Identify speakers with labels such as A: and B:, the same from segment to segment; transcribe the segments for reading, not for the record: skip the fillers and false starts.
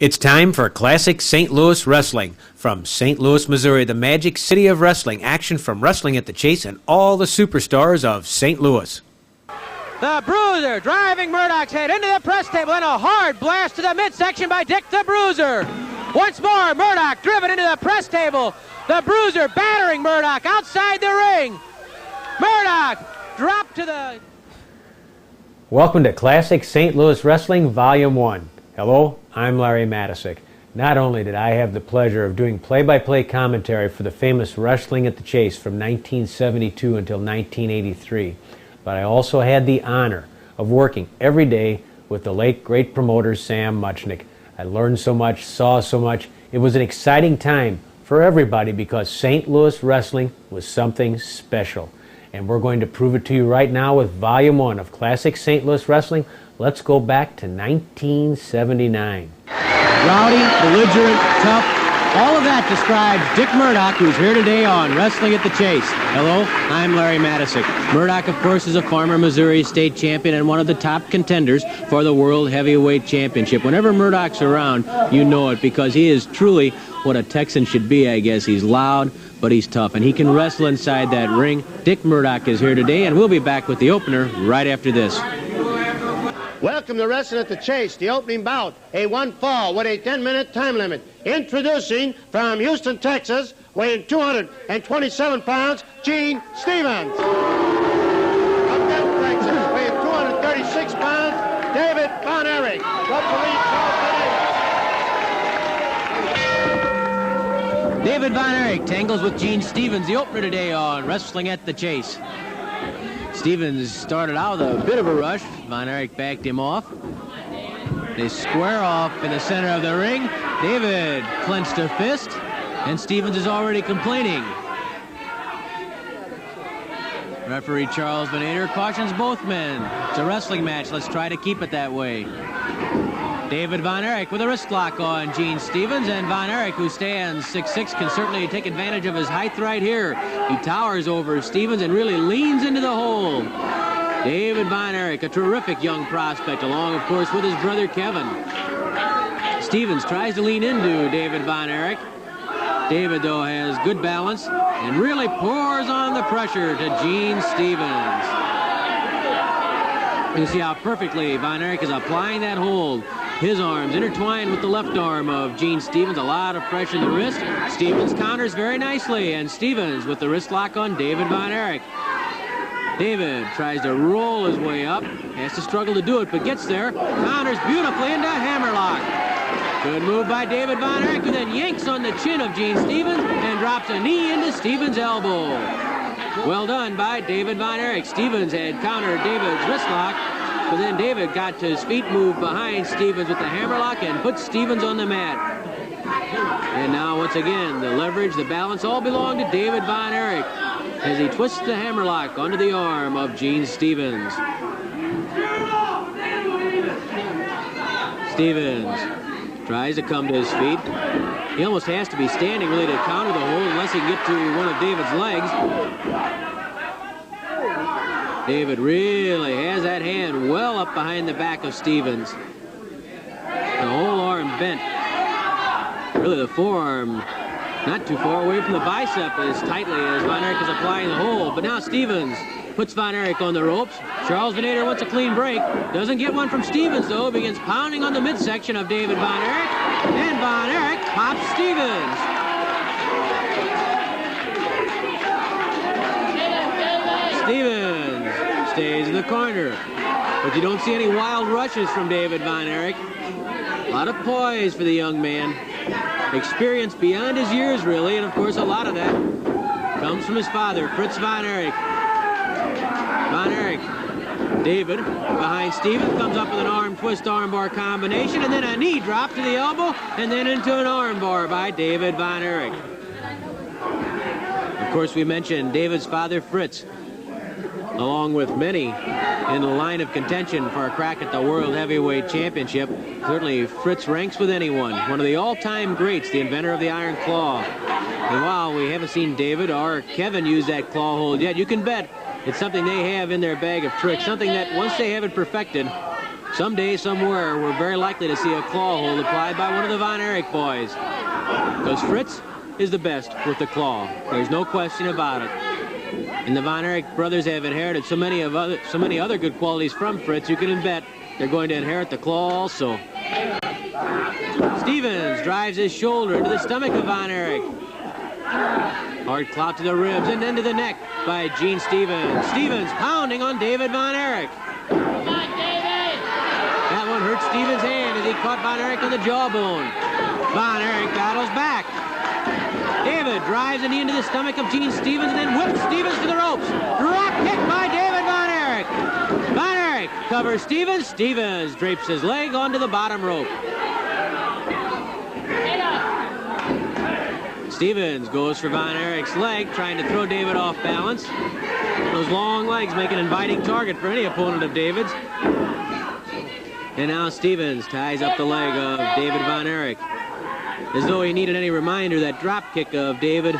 A: It's time for Classic St. Louis Wrestling. From St. Louis, Missouri, the magic city of wrestling. Action from Wrestling at the Chase and all the superstars of St. Louis.
B: The Bruiser driving Murdoch's head into the press table and a hard blast to the midsection by Dick the Bruiser. Once more, Murdoch driven into the press table. The Bruiser battering Murdoch outside the ring. Murdoch dropped to the...
A: Welcome to Classic St. Louis Wrestling Volume 1. Hello, I'm Larry Matisick. Not only did I have the pleasure of doing play-by-play commentary for the famous Wrestling at the Chase from 1972 until 1983, but I also had the honor of working every day with the late great promoter Sam Muchnick. I learned so much, saw so much. It was an exciting time for everybody because St. Louis wrestling was something special. And we're going to prove it to you right now with Volume 1 of Classic St. Louis Wrestling. Let's go back to 1979.
B: Rowdy, belligerent, tough, all of that describes Dick Murdoch, who's here today on Wrestling at the Chase. Hello, I'm Larry Matisick. Murdoch, of course, is a former Missouri state champion and one of the top contenders for the World Heavyweight Championship. Whenever Murdoch's around, you know it because he is truly what a Texan should be, I guess. He's loud, but he's tough, and he can wrestle inside that ring. Dick Murdoch is here today, and we'll be back with the opener right after this.
C: Welcome to Wrestling at the Chase, the opening bout, a one fall with a 10-minute time limit. Introducing from Houston, Texas, weighing 227 pounds, Gene Stevens. From Denver, Texas, weighing 236 pounds, David Von Erich.
B: David Von Erich tangles with Gene Stevens, the opener today on Wrestling at the Chase. Stevens started out with a bit of a rush. Von Erich backed him off. They square off in the center of the ring. David clenched a fist, and Stevens is already complaining. Referee Charles Venator cautions both men. It's a wrestling match. Let's try to keep it that way. David Von Erich with a wrist lock on Gene Stevens, and Von Erich, who stands 6'6", can certainly take advantage of his height right here. He towers over Stevens and really leans into the hole. David Von Erich, a terrific young prospect, along, of course, with his brother Kevin. Stevens tries to lean into David Von Erich. David, though, has good balance and really pours on the pressure to Gene Stevens. You see how perfectly Von Erich is applying that hold. His arms intertwined with the left arm of Gene Stevens. A lot of pressure in the wrist. Stevens counters very nicely, and Stevens with the wrist lock on David Von Erich. David tries to roll his way up. Has to struggle to do it, but gets there. Counters beautifully into a hammerlock. Good move by David Von Erich, who then yanks on the chin of Gene Stevens and drops a knee into Stevens' elbow. Well done by David Von Erich. Stevens had countered David's wrist lock, but then David got to his feet, moved behind Stevens with the hammerlock, and put Stevens on the mat. And now, once again, the leverage, the balance, all belong to David Von Erich as he twists the hammerlock onto the arm of Gene Stevens. Stevens tries to come to his feet. He almost has to be standing, really, to counter the hold unless he can get to one of David's legs. David really has that hand well up behind the back of Stevens. The whole arm bent. Really, the forearm not too far away from the bicep as tightly as Von Erich is applying the hold. But now Stevens puts Von Erich on the ropes. Charles Venator wants a clean break. Doesn't get one from Stevens, though. Begins pounding on the midsection of David Von Erich. And Von Erich pops Stevens. Stevens stays in the corner. But you don't see any wild rushes from David Von Erich. A lot of poise for the young man. Experience beyond his years, really, and of course a lot of that comes from his father, Fritz Von Erich. Von Erich, David, behind Stevens, comes up with an arm twist armbar combination, and then a knee drop to the elbow, and then into an armbar by David Von Erich. Of course, we mentioned David's father, Fritz, along with many in the line of contention for a crack at the World Heavyweight Championship. Certainly, Fritz ranks with anyone. One of the all-time greats, the inventor of the Iron Claw. And while we haven't seen David or Kevin use that claw hold yet, you can bet it's something they have in their bag of tricks, something that once they have it perfected, someday, somewhere, we're very likely to see a claw hold applied by one of the Von Erich boys. Because Fritz is the best with the claw. There's no question about it. And the Von Erich brothers have inherited so many other good qualities from Fritz, you can bet they're going to inherit the claw also. Stevens drives his shoulder into the stomach of Von Erich. Hard clout to the ribs and then to the neck by Gene Stevens. Stevens pounding on David Von Erich. That one hurt Stevens' hand as he caught Von Erich on the jawbone. Von Erich battles back. David drives a knee into the stomach of Gene Stevens and then whips Stevens to the ropes. Drop kick by David Von Erich. Von Erich covers Stevens. Stevens drapes his leg onto the bottom rope. Stevens goes for Von Erich's leg, trying to throw David off balance. Those long legs make an inviting target for any opponent of David's. And now Stevens ties up the leg of David Von Erich. As though he needed any reminder, that drop kick of David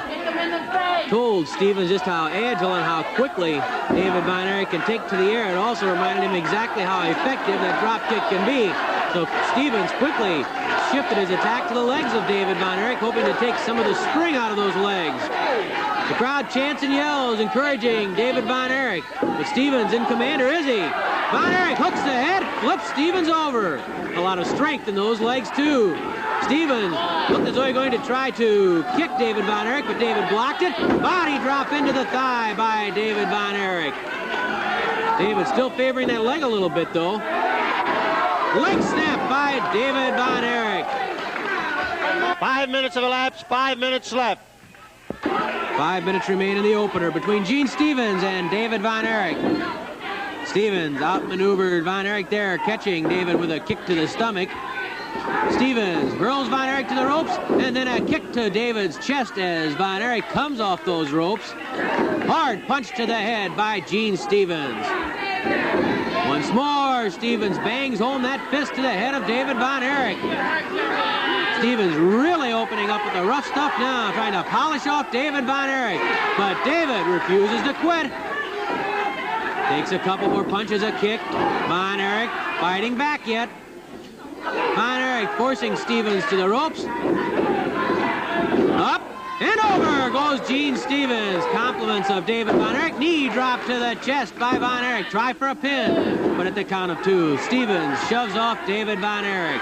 B: told Stevens just how agile and how quickly David Von Erich can take to the air. It also reminded him exactly how effective that drop kick can be. So Stevens quickly shifted his attack to the legs of David Von Erich, hoping to take some of the spring out of those legs. The crowd chants and yells, encouraging David Von Erich. But Stevens in command, or is he? Von Erich hooks the head, flips Stevens over. A lot of strength in those legs, too. Stevens looked as though he was going to try to kick David Von Erich, but David blocked it. Body drop into the thigh by David Von Erich. David still favoring that leg a little bit, though. Leg snap by David Von Erich.
C: 5 minutes have elapsed, 5 minutes left.
B: 5 minutes remain in the opener between Gene Stevens and David Von Erich. Stevens outmaneuvered Von Erich there, catching David with a kick to the stomach. Stevens hurls Von Erich to the ropes, and then a kick to David's chest as Von Erich comes off those ropes. Hard punch to the head by Gene Stevens. Once more, Stevens bangs home that fist to the head of David Von Erich. Stevens really opening up with the rough stuff now, trying to polish off David Von Erich. But David refuses to quit. Takes a couple more punches, a kick. Von Erich fighting back yet. Von Erich forcing Stevens to the ropes. Up and over goes Gene Stevens. Compliments of David Von Erich. Knee drop to the chest by Von Erich. Try for a pin, but at the count of 2, Stevens shoves off David Von Erich.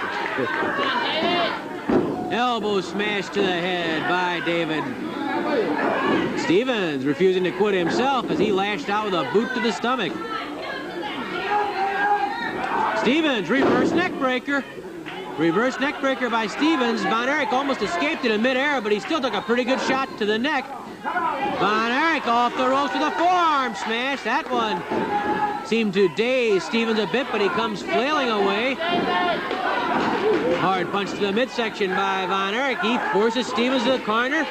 B: Elbow smash to the head by David. Stevens refusing to quit himself as he lashed out with a boot to the stomach. Stevens, reverse neck breaker. Reverse neck breaker by Stevens. Von Erich almost escaped it in midair, but he still took a pretty good shot to the neck. Von Erich off the ropes with a forearm smash. That one seemed to daze Stevens a bit, but he comes flailing away. Hard punch to the midsection by Von Erich. He forces Stevens to the corner.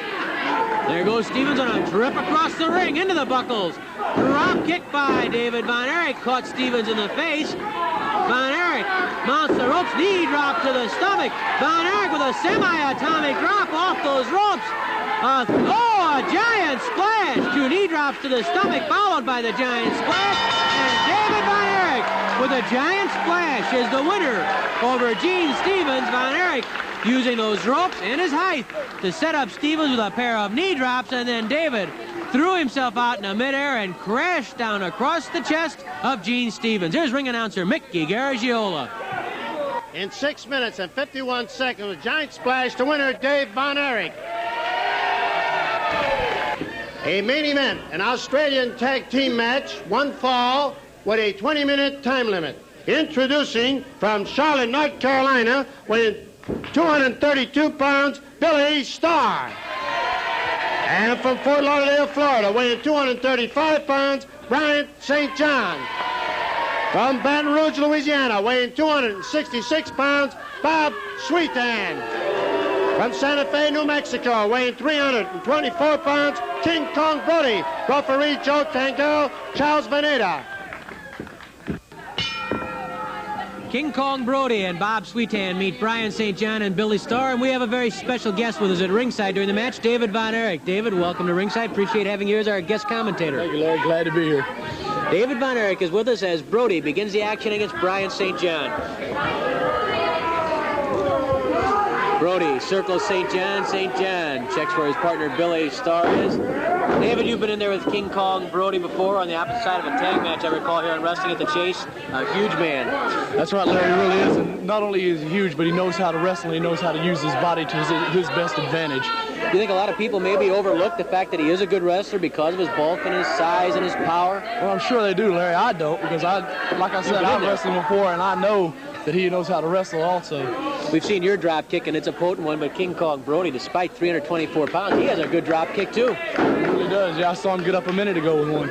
B: There goes Stevens on a trip across the ring into the buckles. Drop kick by David Von Erich. Caught Stevens in the face. Von Erich mounts the ropes. Knee drop to the stomach. Von Erich with a semi-atomic drop off those ropes. A giant splash. 2 knee drops to the stomach, followed by the giant splash. And David Von Erich with a giant splash is the winner over Gene Stevens. Von Erich using those ropes and his height to set up Stevens with a pair of knee drops, and then David threw himself out in the midair and crashed down across the chest of Gene Stevens. Here's ring announcer Mickey Garagiola.
C: In 6 minutes and 51 seconds, a giant splash to winner Dave Von Erich. A main event, an Australian tag team match, 1 fall with a 20-minute time limit. Introducing from Charlotte, North Carolina, weighing 232 pounds, Billy Starr. And from Fort Lauderdale, Florida, weighing 235 pounds, Bryant St. John. From Baton Rouge, Louisiana, weighing 266 pounds, Bob Sweetan. From Santa Fe, New Mexico, weighing 324 pounds, King Kong Brody. Referee Joe Tango, Charles Veneta.
B: King Kong Brody and Bob Sweetan meet Brian St. John and Billy Starr, and we have a very special guest with us at ringside during the match, David Von Erich. David, welcome to ringside. Appreciate having you as our guest commentator.
D: Thank you, Larry. Glad to be here.
B: David Von Erich is with us as Brody begins the action against Brian St. John. Brody circles St. John. St. John checks where his partner Billy Starr is. David, you've been in there with King Kong Brody before on the opposite side of a tag match, I recall, here on Wrestling at the Chase. A huge man.
D: That's right, Larry, he really is. And not only is he huge, but he knows how to wrestle. He knows how to use his body to his best advantage.
B: Do you think a lot of people maybe overlook the fact that he is a good wrestler because of his bulk and his size and his power?
D: Well, I'm sure they do, Larry. I don't, because like I said, I've wrestled before, and I know that he knows how to wrestle also.
B: We've seen your drop kick, and it's a potent one, but King Kong Brody, despite 324 pounds, he has a good drop kick, too.
D: He really does. Yeah, I saw him get up a minute ago with one.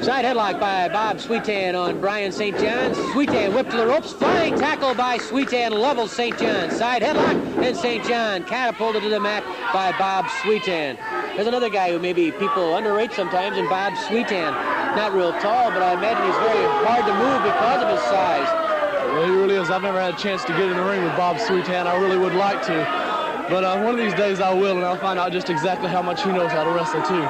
B: Side headlock by Bob Sweetan on Brian St. John. Sweetan whipped to the ropes. Flying tackle by Sweetan levels St. John. Side headlock, and St. John catapulted to the mat by Bob Sweetan. There's another guy who maybe people underrate sometimes, and Bob Sweetan. Not real tall, but I imagine he's very hard to move because of his size.
D: Well, he really is. I've never had a chance to get in the ring with Bob Sweetan. I really would like to. But one of these days I will, and I'll find out just exactly how much he knows how to wrestle, too.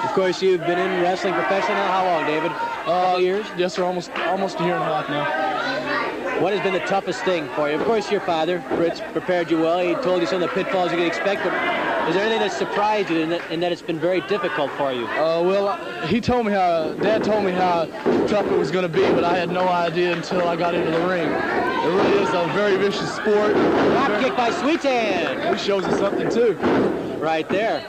B: Of course, you've been in wrestling professional now. How long, David? A couple years?
D: Yes, sir. Almost a year and a half now.
B: What has been the toughest thing for you? Of course, your father, Fritz, prepared you well. He told you some of the pitfalls you could expect, but is there anything that surprised you in that it's been very difficult for you?
D: Well, Dad told me how tough it was going to be, but I had no idea until I got into the ring. It really is a very vicious sport.
B: Drop kick by Sweetan.
D: He shows us something, too.
B: Right there.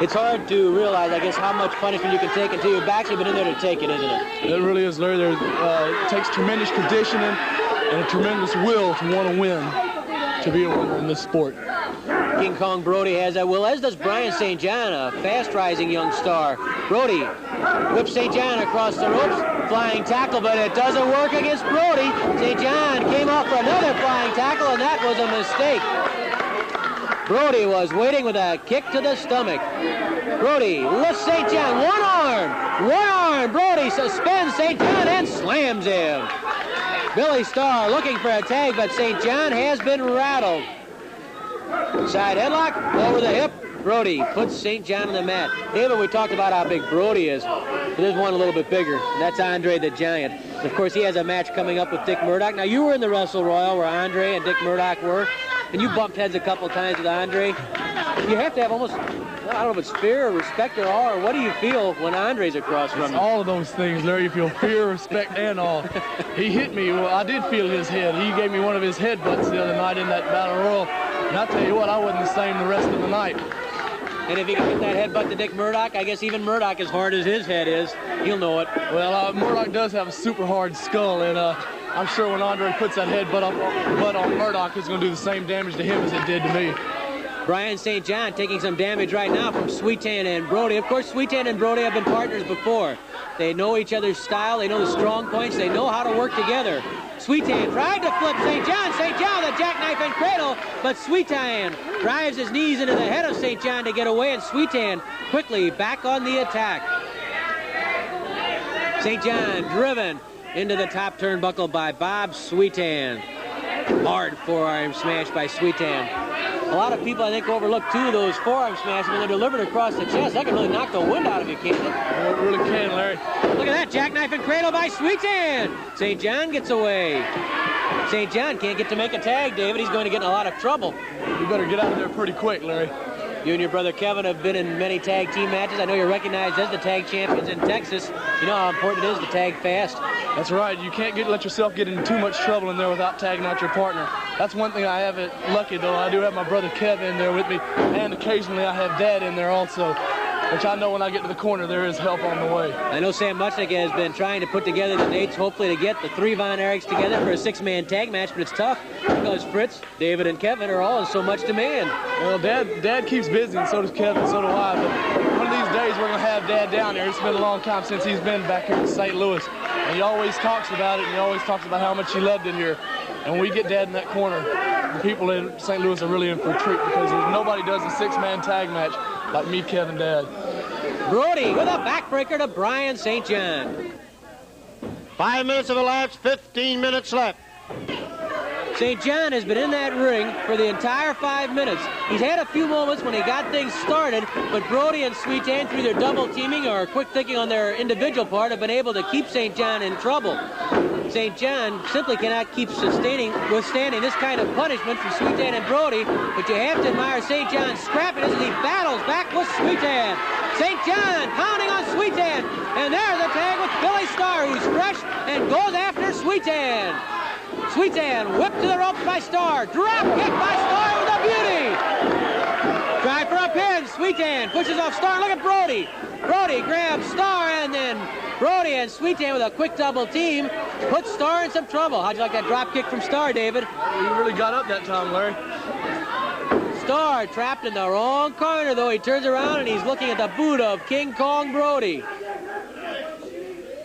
B: It's hard to realize, I guess, how much punishment you can take until you've actually been in there to take it, isn't it?
D: It really is, Larry. It takes tremendous conditioning and a tremendous will to want to win, to be a winner in this sport.
B: King Kong Brody has that will, as does Brian St. John, a fast-rising young star. Brody whips St. John across the ropes. Flying tackle, but it doesn't work against Brody. St. John came off for another flying tackle, and that was a mistake. Brody was waiting with a kick to the stomach. Brody lifts St. John. One arm. Brody suspends St. John and slams him. Billy Starr looking for a tag, but St. John has been rattled. Side headlock over the hip. Brody puts St. John on the mat. David, we talked about how big Brody is. There's one a little bit bigger, and that's Andre the Giant. And of course, he has a match coming up with Dick Murdoch. Now, you were in the Wrestle Royal where Andre and Dick Murdoch were, and you bumped heads a couple times with Andre. You have to have almost, I don't know if it's fear or respect or awe, or what do you feel when Andre's across from you?
D: All of those things, Larry. You feel fear, respect, and awe. He hit me. Well, I did feel his head. He gave me one of his headbutts the other night in that Battle Royal. And I'll tell you what, I wasn't the same the rest of the night.
B: And if he can get that headbutt to Dick Murdoch, I guess even Murdoch, as hard as his head is, he'll know it.
D: Well, Murdoch does have a super hard skull, and I'm sure when Andre puts that headbutt on Murdoch, it's going to do the same damage to him as it did to me.
B: Brian St. John taking some damage right now from Sweetan and Brody. Of course, Sweetan and Brody have been partners before. They know each other's style. They know the strong points. They know how to work together. Sweetan tried to flip St. John. St. John, the jackknife and cradle, but Sweetan drives his knees into the head of St. John to get away, and Sweetan quickly back on the attack. St. John driven into the top turnbuckle by Bob Sweetan. Hard forearm smash by Sweetan. A lot of people, I think, overlook two of those forearm smashes when they're delivered across the chest. That can really knock the wind out of you, can't it?
D: Well, it really can, Larry.
B: Look at that, jackknife and cradle by Sweetan. St. John gets away. St. John can't get to make a tag, David. He's going to get in a lot of trouble.
D: You better get out of there pretty quick, Larry.
B: You and your brother Kevin have been in many tag team matches. I know you're recognized as the tag champions in Texas. You know how important it is to tag fast.
D: That's right. You can't let yourself get in too much trouble in there without tagging out your partner. That's one thing I haven't lucky, though. I do have my brother Kevin in there with me, and occasionally I have Dad in there also, which I know when I get to the corner there is help on the way.
B: I know Sam Muchnick has been trying to put together the dates, hopefully to get the three Von Erichs together for a six-man tag match, but it's tough because Fritz, David, and Kevin are all in so much demand.
D: Well, Dad keeps busy, and so does Kevin, so do I, but one of these days we're going to have Dad down there. It's been a long time since he's been back here in St. Louis, and he always talks about it, and he always talks about how much he loved it here. And when we get Dad in that corner, the people in St. Louis are really in for a treat because nobody does a six-man tag match like me, Kevin, Dad.
B: Brody with a backbreaker to Brian St. John.
C: 5 minutes of elapsed, 15 minutes left.
B: St. John has been in that ring for the entire 5 minutes. He's had a few moments when he got things started, but Brody and Sweet Ann, through their double teaming or quick thinking on their individual part, have been able to keep St. John in trouble. St. John simply cannot keep withstanding this kind of punishment from Sweet Ann and Brody, but you have to admire St. John's scrappiness as he battles back with Sweet Ann. St. John pounding on Sweet Ann, and there's a tag with Billy Starr, who's fresh and goes after Sweet Ann. Sweet Ann whipped to the ropes by Starr. Drop kick by Starr with a beauty. Try for a pin. Sweet Ann pushes off Starr. Look at Brody. Brody grabs Starr, and then Brody and Sweet Ann with a quick double team put Starr in some trouble. How'd you like that drop kick from Starr, David?
D: He really got up that time, Larry.
B: Starr trapped in the wrong corner, though. He turns around and he's looking at the boot of King Kong Brody.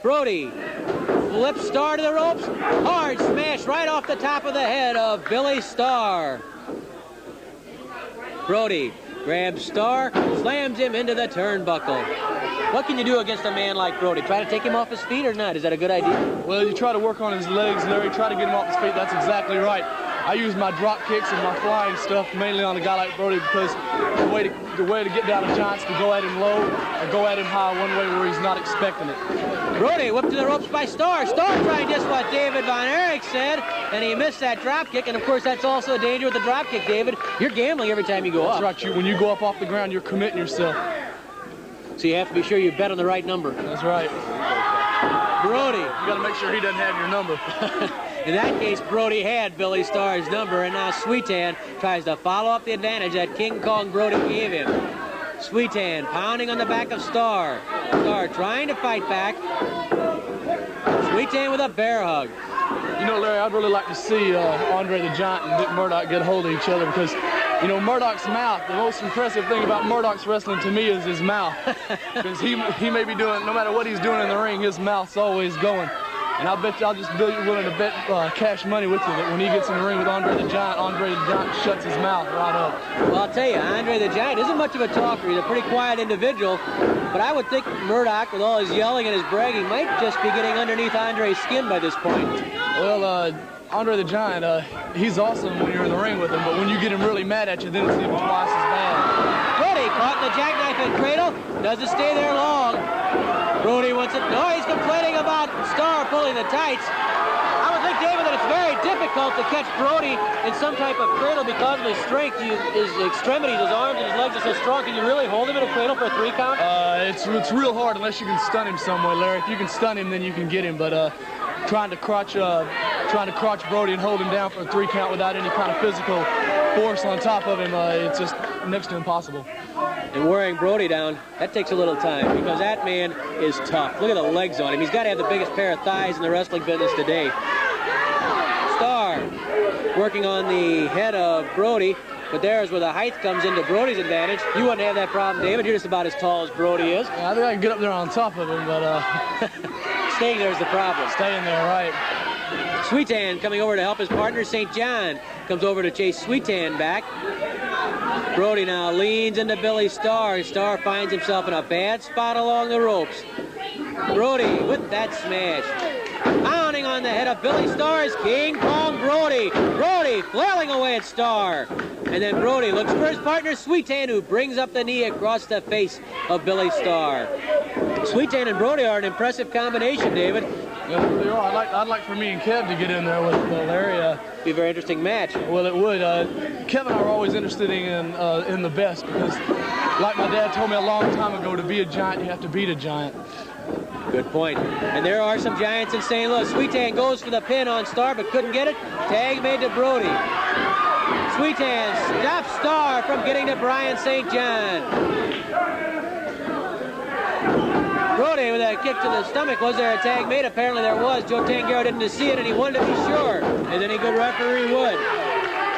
B: Brody flips Starr to the ropes. Hard smash right off the top of the head of Billy Starr. Brody grabs Starr, slams him into the turnbuckle. What can you do against a man like Brody? Try to take him off his feet or not? Is that a good idea?
D: Well, you try to work on his legs, Larry. Try to get him off his feet. That's exactly right. I use my drop kicks and my flying stuff mainly on a guy like Brody because the way to get down a giant's to go at him low or go at him high one way where he's not expecting it.
B: Brody whipped to the ropes by Starr. Starr trying just what David Von Erich said, and he missed that drop kick. And of course, that's also a danger with the drop kick, David. You're gambling every time you go up.
D: That's right. When you go up off the ground, you're committing yourself.
B: So you have to be sure you bet on the right number.
D: That's right.
B: Brody.
D: You got to make sure he doesn't have your number.
B: In that case, Brody had Billy Starr's number, and now Sweet Ann tries to follow up the advantage that King Kong Brody gave him. Sweet Ann pounding on the back of Starr. Starr trying to fight back. Sweet Ann with a bear hug.
D: You know, Larry, I'd really like to see Andre the Giant and Dick Murdoch get a hold of each other because, you know, Murdoch's mouth, the most impressive thing about Murdoch's wrestling to me is his mouth. Because he may be doing, no matter what he's doing in the ring, his mouth's always going. And I'll bet you, I'll just be willing to bet cash money with you that when he gets in the ring with Andre the Giant shuts his mouth right up.
B: Well, I'll tell you, Andre the Giant isn't much of a talker. He's a pretty quiet individual. But I would think Murdoch, with all his yelling and his bragging, might just be getting underneath Andre's skin by this point.
D: Well, Andre the Giant, he's awesome when you're in the ring with him, but when you get him really mad at you, then it's even twice as bad.
B: Brody caught in the jackknife and cradle. Doesn't stay there long. Brody wants it. No, he's complaining about Starr pulling the tights. I would think, David, that it's very difficult to catch Brody in some type of cradle because of his strength. His extremities, his arms, and his legs are so strong. Can you really hold him in a cradle for a 3 count?
D: It's real hard unless you can stun him some way, Larry. If you can stun him, then you can get him. But trying to crotch Brody and hold him down for a 3 count without any kind of physical force on top of him, it's just next to impossible.
B: And wearing Brody down, that takes a little time because that man is tough. Look at the legs on him. He's got to have the biggest pair of thighs in the wrestling business today. Starr working on the head of Brody, but there's where the height comes into Brody's advantage. You wouldn't have that problem, David. You're just about as tall as Brody is.
D: Yeah, I think I can get up there on top of him, but
B: staying there is the problem.
D: Staying there, right.
B: Sweet Ann coming over to help his partner, St. John. Comes over to chase Sweet Ann back. Brody now leans into Billy Starr. Starr finds himself in a bad spot along the ropes. Brody with that smash. Pounding on the head of Billy Starr is King Kong Brody. Brody flailing away at Starr. And then Brody looks for his partner, Sweet Ann, who brings up the knee across the face of Billy Starr. Sweet Ann and Brody are an impressive combination, David.
D: Yeah, they really are. I'd like for me and Kev to get in there with Larry.
B: Be a very interesting match.
D: Well, it would. Kev and I are always interested in the best because, like my dad told me a long time ago, to be a giant, you have to beat a giant.
B: Good point. And there are some giants in St. Louis. Sweet Ann goes for the pin on Starr, but couldn't get it. Tag made to Brody. Sweet Ann stops Starr from getting to Brian St. John. Brody with a kick to the stomach. Was there a tag made? Apparently there was. Joe Tangaro didn't see it, and he wanted to be sure, as any good referee would.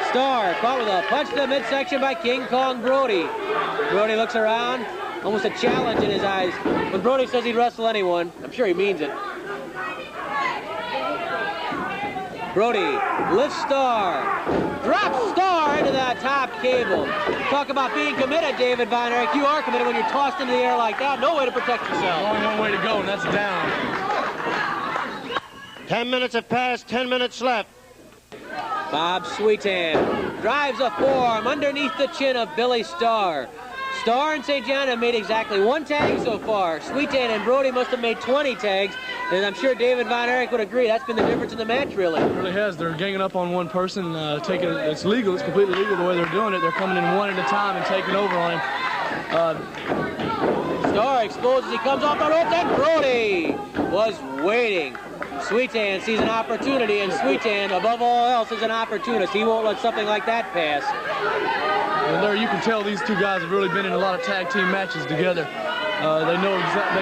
B: Starr caught with a punch to the midsection by King Kong Brody. Brody looks around, almost a challenge in his eyes. When Brody says he'd wrestle anyone, I'm sure he means it. Brody lifts Starr, drops Starr into that top cable. Talk about being committed, David Von Erich. You are committed when you're tossed into the air like that. No way to protect yourself.
D: Only one way to go, and that's down.
C: 10 minutes have passed, 10 minutes left.
B: Bob Sweetan drives a forearm underneath the chin of Billy Starr. Starr and St. John have made exactly 1 tag so far. Sweetan and Brody must have made 20 tags, and I'm sure David Von Erich would agree. That's been the difference in the match, really.
D: It really has. They're ganging up on one person, it's legal. It's completely legal the way they're doing it. They're coming in one at a time and taking over on him.
B: Starr exposes. He comes off the rope, and Brody was waiting. Sweetan sees an opportunity, and Sweetan, above all else, is an opportunist. He won't let something like that pass.
D: And there you can tell these two guys have really been in a lot of tag team matches together. They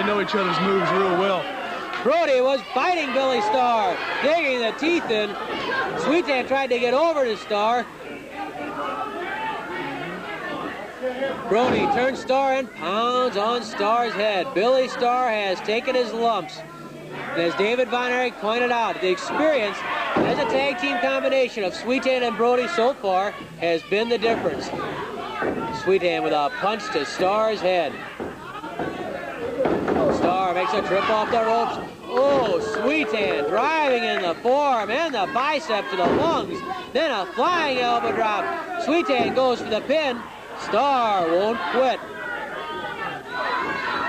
D: know each other's moves real well.
B: Brody was biting Billy Starr, digging the teeth in. Sweetan tried to get over to Starr. Brody turns Starr and pounds on Starr's head. Billy Starr has taken his lumps. And as David Von Erich pointed out, the experience as a tag team combination of Sweetan and Brody so far has been the difference. Sweetan with a punch to Starr's head. Starr makes a trip off the ropes. Oh, Sweetan driving in the forearm and the bicep to the lungs. Then a flying elbow drop. Sweetan goes for the pin. Starr won't quit.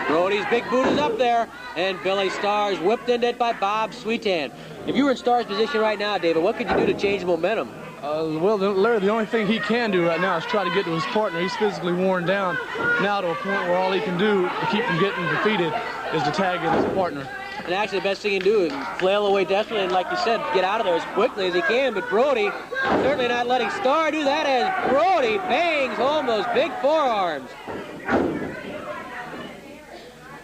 B: Brody's big boot is up there, and Billy Starr's whipped into it by Bob Sweetan. If you were in Starr's position right now, David, what could you do to change the momentum?
D: Well, Larry, the only thing he can do right now is try to get to his partner. He's physically worn down now to a point where all he can do to keep from getting defeated is to tag in his partner.
B: And actually, the best thing he can do is flail away desperately and, like you said, get out of there as quickly as he can. But Brody certainly not letting Starr do that as Brody bangs home those big forearms.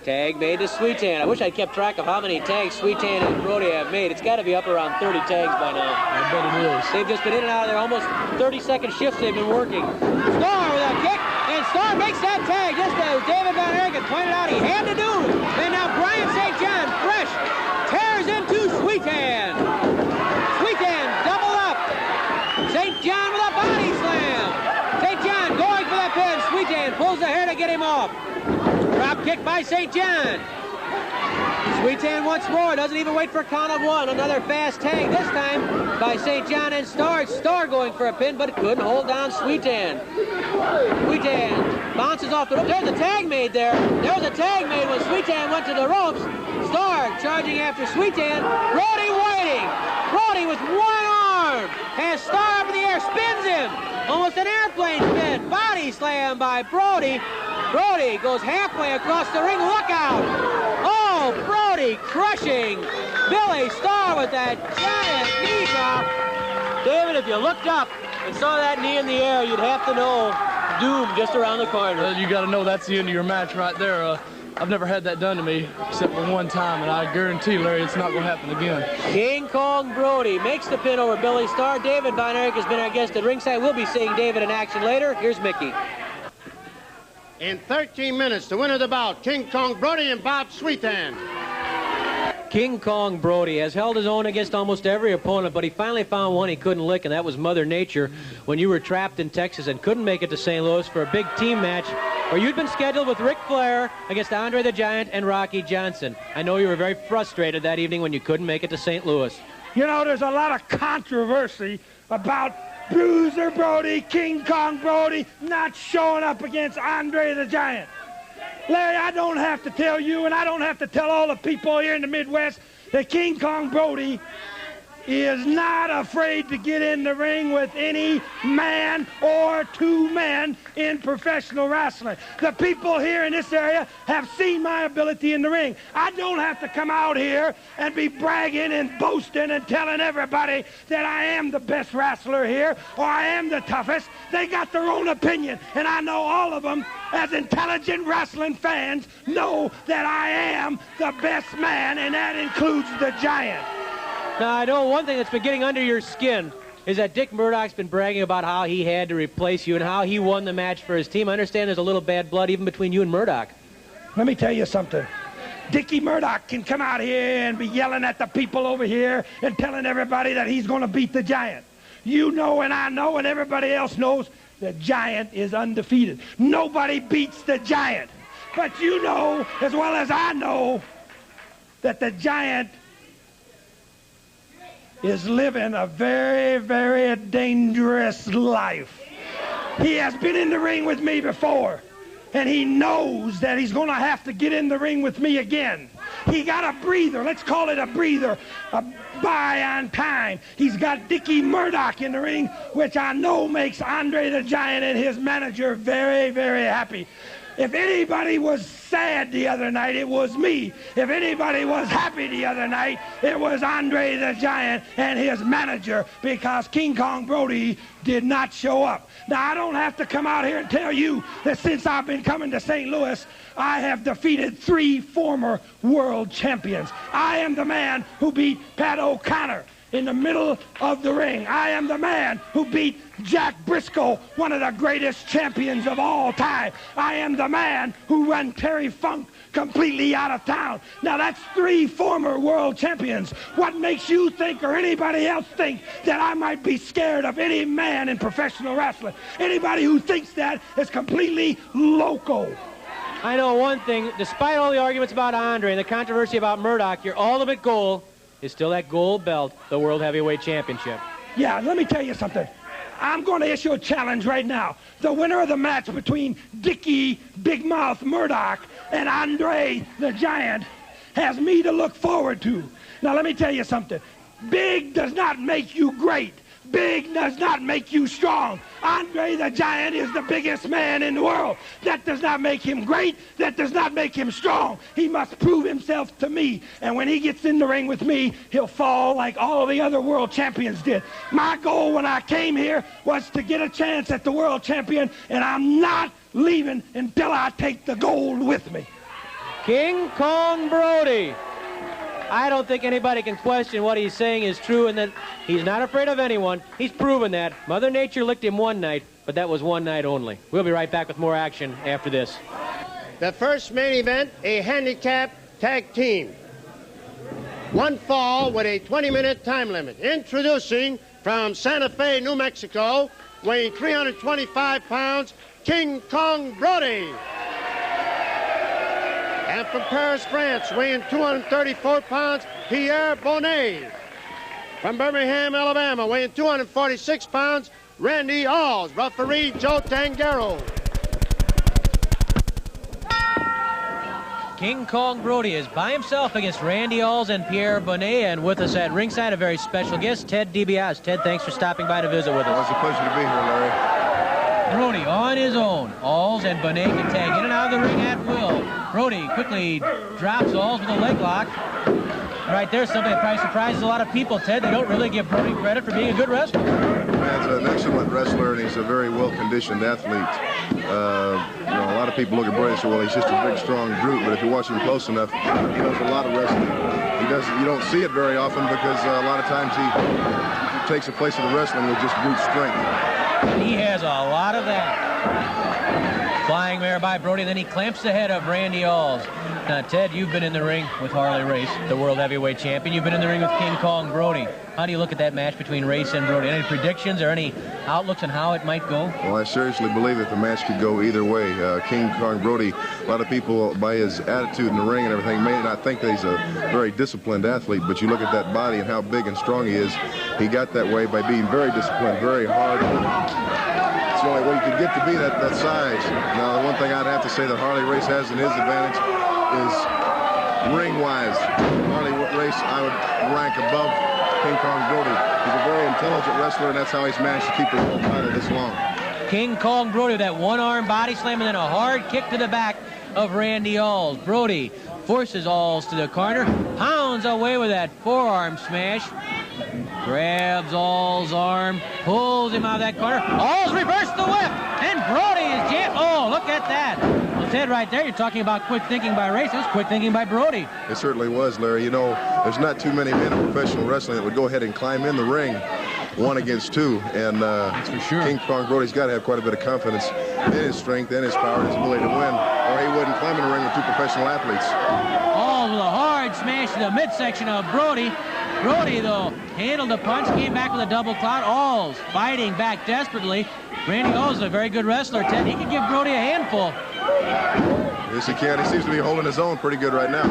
B: Tag made to Sweetan. I wish I'd kept track of how many tags Sweetan and Brody have made. It's got to be up around 30 tags by now.
D: I bet it is.
B: They've just been in and out of there almost 30-second shifts they've been working. Starr with a kick, and Starr makes that tag just as David Von Erich had pointed out he had to do. And now Brian St. John, fresh, tears into Sweetan. Sweetan doubled up. St. John with a body slam. St. John going for that pin. Sweetan pulls the hair to get him off. Drop kick by St. John. Sweetan once more, doesn't even wait for a count of 1. Another fast tag, this time by St. John and Starr. Starr going for a pin, but couldn't hold down Sweetan. Sweetan bounces off the rope. There's a tag made there. There was a tag made when Sweetan went to the ropes. Starr charging after Sweetan. Brody waiting. Brody with one arm has Starr up in the air, spins him. Almost an airplane spin. Body slam by Brody. Brody goes halfway across the ring. Look out! Oh, Brody crushing Billy Starr with that giant knee drop. David, if you looked up and saw that knee in the air, you'd have to know doom just around the corner.
D: You got to know that's the end of your match right there. I've never had that done to me except for one time, and I guarantee, Larry, it's not going to happen again.
B: King Kong Brody makes the pin over Billy Starr. David Von Erich has been our guest at ringside. We'll be seeing David in action later. Here's Mickey.
C: In 13 minutes, the winner of the bout, King Kong Brody and Bob Sweetan.
B: King Kong Brody has held his own against almost every opponent, but he finally found one he couldn't lick, and that was Mother Nature when you were trapped in Texas and couldn't make it to St. Louis for a big team match where you'd been scheduled with Ric Flair against Andre the Giant and Rocky Johnson. I know you were very frustrated that evening when you couldn't make it to St. Louis.
E: You know, there's a lot of controversy about Bruiser Brody, King Kong Brody, not showing up against Andre the Giant. Larry, I don't have to tell you, and I don't have to tell all the people here in the Midwest, that King Kong Brody is not afraid to get in the ring with any man or two men in professional wrestling. The people here in this area have seen my ability in the ring. I don't have to come out here and be bragging and boasting and telling everybody that I am the best wrestler here or I am the toughest. They got their own opinion, and I know all of them, as intelligent wrestling fans, know that I am the best man, and that includes the Giant.
B: Now, I know one thing that's been getting under your skin is that Dick Murdoch's been bragging about how he had to replace you and how he won the match for his team. I understand there's a little bad blood even between you and Murdoch.
E: Let me tell you something. Dickie Murdoch can come out here and be yelling at the people over here and telling everybody that he's going to beat the Giant. You know and I know and everybody else knows the Giant is undefeated. Nobody beats the Giant. But you know as well as I know that the Giant is living a very, very dangerous life. He has been in the ring with me before, and he knows that he's going to have to get in the ring with me again. He got a breather. Let's call it a breather. A buy on time. He's got Dickie Murdoch in the ring, which I know makes Andre the Giant and his manager very, very happy. If anybody was sad the other night, it was me. If anybody was happy the other night, it was Andre the Giant and his manager, because King Kong Brody did not show up. Now, I don't have to come out here and tell you that since I've been coming to St. Louis, I have defeated 3 former world champions. I am the man who beat Pat O'Connor in the middle of the ring. I am the man who beat Jack Briscoe, one of the greatest champions of all time. I am the man who ran Terry Funk completely out of town. Now, that's 3 former world champions. What makes you think, or anybody else think, that I might be scared of any man in professional wrestling? Anybody who thinks that is completely loco.
B: I know one thing, despite all the arguments about Andre and the controversy about Murdoch, your ultimate goal is still that gold belt, the World Heavyweight Championship.
E: Yeah, let me tell you something. I'm going to issue a challenge right now. The winner of the match between Dickie Big Mouth Murdoch and Andre the Giant has me to look forward to. Now, let me tell you something. Big does not make you great. Big does not make you strong. Andre the Giant is the biggest man in the world. That does not make him great. That does not make him strong. He must prove himself to me. And when he gets in the ring with me, he'll fall like all the other world champions did. My goal when I came here was to get a chance at the world champion, and I'm not leaving until I take the gold with me.
B: King Kong Brody. I don't think anybody can question what he's saying is true, and that he's not afraid of anyone. He's proven that. Mother Nature licked him one night, but that was one night only. We'll be right back with more action after this.
C: The first main event, a handicap tag team. 1 fall with a 20-minute time limit. Introducing from Santa Fe, New Mexico, weighing 325 pounds, King Kong Brody. And from Paris, France, weighing 234 pounds, Pierre Bonnet. From Birmingham, Alabama, weighing 246 pounds, Randy Alls. Referee Joe Tangaro.
B: King Kong Brody is by himself against Randy Alls and Pierre Bonnet, and with us at ringside, a very special guest, Ted DiBiase. Ted, thanks for stopping by to visit with us.
F: Well, it's a pleasure to be here, Larry.
B: Brody on his own. Alls and Bonnet can tag in and out of the ring at will. Brody quickly drops Alls with a leg lock. Right there, something that probably surprises a lot of people, Ted. They don't really give Brody credit for being a good wrestler.
F: He's an excellent wrestler, and he's a very well-conditioned athlete. A lot of people look at Brody and say, well, he's just a big, strong brute, but if you watch him close enough, he does a lot of wrestling. You don't see it very often because a lot of times he takes the place of the wrestling with just brute strength.
B: He has a lot of that. Flying there by Brody, then he clamps the head of Randy Alls. Now, Ted, you've been in the ring with Harley Race, the World Heavyweight Champion. You've been in the ring with King Kong Brody. How do you look at that match between Race and Brody? Any predictions or any outlooks on how it might go?
F: Well, I seriously believe that the match could go either way. King Kong Brody, a lot of people, by his attitude in the ring and everything, may not think that he's a very disciplined athlete, but you look at that body and how big and strong he is. He got that way by being very disciplined, very hard. It's the only way you could get to be that size. Now, the one thing I'd have to say that Harley Race has in his advantage is ring-wise. Harley Race, I would rank above King Kong Brody. He's a very intelligent wrestler, and that's how he's managed to keep the world title this long.
B: King Kong Brody, that one-arm body slam and then a hard kick to the back of Randy Alls. Brody forces Alls to the corner, pounds away with that forearm smash, grabs Alls' arm, pulls him out of that corner. Alls reversed the whip, and Brody is jammed. Oh, look at that. Well, Ted, right there, you're talking about quick thinking by Race. It was quick thinking by Brody.
F: It certainly was, Larry. You know, there's not too many men in professional wrestling that would go ahead and climb in the ring 1 against 2, and
B: that's for sure.
F: King Kong Brody's got to have quite a bit of confidence in his strength and his power and his ability to win, or he wouldn't climb in the ring with 2 professional athletes.
B: Alls with a hard smash to the midsection of Brody. Brody, though, handled the punch, came back with a double clout. Alls fighting back desperately. Randy Alls is a very good wrestler, Ted. He could give Brody a handful.
F: Yes, he can. He seems to be holding his own pretty good right now.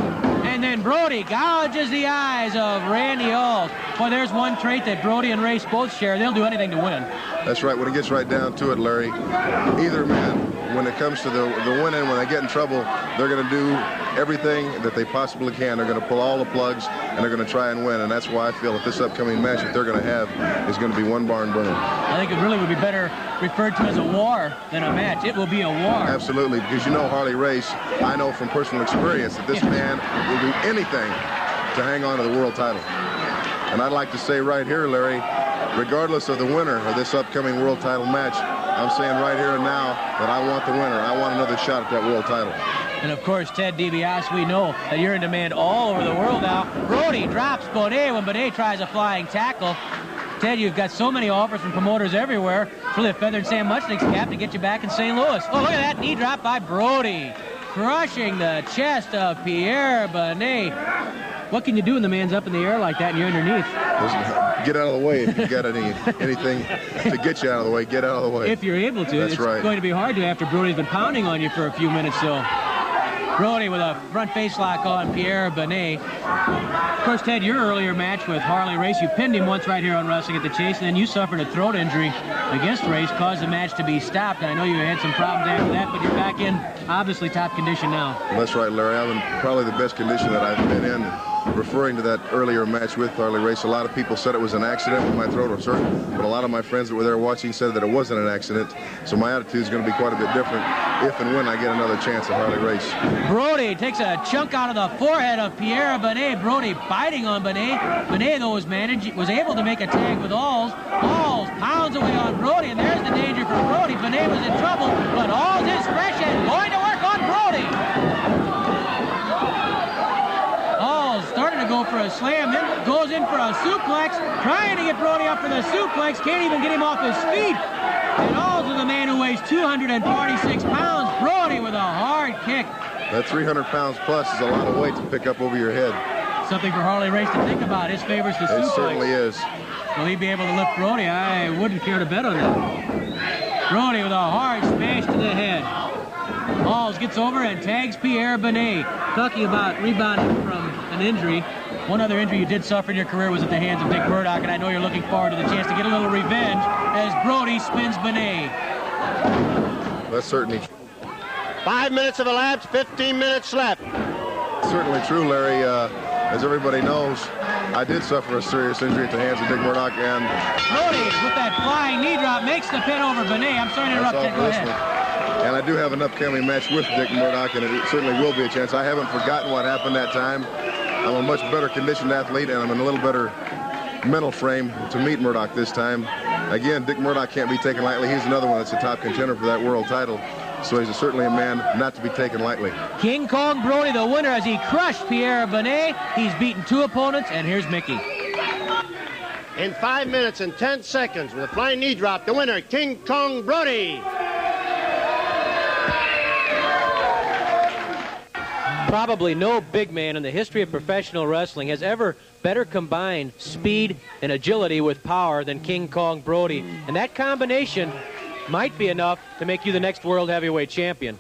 B: And then Brody gouges the eyes of Randy Alls. Boy, there's one trait that Brody and Race both share. They'll do anything to win.
F: That's right. When it gets right down to it, Larry, either man, when it comes to the winning, when they get in trouble, they're going to do everything that they possibly can. They're going to pull all the plugs, and they're going to try and win. And that's why I feel that this upcoming match that they're going to have is going to be one barn burner.
B: I think it really would be better referred to as a war than a match. It will be a war.
F: Absolutely, because you know Harley Race, I know from personal experience that this man will do anything to hang on to the world title. And I'd like to say right here, Larry, regardless of the winner of this upcoming world title match, I'm saying right here and now that I want the winner. I want another shot at that world title.
B: And of course, Ted DiBiase, we know that you're in demand all over the world now. Brody drops Bonet when Bonet tries a flying tackle. Ted, you've got so many offers from promoters everywhere. It's really a feather in Sam Muchnick's cap to get you back in St. Louis. Oh, look at that knee drop by Brody, crushing the chest of Pierre Bonet. What can you do when the man's up in the air like that and you're underneath?
F: Listen, get out of the way. If you got anything to get you out of the way, get out of the way.
B: If you're able to.
F: That's
B: it's
F: right.
B: going to be hard to after Brody's been pounding on you for a few minutes, so. Brody with a front face lock on Pierre Bonet. Of course, Ted, your earlier match with Harley Race, you pinned him once right here on Wrestling at the Chase, and then you suffered a throat injury against Race, caused the match to be stopped. I know you had some problems after that, but you're back in obviously top condition now.
F: Well, that's right, Larry. I'm in probably the best condition that I've been in. Referring to that earlier match with Harley Race, a lot of people said it was an accident with my throat, or certain, but a lot of my friends that were there watching said that it wasn't an accident. So my attitude is going to be quite a bit different if and when I get another chance at Harley Race.
B: Brody takes a chunk out of the forehead of Pierre Bonet. Brody biting on Bonet. Bonet, though, was able to make a tag with Alls. Alls pounds away on Brody, and there's the danger for Brody. Bonet was in trouble, but Alls is fresh and going to work on Brody. Alls starting to go for a slam, then goes in for a suplex, trying to get Brody up for the suplex, can't even get him off his feet. And Alls is a man who weighs 246 pounds. Brody with a hard kick.
F: That 300 pounds plus is a lot of weight to pick up over your head.
B: Something for Harley Race to think about. His favor's the suplex.
F: It certainly is.
B: Will he be able to lift Brody? I wouldn't care to bet on that. Brody with a hard smash to the head. Alls gets over and tags Pierre Bonet. Talking about rebounding from an injury. One other injury you did suffer in your career was at the hands of Dick Murdoch, and I know you're looking forward to the chance to get a little revenge as Brody spins Bonet.
F: That's certainly
C: 5 minutes have elapsed, 15 minutes left.
F: certainly true, Larry. As everybody knows, I did suffer a serious injury at the hands of Dick Murdoch, and
B: Brody with that flying knee drop makes the pin over Bonet. I'm sorry to interrupt that. Go ahead.
F: And I do have an upcoming match with Dick Murdoch, and it certainly will be a chance. I haven't forgotten what happened that time. I'm a much better conditioned athlete, and I'm in a little better mental frame to meet Murdoch this time. Again, Dick Murdoch can't be taken lightly. He's another one that's a top contender for that world title. So he's certainly a man not to be taken lightly.
B: King Kong Brody, the winner, as he crushed Pierre Bonet. He's beaten 2 opponents, and here's Mickey.
C: In 5 minutes and 10 seconds, with a flying knee drop, the winner, King Kong Brody.
B: Probably no big man in the history of professional wrestling has ever better combined speed and agility with power than King Kong Brody. And that combination might be enough to make you the next world heavyweight champion.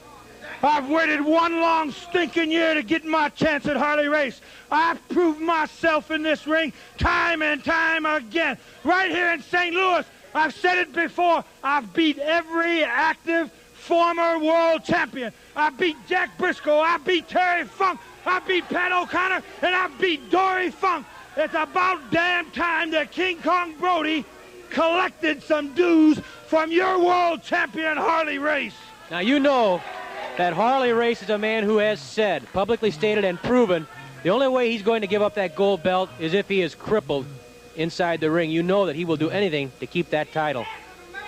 E: I've waited one long stinking year to get my chance at Harley Race. I've proved myself in this ring time and time again. Right here in St. Louis, I've said it before, I've beat every active former world champion. I beat Jack Briscoe, I beat Terry Funk, I beat Pat O'Connor, and I beat Dory Funk. It's about damn time that King Kong Brody collected some dues from your world champion Harley Race.
B: Now you know that Harley Race is a man who has said, publicly stated and proven, the only way he's going to give up that gold belt is if he is crippled inside the ring. You know that he will do anything to keep that title.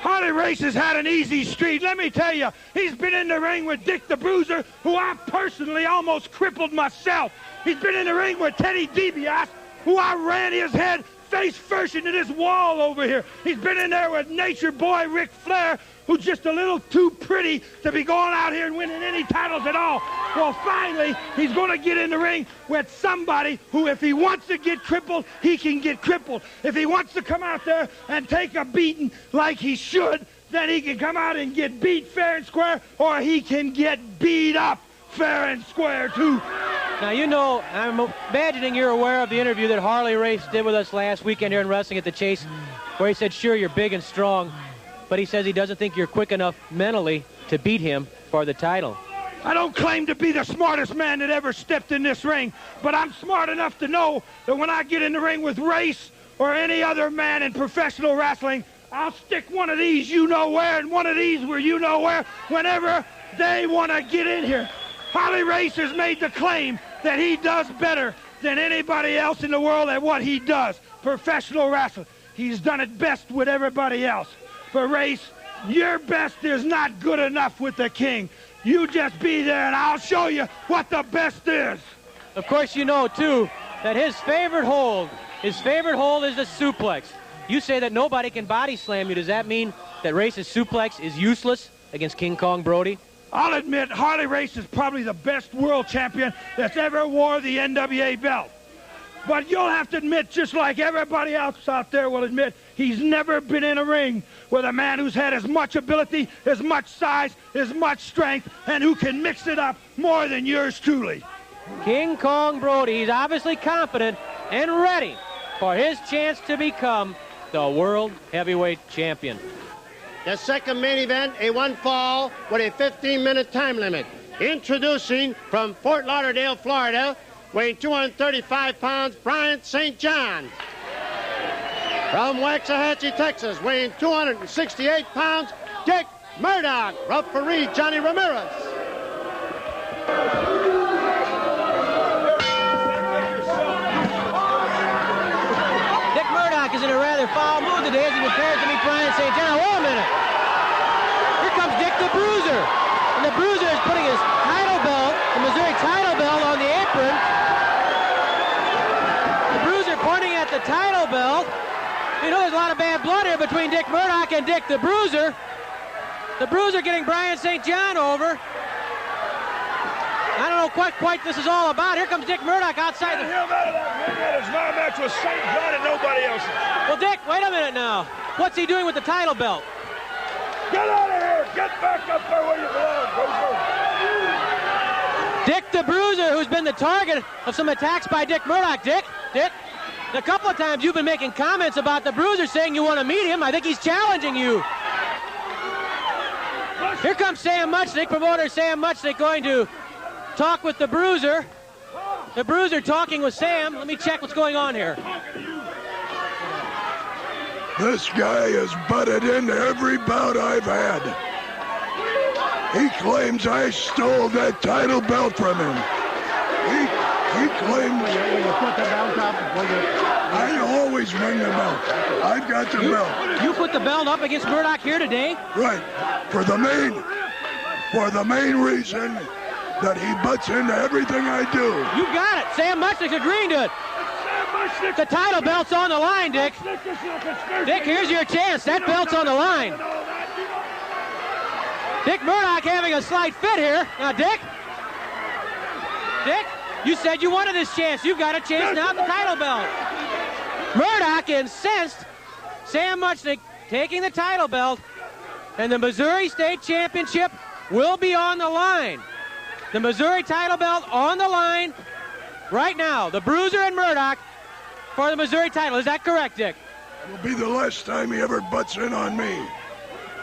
E: Harley Race has had an easy street. Let me tell you, he's been in the ring with Dick the Bruiser, who I personally almost crippled myself. He's been in the ring with Teddy DiBiase, who I ran his head face first into this wall over here. He's been in there with Nature Boy Ric Flair, who's just a little too pretty to be going out here and winning any titles at all. Well, finally, he's going to get in the ring with somebody who, if he wants to get crippled, he can get crippled. If he wants to come out there and take a beating like he should, then he can come out and get beat fair and square, or he can get beat up fair and square, too.
B: Now, you know, I'm imagining you're aware of the interview that Harley Race did with us last weekend here in Wrestling at the Chase, where he said, sure, you're big and strong, but he says he doesn't think you're quick enough mentally to beat him for the title.
E: I don't claim to be the smartest man that ever stepped in this ring, but I'm smart enough to know that when I get in the ring with Race or any other man in professional wrestling, I'll stick one of these you-know-where and one of these where you-know-where whenever they want to get in here. Harley Race has made the claim that he does better than anybody else in the world at what he does, professional wrestling. He's done it best with everybody else. But Race, your best is not good enough with the King. You just be there and I'll show you what the best is.
B: Of course, you know, too, that his favorite hold is the suplex. You say that nobody can body slam you. Does that mean that Race's suplex is useless against King Kong Brody?
E: I'll admit Harley Race is probably the best world champion that's ever wore the NWA belt. But you'll have to admit, just like everybody else out there will admit, he's never been in a ring with a man who's had as much ability, as much size, as much strength, and who can mix it up more than yours truly.
B: King Kong Brody, he's obviously confident and ready for his chance to become the World Heavyweight Champion.
C: The second main event, a one fall with a 15-minute time limit. Introducing from Fort Lauderdale, Florida, weighing 235 pounds, Bryant St. John. From Waxahachie, Texas, weighing 268 pounds, Dick Murdoch. Referee Johnny Ramirez.
B: Dick Murdoch is in a rather foul mood today as he prepares to meet Bryant St. John. Wait a minute. Here comes Dick the Bruiser. And the Bruiser is putting his title belt, the Missouri title belt, on the apron. The Bruiser pointing at the title belt. You know there's a lot of bad blood here between Dick Murdoch and Dick the Bruiser. The Bruiser getting Bryant St. John over. I don't know quite this is all about. Here comes Dick Murdoch outside the...
E: Him out of that ring. That is my match with St. John and nobody else.
B: Well, Dick, wait a minute now. What's he doing with the title belt?
E: Get out of here. Get back up there where you belong.
B: Dick the Bruiser, who's been the target of some attacks by Dick Murdoch. Dick, a couple of times you've been making comments about the Bruiser, saying you want to meet him. I think he's challenging you. Here comes Sam Muchnick, promoter Sam Muchnick, going to talk with the Bruiser. The Bruiser talking with Sam. Let me check what's going on here.
G: This guy has butted into every bout I've had. He claims I stole that title belt from him. He claims...
C: When you put the belt up,
G: I always bring the belt. I've got the belt.
B: You put the belt up against Murdoch here today?
G: Right. For the main reason that he butts into everything I do.
B: You got it. Sam Muchnick's agreeing to it. The title belt's on the line, Dick. Dick, here's your chance. That belt's on the line. Dick Murdoch having a slight fit here. Now, Dick, you said you wanted this chance. You've got a chance now at the title belt. Murdoch incensed. Sam Muchnick taking the title belt, and the Missouri State Championship will be on the line. The Missouri title belt on the line right now. The Bruiser and Murdoch for the Missouri title. Is that correct, Dick?
G: It'll be the last time he ever butts in on me.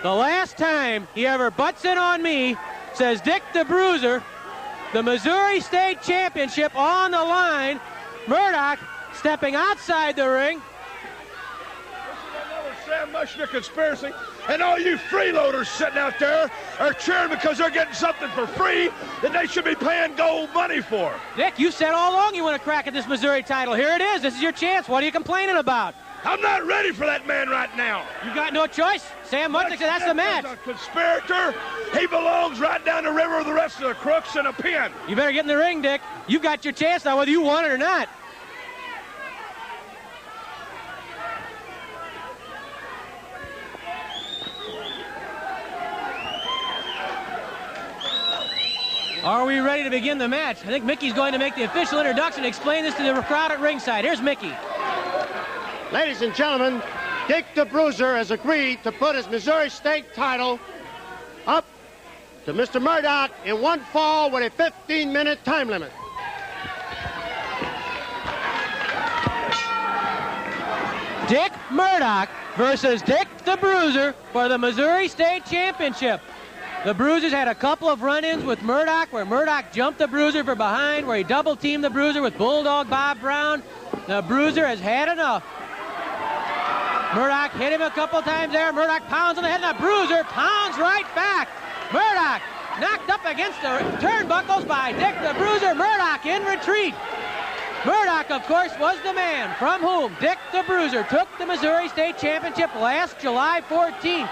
B: The last time he ever butts in on me, says Dick the Bruiser. The Missouri State Championship on the line. Murdoch stepping outside the ring.
E: Sam Muchnick conspiracy, and all you freeloaders sitting out there are cheering because they're getting something for free that they should be paying gold money for.
B: Dick, you said all along you want to crack at this Missouri title. Here it is. This is your chance. What are you complaining about?
E: I'm not ready for that man right now.
B: You got no choice. Sam Muchnick said that's the match.
E: He's a conspirator. He belongs right down the river with the rest of the crooks in a pen.
B: You better get in the ring, Dick. You got your chance now, whether you want it or not. Are we ready to begin the match? I think Mickey's going to make the official introduction and explain this to the crowd at ringside. Here's Mickey.
C: Ladies and gentlemen, Dick the Bruiser has agreed to put his Missouri State title up to Mr. Murdoch in one fall with a 15-minute time limit.
B: Dick Murdoch versus Dick the Bruiser for the Missouri State Championship. The Bruisers had a couple of run-ins with Murdoch where Murdoch jumped the Bruiser from behind, where he double-teamed the Bruiser with Bulldog Bob Brown. The Bruiser has had enough. Murdoch hit him a couple times there. Murdoch pounds on the head, and the Bruiser pounds right back. Murdoch knocked up against the turnbuckles by Dick the Bruiser. Murdoch in retreat. Murdoch, of course, was the man from whom Dick the Bruiser took the Missouri State Championship last July 14th.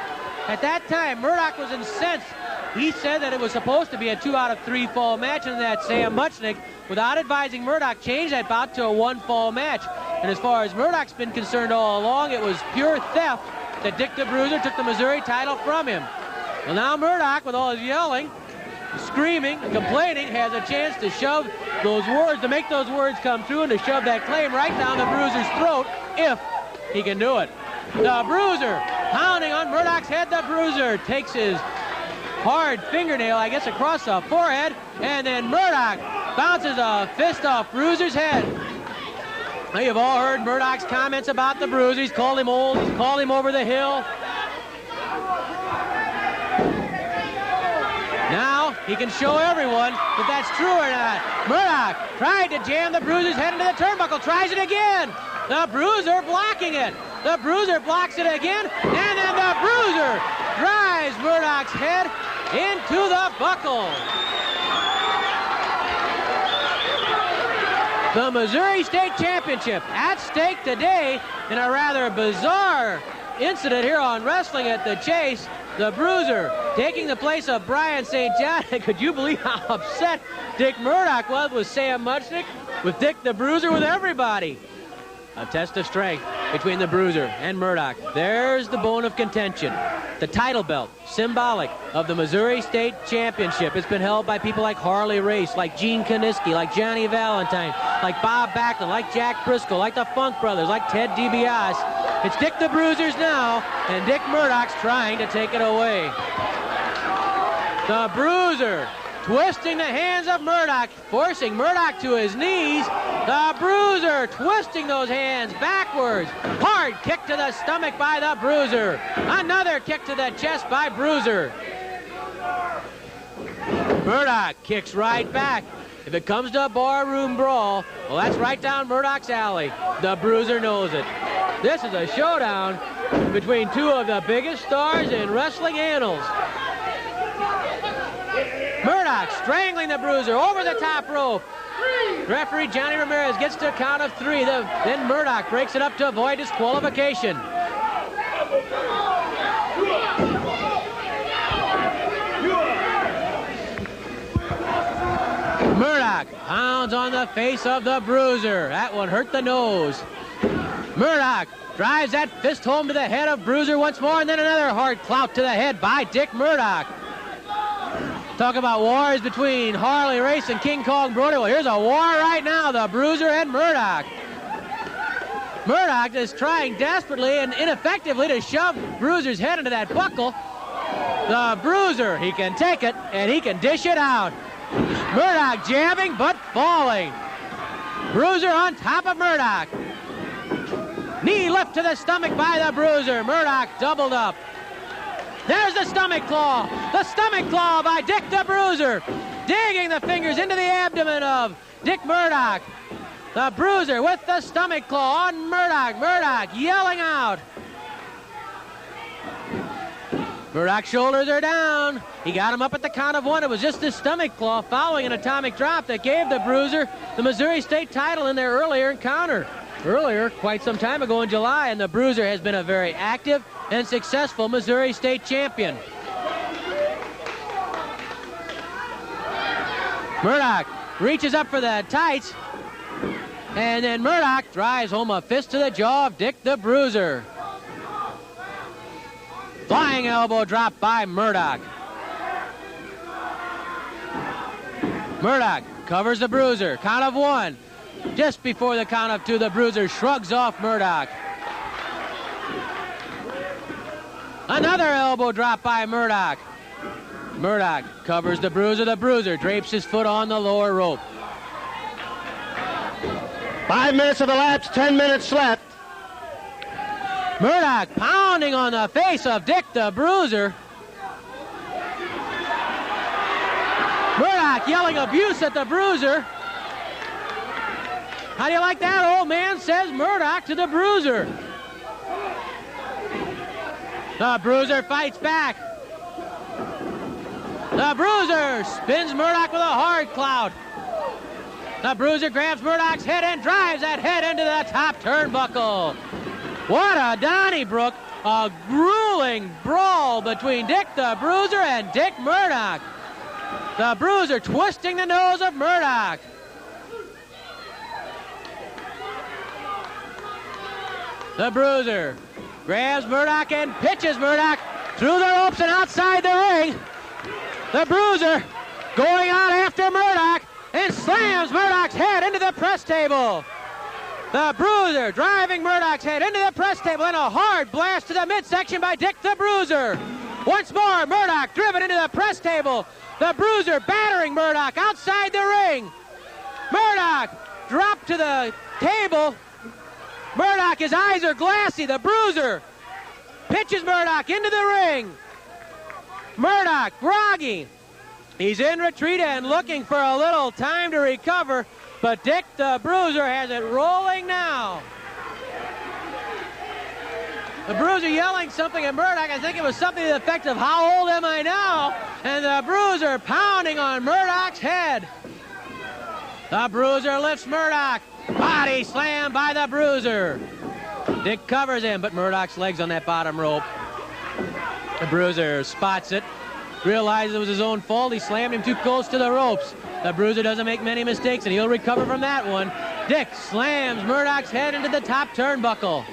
B: At that time, Murdoch was incensed. He said that it was supposed to be a 2-out-of-3 fall match, and that Sam Muchnick, without advising Murdoch, changed that bout to a 1-fall match. And as far as Murdoch's been concerned all along, it was pure theft that Dick the Bruiser took the Missouri title from him. Well, now Murdoch, with all his yelling, screaming, complaining, has a chance to shove those words, to make those words come true, and to shove that claim right down the Bruiser's throat, if he can do it. The Bruiser pounding on Murdoch's head. The Bruiser takes his hard fingernail, I guess, across the forehead, and then Murdoch bounces a fist off Bruiser's head. Now, you've all heard Murdoch's comments about the Bruiser. He's called him old. He's called him over the hill. Now he can show everyone if that's true or not. Murdoch tried to jam the Bruiser's head into the turnbuckle. Tries it again. The Bruiser blocking it. The Bruiser blocks it again. And then the Bruiser drives Murdoch's head into the buckle. The Missouri State Championship at stake today in a rather bizarre incident here on Wrestling at the Chase. The Bruiser taking the place of Brian St. John. Could you believe how upset Dick Murdoch was with Sam Muchnick, with Dick the Bruiser, with everybody? A test of strength between the Bruiser and Murdoch. There's the bone of contention. The title belt, symbolic of the Missouri State Championship. It's been held by people like Harley Race, like Gene Kaniski, like Johnny Valentine, like Bob Backlund, like Jack Briscoe, like the Funk Brothers, like Ted DiBiase. It's Dick the Bruiser's now, and Dick Murdoch's trying to take it away. The Bruiser twisting the hands of Murdoch, forcing Murdoch to his knees. The Bruiser twisting those hands backwards. Hard kick to the stomach by the Bruiser. Another kick to the chest by Bruiser. Murdoch kicks right back. If it comes to a barroom brawl, well, that's right down Murdoch's alley. The Bruiser knows it. This is a showdown between two of the biggest stars in wrestling annals. Murdoch strangling the Bruiser over the top rope. Referee Johnny Ramirez gets to a count of 3. Then Murdoch breaks it up to avoid disqualification. Murdoch pounds on the face of the Bruiser. That one hurt the nose. Murdoch drives that fist home to the head of Bruiser once more, and then another hard clout to the head by Dick Murdoch. Talk about wars between Harley Race and King Kong Brody. Well, here's a war right now, the Bruiser and Murdoch. Murdoch is trying desperately and ineffectively to shove Bruiser's head into that buckle. The Bruiser, he can take it and he can dish it out. Murdoch jamming but falling. Bruiser on top of Murdoch. Knee left to the stomach by the Bruiser. Murdoch doubled up. There's the stomach claw. The stomach claw by Dick the Bruiser. Digging the fingers into the abdomen of Dick Murdoch. The Bruiser with the stomach claw on Murdoch. Murdoch yelling out. Murdoch's shoulders are down. He got him up at the count of 1. It was just his stomach claw following an atomic drop that gave the Bruiser the Missouri State title in their earlier encounter. Earlier, quite some time ago in July, and the Bruiser has been a very active and successful Missouri State champion. Murdoch reaches up for the tights, and then Murdoch drives home a fist to the jaw of Dick the Bruiser. Flying elbow drop by Murdoch. Murdoch covers the Bruiser. Count of 1. Just before the count of 2, the Bruiser shrugs off Murdoch. Another elbow drop by Murdoch. Murdoch covers the Bruiser. The Bruiser drapes his foot on the lower rope.
C: 5 minutes have elapsed, 10 minutes left.
B: Murdoch pounding on the face of Dick the Bruiser. Murdoch yelling abuse at the Bruiser. How do you like that, old man? Says Murdoch to the Bruiser. The Bruiser fights back. The Bruiser spins Murdoch with a hard clout. The Bruiser grabs Murdoch's head and drives that head into the top turnbuckle. What a Donnybrook. A grueling brawl between Dick the Bruiser and Dick Murdoch. The Bruiser twisting the nose of Murdoch. The Bruiser grabs Murdoch and pitches Murdoch through the ropes and outside the ring. The Bruiser going out after Murdoch and slams Murdoch's head into the press table. The Bruiser driving Murdoch's head into the press table and a hard blast to the midsection by Dick the Bruiser. Once more, Murdoch driven into the press table. The Bruiser battering Murdoch outside the ring. Murdoch dropped to the table. Murdoch, his eyes are glassy. The Bruiser pitches Murdoch into the ring. Murdoch, groggy. He's in retreat and looking for a little time to recover, but Dick the Bruiser has it rolling now. The Bruiser yelling something at Murdoch. I think it was something to the effect of, "How old am I now?" And the Bruiser pounding on Murdoch's head. The Bruiser lifts Murdoch. Body slam by the Bruiser. Dick covers him, but Murdoch's legs on that bottom rope. The Bruiser spots it, realizes it was his own fault. He slammed him too close to the ropes. The Bruiser doesn't make many mistakes, and he'll recover from that one. Dick slams Murdoch's head into the top turnbuckle.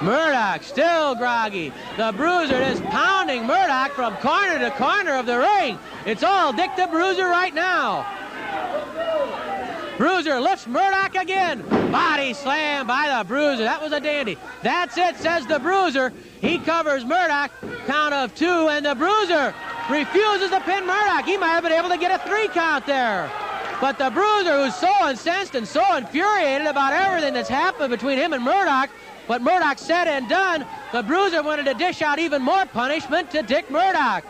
B: Murdoch still groggy. The Bruiser is pounding Murdoch from corner to corner of the ring. It's all Dick the Bruiser right now. Bruiser lifts Murdoch again. Body slam by the Bruiser. That was a dandy. That's it, says the Bruiser. He covers Murdoch. Count of 2, and the Bruiser refuses to pin Murdoch. He might have been able to get a 3 count there. But the Bruiser, who's so incensed and so infuriated about everything that's happened between him and Murdoch, what Murdoch said and done, the Bruiser wanted to dish out even more punishment to Dick Murdoch.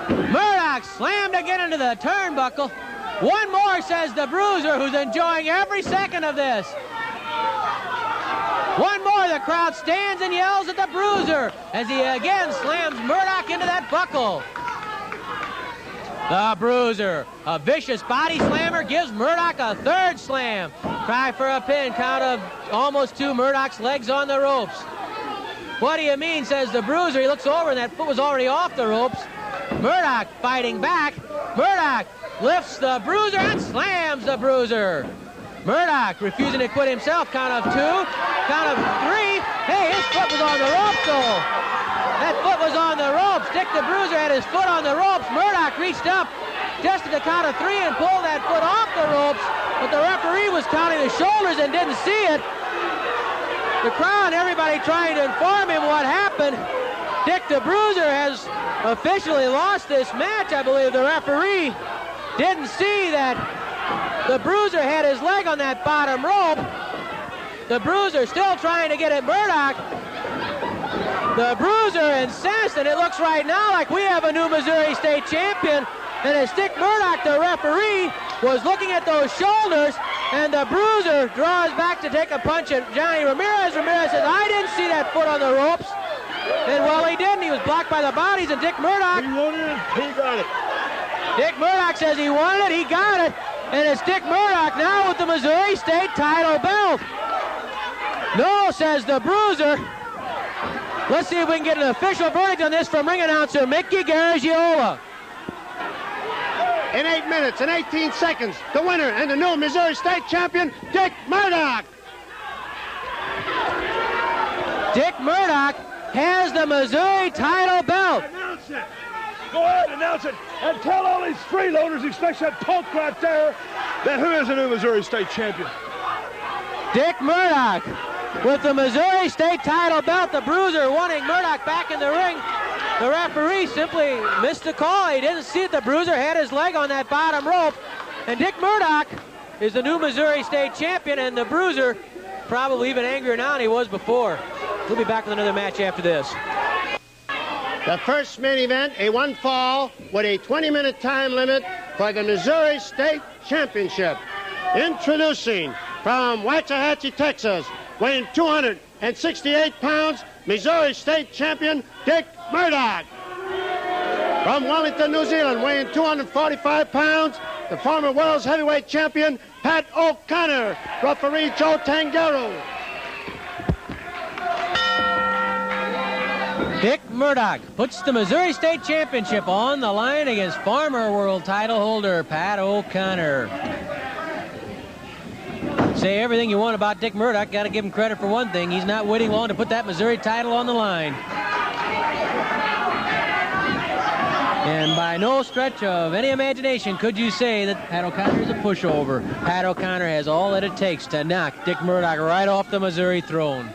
B: Murdoch slammed again into the turnbuckle. One more, says the Bruiser, who's enjoying every second of this. One more, the crowd stands and yells at the Bruiser as he again slams Murdoch into that buckle. The Bruiser, a vicious body slammer, gives Murdoch a 3rd slam. Try for a pin, count of almost 2, Murdoch's legs on the ropes. What do you mean, says the Bruiser. He looks over and that foot was already off the ropes. Murdoch fighting back. Murdoch lifts the Bruiser and slams the Bruiser. Murdoch refusing to quit himself. Count of 2, count of 3. Hey, his foot was on the ropes, though. That foot was on the ropes. Dick the Bruiser had his foot on the ropes. Murdoch reached up just at the count of 3 and pulled that foot off the ropes, but the referee was counting the shoulders and didn't see it. The crowd, everybody trying to inform him what happened. Dick the Bruiser has officially lost this match. I believe the referee didn't see that the Bruiser had his leg on that bottom rope. The Bruiser still trying to get at Murdoch. The Bruiser incensed, and it looks right now like we have a new Missouri State champion. And as Dick Murdoch, the referee, was looking at those shoulders, and the Bruiser draws back to take a punch at Johnny Ramirez. Ramirez says, "I didn't see that foot on the ropes." And well, he didn't. He was blocked by the bodies, and Dick Murdoch...
G: He wanted it, he got it.
B: Dick Murdoch says he wanted it, he got it. And it's Dick Murdoch now with the Missouri State title belt. No, says the Bruiser. Let's see if we can get an official verdict on this from ring announcer Mickey Garagiola.
C: In 8 minutes and 18 seconds, the winner and the new Missouri State champion, Dick Murdoch.
B: Dick Murdoch has the Missouri title belt.
G: Announce it. Go ahead, announce it, and tell all these freeloaders, especially that punk right there, that who is the new Missouri State champion.
B: Dick Murdoch with the Missouri State title belt. The Bruiser wanting Murdoch back in the ring. The referee simply missed the call. He didn't see it. The Bruiser had his leg on that bottom rope. And Dick Murdoch is the new Missouri State champion, and the Bruiser probably even angrier now than he was before. We'll be back with another match after this.
C: The first main event, a one fall with a 20-minute time limit for the Missouri State Championship. Introducing from Waxahachie, Texas, weighing 268 pounds, Missouri State Champion Dick Murdoch. From Wellington, New Zealand, weighing 245 pounds, the former world's heavyweight champion Pat O'Connor. Referee Joe Tangaro.
B: Dick Murdoch puts the Missouri State Championship on the line against former world title holder Pat O'Connor. Say everything you want about Dick Murdoch, got to give him credit for one thing. He's not waiting long to put that Missouri title on the line. And by no stretch of any imagination could you say that Pat O'Connor is a pushover. Pat O'Connor has all that it takes to knock Dick Murdoch right off the Missouri throne.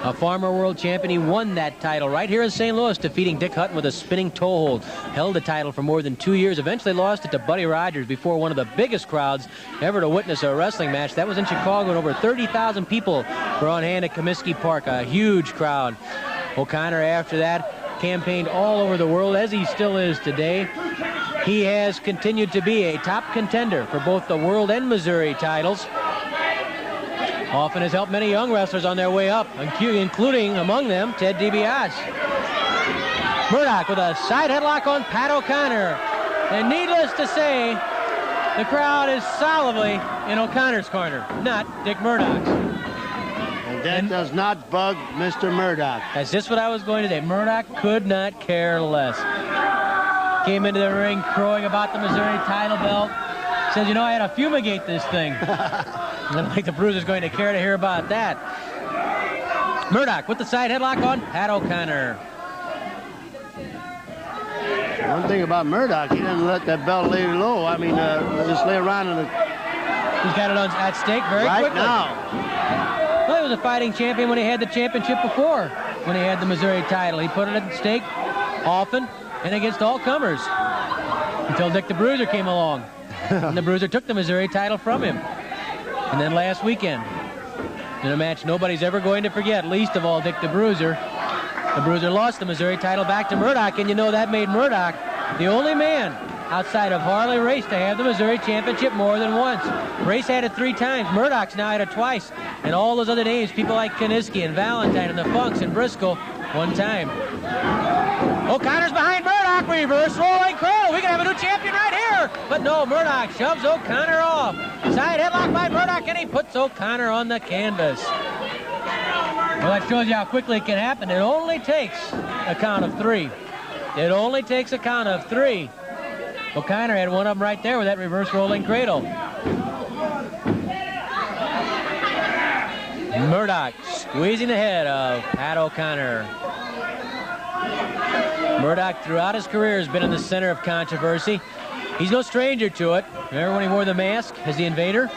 B: A former world champion, he won that title right here in St. Louis, defeating Dick Hutton with a spinning toe hold. Held the title for more than 2 years, eventually lost it to Buddy Rogers before one of the biggest crowds ever to witness a wrestling match. That was in Chicago, and over 30,000 people were on hand at Comiskey Park, a huge crowd. O'Connor, after that, campaigned all over the world, as he still is today. He has continued to be a top contender for both the world and Missouri titles. Often has helped many young wrestlers on their way up, including among them Ted DiBiase. Murdoch with a side headlock on Pat O'Connor. And needless to say, the crowd is solidly in O'Connor's corner, not Dick Murdoch's.
C: And that does not bug Mr. Murdoch.
B: That's just what I was going to say. Murdoch could not care less. Came into the ring crowing about the Missouri title belt. Says, you know, I had to fumigate this thing. I don't think the Bruiser's going to care to hear about that. Murdoch with the side headlock on Pat O'Connor.
C: One thing about Murdoch, he doesn't let that belt lay low. I mean, just lay around in the...
B: He's got it on at stake very
C: right
B: quickly.
C: Now.
B: Well, he was a fighting champion when he had the championship before, when he had the Missouri title. He put it at stake often and against all comers until Dick the Bruiser came along. And the Bruiser took the Missouri title from him. And then last weekend, in a match nobody's ever going to forget, least of all Dick the Bruiser lost the Missouri title back to Murdoch, and you know that made Murdoch the only man outside of Harley Race to have the Missouri Championship more than once. Race had it 3 times. Murdoch's now had it twice. And all those other names, people like Kiniski and Valentine and the Funks and Briscoe, 1 time. O'Connor's behind Murdoch. Reverse rolling cradle. We can have a new champion right here. But no, Murdoch shoves O'Connor off. Side headlock by Murdoch, and he puts O'Connor on the canvas. Well, that shows you how quickly it can happen. It only takes a count of 3. It only takes a count of 3. O'Connor had one of them right there with that reverse rolling cradle. Murdoch squeezing the head of Pat O'Connor. Murdoch throughout his career has been in the center of controversy. He's no stranger to it. Remember when he wore the mask as the Invader?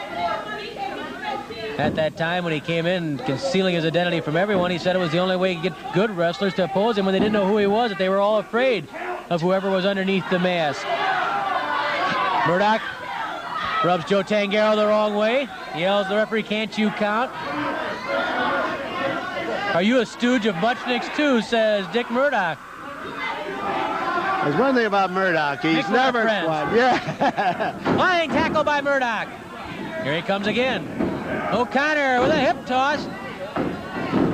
B: At that time when he came in concealing his identity from everyone, he said it was the only way to get good wrestlers to oppose him when they didn't know who he was, that they were all afraid of whoever was underneath the mask. Murdoch rubs Joe Tangaro the wrong way. He yells, the referee, can't you count? Are you a stooge of Muchnick's too, says Dick Murdoch.
C: There's one thing about Murdoch. He's
B: Nick
C: never...
B: Yeah. Flying tackle by Murdoch. Here he comes again. O'Connor with a hip toss.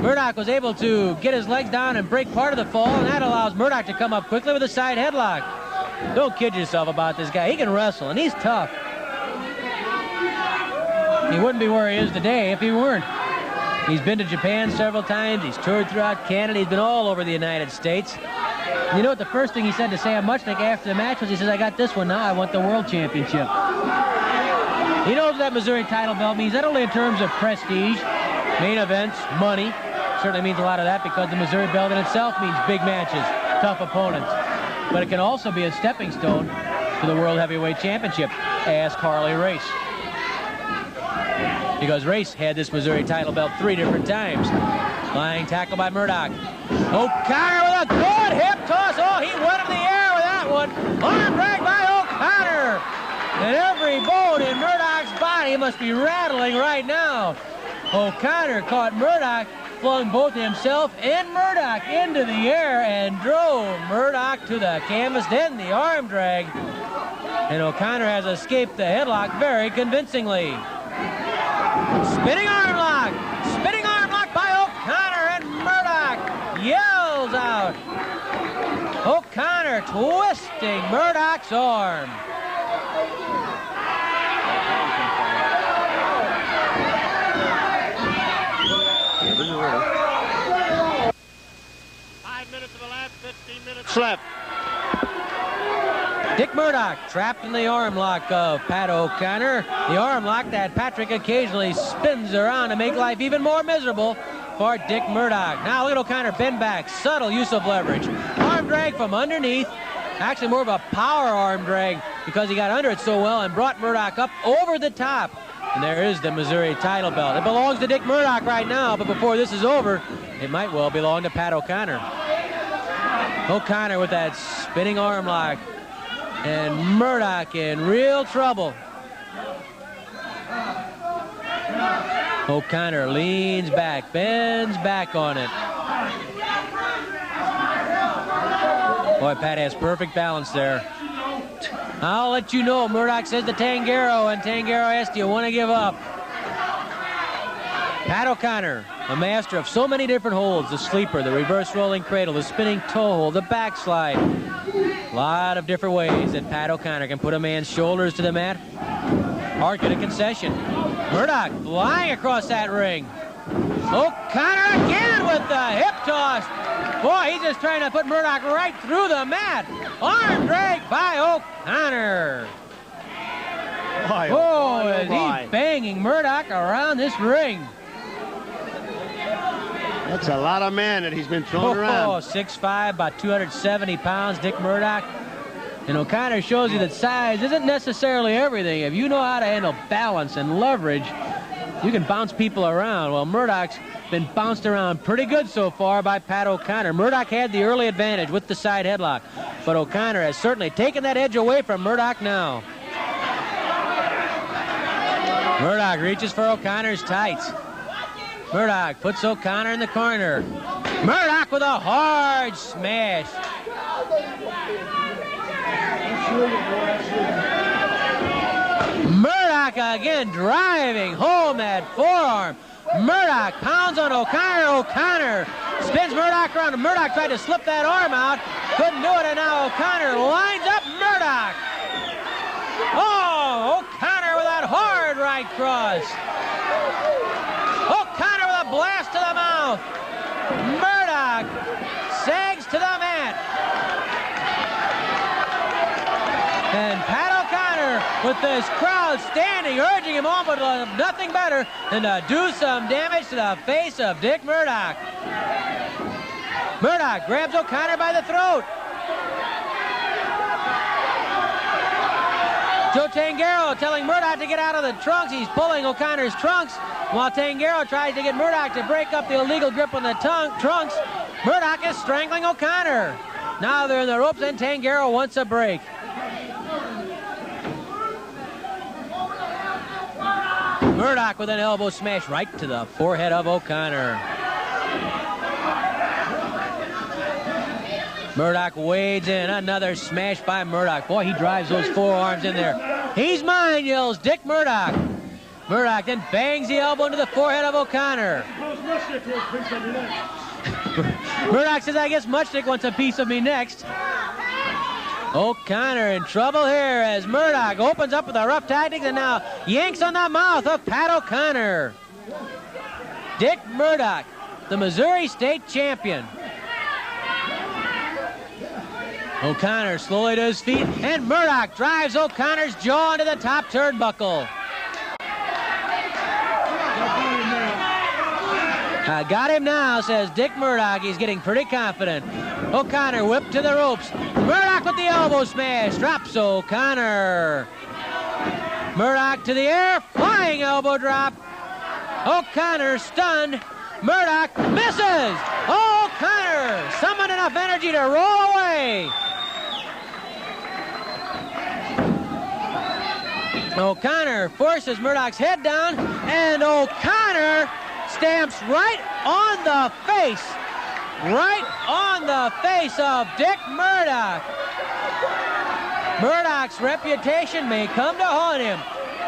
B: Murdoch was able to get his legs down and break part of the fall, and that allows Murdoch to come up quickly with a side headlock. Don't kid yourself about this guy. He can wrestle, and he's tough. He wouldn't be where he is today if he weren't. He's been to Japan several times. He's toured throughout Canada. He's been all over the United States. You know what the first thing he said to Sam Muchnick after the match was? He says, I got this one now. I want the World Championship. He knows what that Missouri title belt means, not only in terms of prestige, main events, money. Certainly means a lot of that because the Missouri belt in itself means big matches, tough opponents. But it can also be a stepping stone to the World Heavyweight Championship. Ask Harley Race. Because Race had this Missouri title belt 3 different times. Flying tackle by Murdoch. O'Connor with a good hip toss. Oh, he went in the air with that one. Arm drag by O'Connor. And every bone in Murdoch's body must be rattling right now. O'Connor caught Murdoch, flung both himself and Murdoch into the air and drove Murdoch to the canvas, then the arm drag. And O'Connor has escaped the headlock very convincingly. Spinning arm lock by O'Connor, and Murdoch yells out. O'Connor twisting Murdoch's arm.
C: Left.
B: Dick Murdoch trapped in the arm lock of Pat O'Connor. The arm lock that Patrick occasionally spins around to make life even more miserable for Dick Murdoch. Now look at O'Connor bend back. Subtle use of leverage. Arm drag from underneath. Actually more of a power arm drag because he got under it so well and brought Murdoch up over the top. And there is the Missouri title belt. It belongs to Dick Murdoch right now, but before this is over, it might well belong to Pat O'Connor. O'Connor with that spinning arm lock. And Murdoch in real trouble. O'Connor leans back, bends back on it. Boy, Pat has perfect balance there. I'll let you know, Murdoch says to Tanguero, and Tanguero asks, do you want to give up? Pat O'Connor, a master of so many different holds. The sleeper, the reverse rolling cradle, the spinning toe hold, the backslide. A lot of different ways that Pat O'Connor can put a man's shoulders to the mat or get a concession. Murdoch flying across that ring. O'Connor again with the hip toss. Boy, he's just trying to put Murdoch right through the mat. Arm drag by O'Connor. Oh, is he banging Murdoch around this ring.
C: That's a lot of man that he's been throwing around.
B: 6'5", about 270 pounds, Dick Murdoch. And O'Connor shows you that size isn't necessarily everything. If you know how to handle balance and leverage, you can bounce people around. Well, Murdoch's been bounced around pretty good so far by Pat O'Connor. Murdoch had the early advantage with the side headlock, but O'Connor has certainly taken that edge away from Murdoch now. Murdoch reaches for O'Connor's tights. Murdoch puts O'Connor in the corner. Murdoch with a hard smash. Murdoch again driving home that forearm. Murdoch pounds on O'Connor. O'Connor spins Murdoch around. Murdoch tried to slip that arm out. Couldn't do it, and now O'Connor lines up Murdoch. Oh, O'Connor with that hard right cross. O'Connor with a blast to the mouth. Murdoch sags to the mat. And Pat O'Connor with this crowd standing, urging him on, but nothing better than to do some damage to the face of Dick Murdoch. Murdoch grabs O'Connor by the throat. Joe Tanguero telling Murdoch to get out of the trunks. He's pulling O'Connor's trunks while Tanguero tries to get Murdoch to break up the illegal grip on the trunks. Murdoch is strangling O'Connor. Now they're in the ropes and Tanguero wants a break. Murdoch with an elbow smash right to the forehead of O'Connor. Murdoch wades in. Another smash by Murdoch. Boy, he drives those forearms in there. He's mine, yells Dick Murdoch. Murdoch then bangs the elbow into the forehead of O'Connor. Murdoch says, I guess Muchnick wants a piece of me next. O'Connor in trouble here as Murdoch opens up with a rough tactics and now yanks on the mouth of Pat O'Connor. Dick Murdoch, the Missouri State champion. O'Connor slowly to his feet, and Murdoch drives O'Connor's jaw into the top turnbuckle. I got him now, says Dick Murdoch. He's getting pretty confident. O'Connor whipped to the ropes. Murdoch with the elbow smash. Drops O'Connor. Murdoch to the air. Flying elbow drop. O'Connor stunned. Murdoch misses. O'Connor summoned enough energy to roll away. O'Connor forces Murdoch's head down, and O'Connor O'Connor stamps right on the face of Dick Murdoch. Murdoch's reputation may come to haunt him.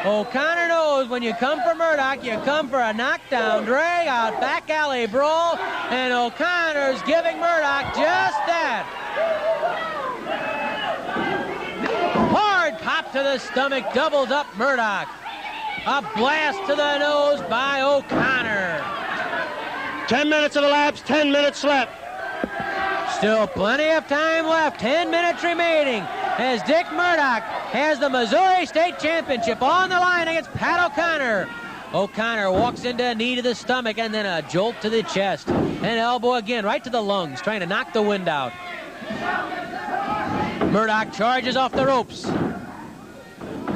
B: O'Connor knows when you come for Murdoch, you come for a knockdown, drag out, back alley brawl, and O'Connor's giving Murdoch just that. Hard pop to the stomach, doubles up Murdoch. A blast to the nose by O'Connor.
C: 10 minutes of elapsed, 10 minutes left.
B: Still plenty of time left, 10 minutes remaining, as Dick Murdoch has the Missouri State Championship on the line against Pat O'Connor. O'Connor walks into a knee to the stomach and then a jolt to the chest. An elbow again, right to the lungs, trying to knock the wind out. Murdoch charges off the ropes.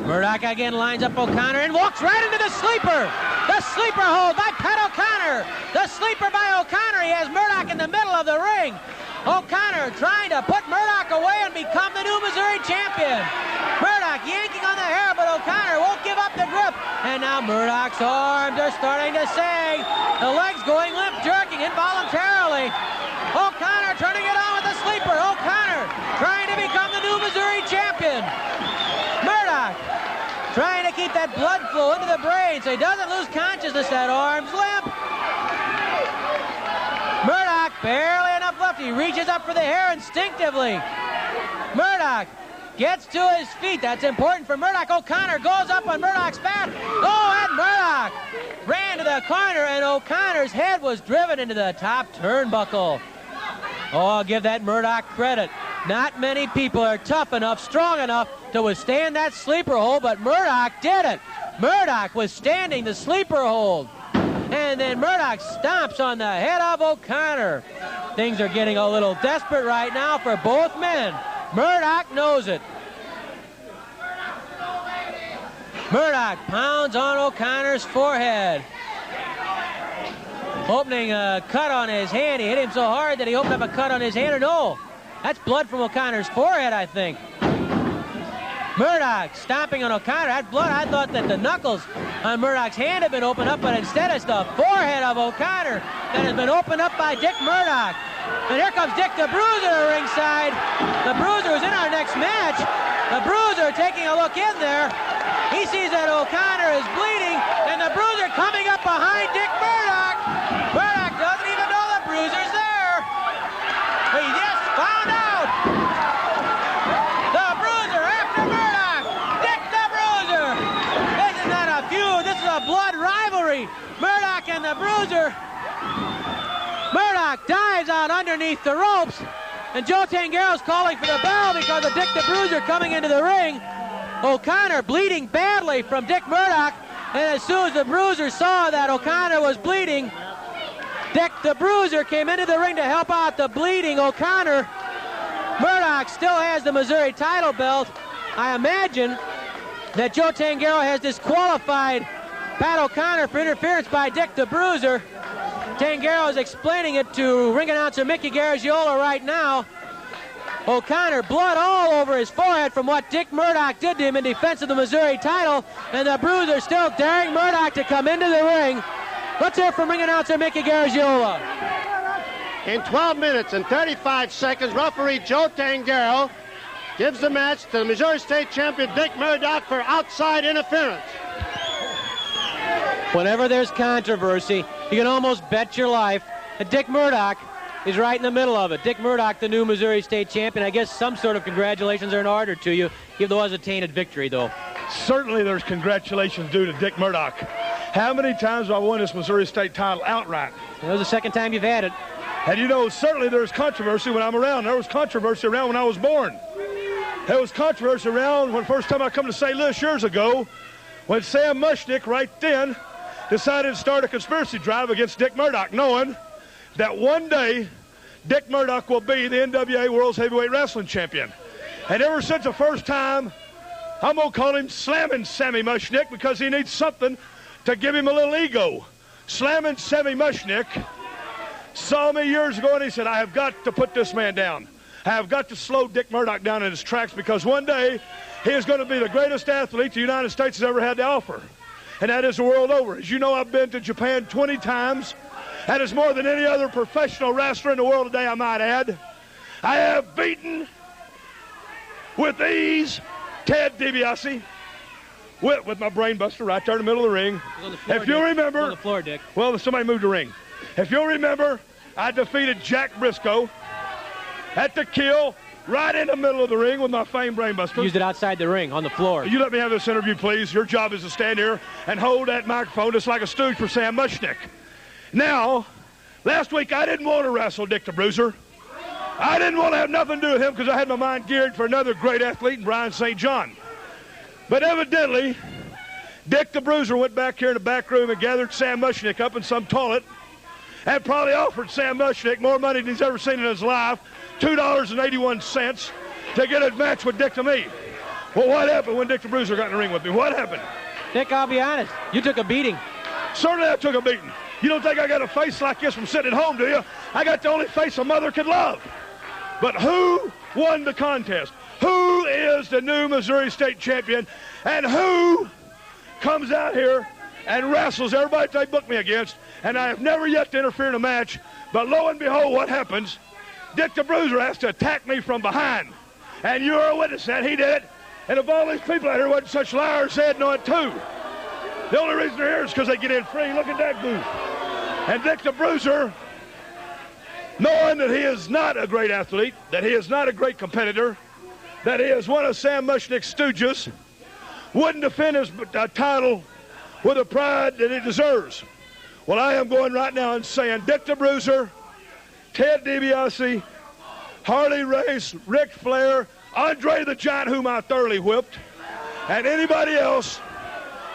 B: Murdoch again lines up O'Connor and walks right into the sleeper. The sleeper hold by Pat O'Connor. The sleeper by O'Connor. He has Murdoch in the middle of the ring. O'Connor trying to put Murdoch away and become the new Missouri champion. Murdoch yanking on the hair, but O'Connor won't give up the grip. And now Murdoch's arms are starting to sag. The legs going limp, jerking involuntarily. O'Connor turning it on with the sleeper. O'Connor trying to become the new Missouri champion. Murdoch trying to keep that blood flow into the brain so he doesn't lose consciousness. That arm's limp. Murdoch barely enough left. He reaches up for the hair instinctively. Murdoch gets to his feet. That's important for Murdoch. O'Connor goes up on Murdoch's back. Oh, and Murdoch ran to the corner, and O'Connor's head was driven into the top turnbuckle. Oh, I'll give that Murdoch credit. Not many people are tough enough, strong enough to withstand that sleeper hold, but Murdoch did it. Murdoch withstanding the sleeper hold. And then Murdoch stomps on the head of O'Connor. Things are getting a little desperate right now for both men. Murdoch knows it. Murdoch pounds on O'Connor's forehead. Opening a cut on his hand. He hit him so hard that he opened up a cut on his hand. Or no, that's blood from O'Connor's forehead, I think. Murdoch stomping on O'Connor. That blood, I thought that the knuckles on Murdoch's hand had been opened up, but instead it's the forehead of O'Connor that has been opened up by Dick Murdoch. And here comes Dick the Bruiser ringside. The Bruiser is in our next match. The Bruiser taking a look in there. He sees that O'Connor is bleeding, and the Bruiser coming up behind Dick Murdoch. Murdoch doesn't even know the Bruiser's there. He just found out. The Bruiser after Murdoch. Dick the Bruiser. This is not a feud. This is a blood rivalry. Murdoch and the Bruiser. Murdoch dives out underneath the ropes, and Joe Tangero's calling for the bell because of Dick the Bruiser coming into the ring. O'Connor bleeding badly from Dick Murdoch, and as soon as the Bruiser saw that O'Connor was bleeding, Dick the Bruiser came into the ring to help out the bleeding O'Connor. Murdoch still has the Missouri title belt. I imagine that Joe Tangero has disqualified Pat O'Connor for interference by Dick the Bruiser. Tangero is explaining it to ring announcer Mickey Garagiola right now. O'Connor, blood all over his forehead from what Dick Murdoch did to him in defense of the Missouri title, and the Bruiser still daring Murdoch to come into the ring. Let's hear from ring announcer Mickey Garagiola.
C: In 12 minutes and 35 seconds, referee Joe Tangero gives the match to the Missouri State champion Dick Murdoch for outside interference.
B: Whenever there's controversy, you can almost bet your life that Dick Murdoch is right in the middle of it. Dick Murdoch, the new Missouri State champion. I guess some sort of congratulations are in order to you, even though it was a tainted victory, though.
E: Certainly there's congratulations due to Dick Murdoch. How many times have I won this Missouri State title outright?
B: That was the second time you've had it.
E: And you know, certainly there's controversy when I'm around. There was controversy around when I was born. There was controversy around when first time I come to St. Louis years ago, when Sam Mushnick right then decided to start a conspiracy drive against Dick Murdoch, knowing that one day Dick Murdoch will be the NWA World's Heavyweight Wrestling Champion. And ever since the first time, I'm going to call him Slamming Sammy Mushnick because he needs something to give him a little ego. Slamming Sammy Mushnick saw me years ago and he said, I have got to put this man down. I have got to slow Dick Murdoch down in his tracks because one day he is going to be the greatest athlete the United States has ever had to offer.
G: and that is the world over. As you know, I've been to Japan 20 times. That is more than any other professional wrestler in the world today, I might add. I have beaten with ease Ted DiBiase with my brain buster right there in the middle of the ring. If you'll remember,
B: on the floor, Dick.
G: Well, somebody moved the ring. If you'll remember, I defeated Jack Briscoe at the Kill right in the middle of the ring with my famed brain buster.
B: Used it outside the ring, on the floor.
G: You let me have this interview, please. Your job is to stand here and hold that microphone just like a stooge for Sam Mushnick. Now, last week I didn't want to wrestle Dick the Bruiser. I didn't want to have nothing to do with him because I had my mind geared for another great athlete in Brian St. John. But evidently, Dick the Bruiser went back here in the back room and gathered Sam Mushnick up in some toilet and probably offered Sam Mushnick more money than he's ever seen in his life, $2.81, to get a match with Dick to me. Well, what happened when Dick the Bruiser got in the ring with me? What happened?
B: Dick, I'll be honest. You took a beating.
G: Certainly I took a beating. You don't think I got a face like this from sitting at home, do you? I got the only face a mother could love. But who won the contest? Who is the new Missouri State champion? And who comes out here and wrestles everybody they booked me against? And I have never yet to interfere in a match. But lo and behold, what happens? Dick the Bruiser has to attack me from behind. And you're a witness that he did it. And if all these people out here wasn't such liars, they'd know it too. The only reason they're here is because they get in free. Look at that goof. And Dick the Bruiser, knowing that he is not a great athlete, that he is not a great competitor, that he is one of Sam Mushnick's stooges, wouldn't defend his title with the pride that he deserves. Well, I am going right now and saying Dick the Bruiser, Ted DiBiase, Harley Race, Ric Flair, Andre the Giant, whom I thoroughly whipped, and anybody else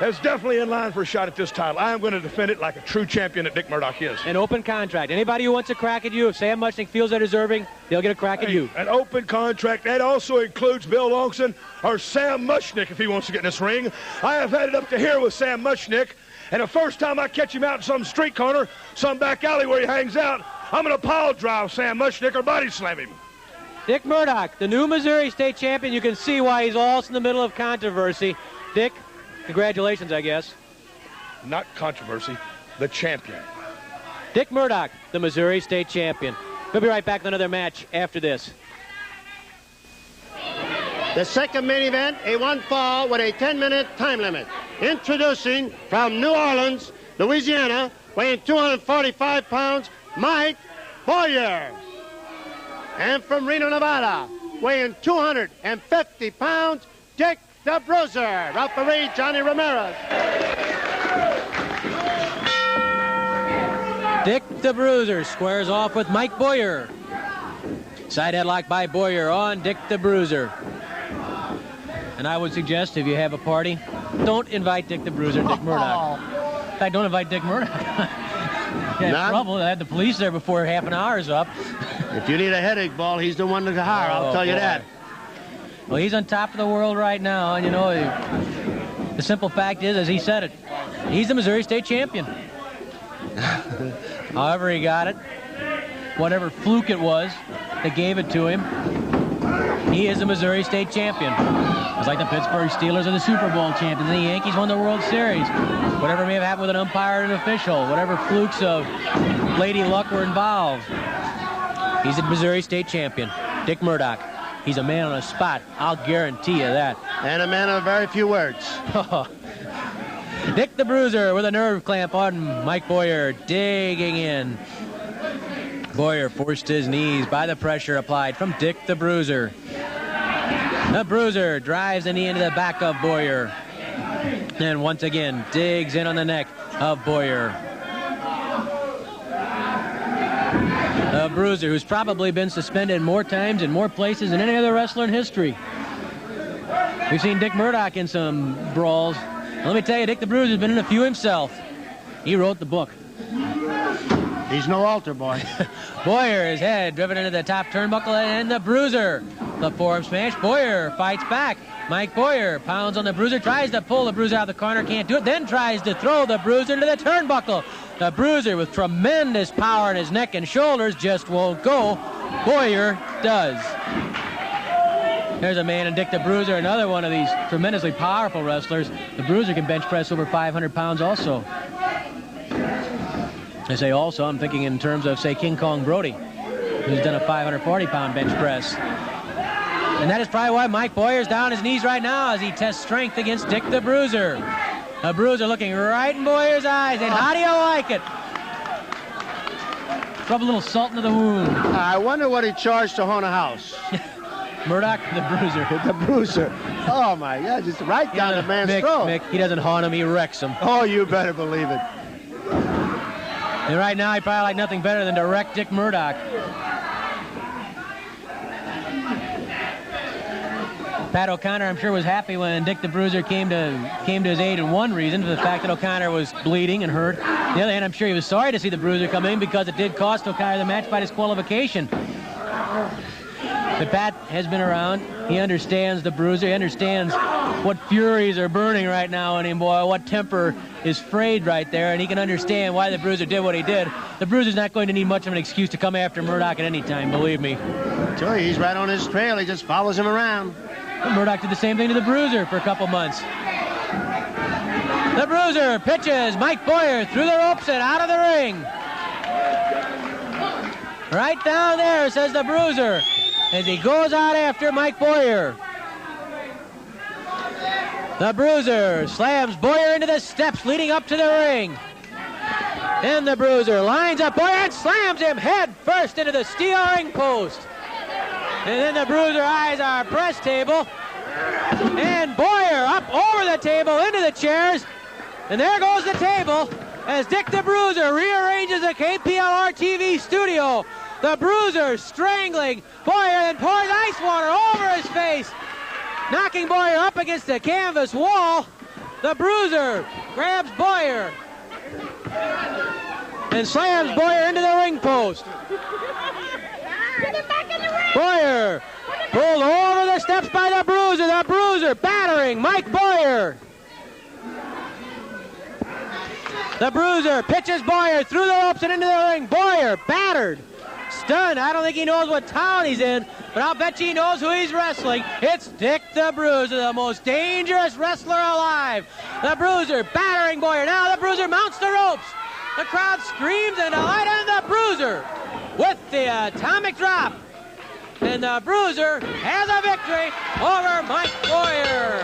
G: is definitely in line for a shot at this title. I am going to defend it like a true champion that Dick Murdoch is.
B: An open contract. Anybody who wants a crack at you, if Sam Mushnick feels they're deserving, they'll get a crack at you.
G: An open contract. That also includes Bill Longson or Sam Mushnick if he wants to get in this ring. I have had it up to here with Sam Mushnick, and the first time I catch him out in some street corner, some back alley where he hangs out, I'm going to pile drive Sam Mushnick or body slam him.
B: Dick Murdoch, the new Missouri State champion. You can see why he's also in the middle of controversy. Dick, congratulations, I guess.
G: Not controversy, the champion.
B: Dick Murdoch, the Missouri State champion. We'll be right back with another match after this.
C: The second main event, a one fall with a 10-minute time limit. Introducing from New Orleans, Louisiana, weighing 245 pounds, Mike Boyer. And from Reno, Nevada, weighing 250 pounds, Dick the Bruiser. Referee Johnny Ramirez.
B: Dick the Bruiser squares off with Mike Boyer. Side headlock by Boyer on Dick the Bruiser. And I would suggest if you have a party, don't invite Dick the Bruiser and Dick Murdoch. In fact, don't invite Dick Murdoch. You have trouble. I had the police there before half an hour is up.
C: If you need a headache ball, he's the one to hire, I'll tell you that.
B: Well, he's on top of the world right now, and you know, the simple fact is, as he said it, he's the Missouri State champion. However he got it, whatever fluke it was that gave it to him, he is the Missouri State champion. It's like the Pittsburgh Steelers are the Super Bowl champions, and the Yankees won the World Series. Whatever may have happened with an umpire and an official, whatever flukes of lady luck were involved, he's the Missouri State champion, Dick Murdoch. He's a man on a spot, I'll guarantee you that.
C: And a man of very few words.
B: Dick the Bruiser with a nerve clamp on Mike Boyer, digging in. Boyer forced his knees by the pressure applied from Dick the Bruiser. The Bruiser drives the knee into the back of Boyer. And once again, digs in on the neck of Boyer. The Bruiser, who's probably been suspended more times in more places than any other wrestler in history. We've seen Dick Murdoch in some brawls. Let me tell you, Dick the Bruiser's been in a few himself. He wrote the book.
C: He's no altar boy.
B: Boyer, his head driven into the top turnbuckle, and the Bruiser. The forearm smash. Boyer fights back. Mike Boyer pounds on the Bruiser, tries to pull the Bruiser out of the corner, can't do it, then tries to throw the Bruiser into the turnbuckle. The Bruiser, with tremendous power in his neck and shoulders, just won't go. Boyer does. There's a man in Dick the Bruiser, another one of these tremendously powerful wrestlers. The Bruiser can bench press over 500 pounds also. I say also, I'm thinking in terms of, say, King Kong Brody, who's done a 540-pound bench press. And that is probably why Mike Boyer's down his knees right now as he tests strength against Dick the Bruiser. The Bruiser looking right in Boyer's eyes, and how do you like it? Rub a little salt into the wound.
C: I wonder what he charged to haunt a house.
B: Murdoch, the Bruiser.
C: The Bruiser. Oh, my God, just right down the man's throat.
B: Mick, he doesn't haunt him, he wrecks him.
C: Oh, you better believe it.
B: And right now, he'd probably like nothing better than to wreck Dick Murdoch. Pat O'Connor, I'm sure, was happy when Dick the Bruiser came to his aid in one reason, for the fact that O'Connor was bleeding and hurt. On the other hand, I'm sure he was sorry to see the Bruiser come in because it did cost O'Connor the match by disqualification. But Pat has been around. He understands the Bruiser. He understands what furies are burning right now in him, boy, what temper is frayed right there, and he can understand why the Bruiser did what he did. The Bruiser's not going to need much of an excuse to come after Murdoch at any time, believe me.
C: Sure, he's right on his trail. He just follows him around.
B: And Murdoch did the same thing to the Bruiser for a couple months. The Bruiser pitches Mike Boyer through the ropes and out of the ring. Right down there, says the Bruiser, as he goes out after Mike Boyer. The Bruiser slams Boyer into the steps leading up to the ring. And the Bruiser lines up Boyer and slams him head first into the steel ring post. And then the Bruiser eyes our press table. And Boyer up over the table into the chairs. And there goes the table as Dick the Bruiser rearranges the KPLR TV studio. The Bruiser strangling Boyer and pours ice water over his face, knocking Boyer up against the canvas wall. The Bruiser grabs Boyer and slams Boyer into the ring post. Boyer pulled over the steps by the Bruiser. The Bruiser battering Mike Boyer. The Bruiser pitches Boyer through the ropes and into the ring. Boyer battered, stunned. I don't think he knows what town he's in, but I'll bet you he knows who he's wrestling. It's Dick the Bruiser, the most dangerous wrestler alive. The Bruiser battering Boyer. Now the Bruiser mounts the ropes. The crowd screams and delight on the Bruiser with the atomic drop. And the Bruiser has a victory over Mike Boyer.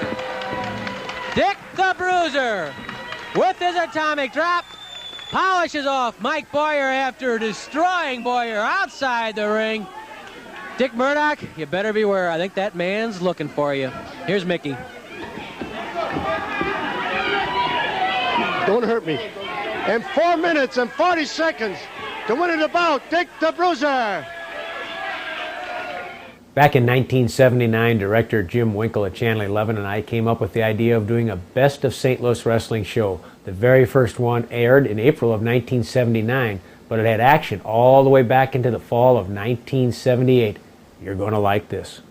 B: Dick the Bruiser, with his atomic drop, polishes off Mike Boyer after destroying Boyer outside the ring. Dick Murdoch, you better beware. I think that man's looking for you. Here's Mickey.
C: Don't hurt me. And 4 minutes and 40 seconds to win the bout, Dick the Bruiser.
A: Back in 1979, director Jim Winkle at Channel 11 and I came up with the idea of doing a Best of St. Louis Wrestling show. The very first one aired in April of 1979, but it had action all the way back into the fall of 1978. You're going to like this.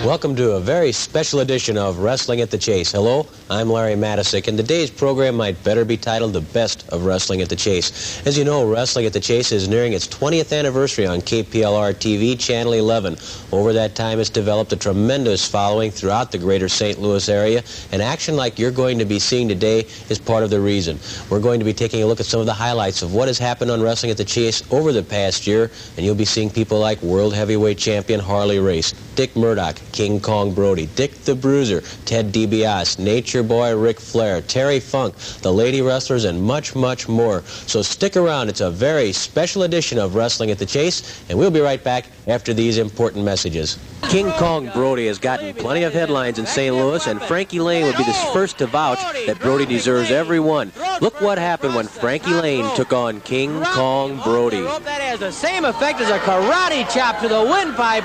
H: Welcome to a very special edition of Wrestling at the Chase. Hello, I'm Larry Matisick, and today's program might better be titled The Best of Wrestling at the Chase. As you know, Wrestling at the Chase is nearing its 20th anniversary on KPLR TV, Channel 11. Over that time, it's developed a tremendous following throughout the greater St. Louis area, and action like you're going to be seeing today is part of the reason. We're going to be taking a look at some of the highlights of what has happened on Wrestling at the Chase over the past year, and you'll be seeing people like World Heavyweight Champion Harley Race, Dick Murdoch, King Kong Brody, Dick the Bruiser, Ted DiBiase, Nature Boy Ric Flair, Terry Funk, the Lady Wrestlers, and much, much more. So stick around. It's a very special edition of Wrestling at the Chase, and we'll be right back after these important messages. King Kong Brody has gotten plenty of headlines in St. Louis, and Frankie Lane would be the first to vouch that Brody deserves every one. Look what happened when Frankie Lane took on King Kong Brody.
B: That has the same effect as a karate chop to the windpipe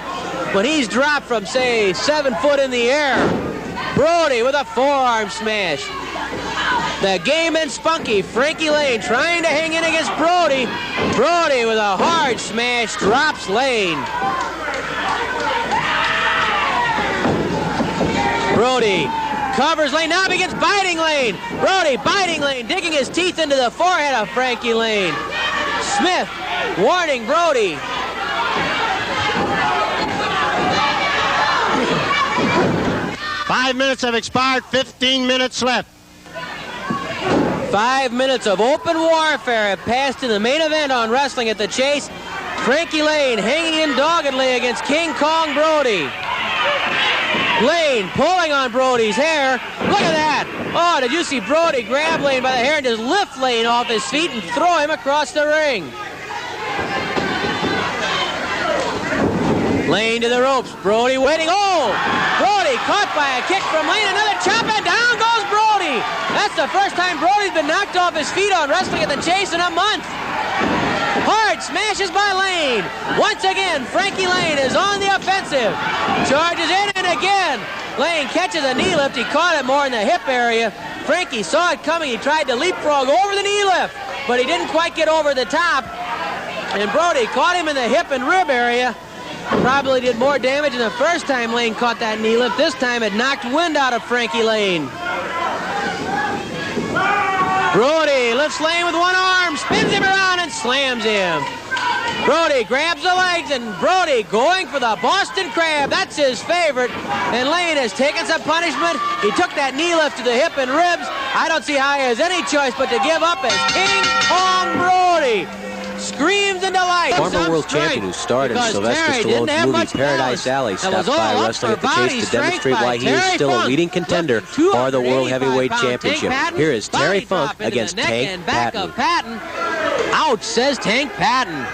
B: when he's dropped from, say, 7 foot in the air. Brody with a forearm smash. The game and spunky Frankie Lane trying to hang in against Brody. Brody with a hard smash drops Lane. Brody covers Lane, now begins biting Lane. Brody biting Lane, digging his teeth into the forehead of Frankie Lane. Smith warning Brody.
C: 5 minutes have expired, 15 minutes left.
B: 5 minutes of open warfare have passed in the main event on Wrestling at the Chase. Frankie Lane hanging in doggedly against King Kong Brody. Lane pulling on Brody's hair. Look at that. Oh, did you see Brody grab Lane by the hair and just lift Lane off his feet and throw him across the ring? Lane to the ropes. Brody waiting. Oh! Brody caught by a kick from Lane. Another chop and down goes Brody. That's the first time Brody's been knocked off his feet on Wrestling at the Chase in a month. Hard smashes by Lane. Once again, Frankie Lane is on the offensive. Charges in and again. Lane catches a knee lift. He caught it more in the hip area. Frankie saw it coming. He tried to leapfrog over the knee lift, but he didn't quite get over the top. And Brody caught him in the hip and rib area. Probably did more damage than the first time Lane caught that knee lift. This time it knocked wind out of Frankie Lane. Brody lifts Lane with one arm, spins him around and slams him. Brody grabs the legs and Brody going for the Boston Crab. That's his favorite. And Lane has taken some punishment. He took that knee lift to the hip and ribs. I don't see how he has any choice but to give up as King Kong Brody screams in delight.
H: Former world champion who starred in Sylvester Stallone's movie Paradise Alley stopped by Wrestling at the Chase to demonstrate why he is still a leading contender for the World Heavyweight Championship. Here is Terry Funk against Tank Patton.
B: Ouch, says Tank Patton.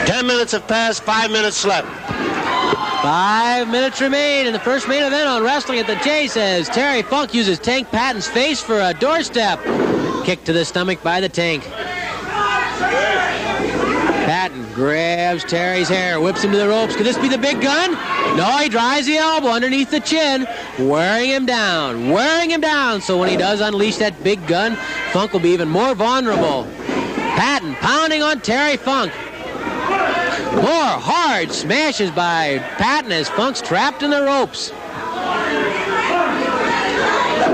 C: 10 minutes have passed, 5 minutes left.
B: 5 minutes remain in the first main event on Wrestling at the Chase as Terry Funk uses Tank Patton's face for a doorstep. Kick to the stomach by the Tank. Patton grabs Terry's hair, whips him to the ropes. Could this be the big gun? No, he drives the elbow underneath the chin, wearing him down. So when he does unleash that big gun, Funk will be even more vulnerable. Patton pounding on Terry Funk. More hard smashes by Patton as Funk's trapped in the ropes.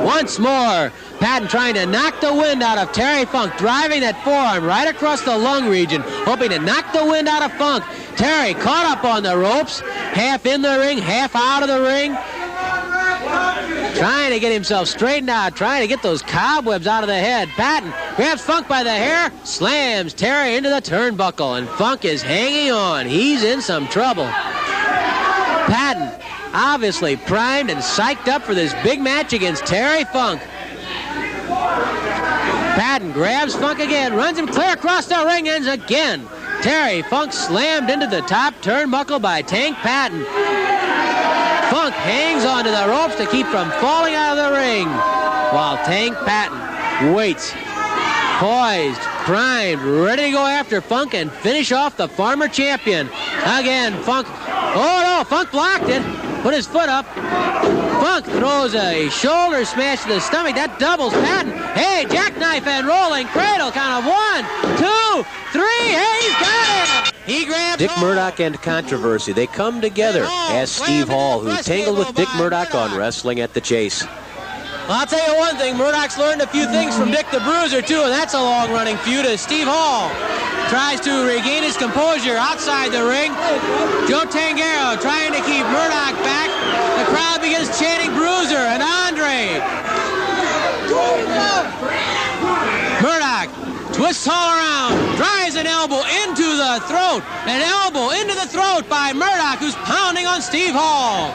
B: Once more, Patton trying to knock the wind out of Terry Funk, driving that forearm right across the lung region, hoping to knock the wind out of Funk. Terry caught up on the ropes, half in the ring, half out of the ring. Trying to get himself straightened out, trying to get those cobwebs out of the head. Patton grabs Funk by the hair, slams Terry into the turnbuckle, and Funk is hanging on. He's in some trouble. Patton obviously primed and psyched up for this big match against Terry Funk. Patton grabs Funk again, runs him clear across the ring, and again, Terry Funk slammed into the top turnbuckle by Tank Patton. Funk hangs onto the ropes to keep from falling out of the ring, while Tank Patton waits, poised, primed, ready to go after Funk and finish off the former champion. Again, Funk, oh no, Funk blocked it, put his foot up. Funk throws a shoulder smash to the stomach, that doubles Patton. Hey, jackknife and rolling cradle, count of 1, 2, 3, hey, he's got it! He grabs
H: Dick Murdoch and controversy. They come together as Steve Hall, who tangled with Dick Murdoch on Wrestling at the Chase.
B: Well, I'll tell you one thing, Murdoch's learned a few things from Dick the Bruiser, too, and that's a long-running feud as Steve Hall tries to regain his composure outside the ring. Joe Tangaro trying to keep Murdoch back. The crowd begins chanting Bruiser and Andre. Murdoch twists all around, drives an elbow into the throat. An elbow into the throat by Murdoch, who's pounding on Steve Hall.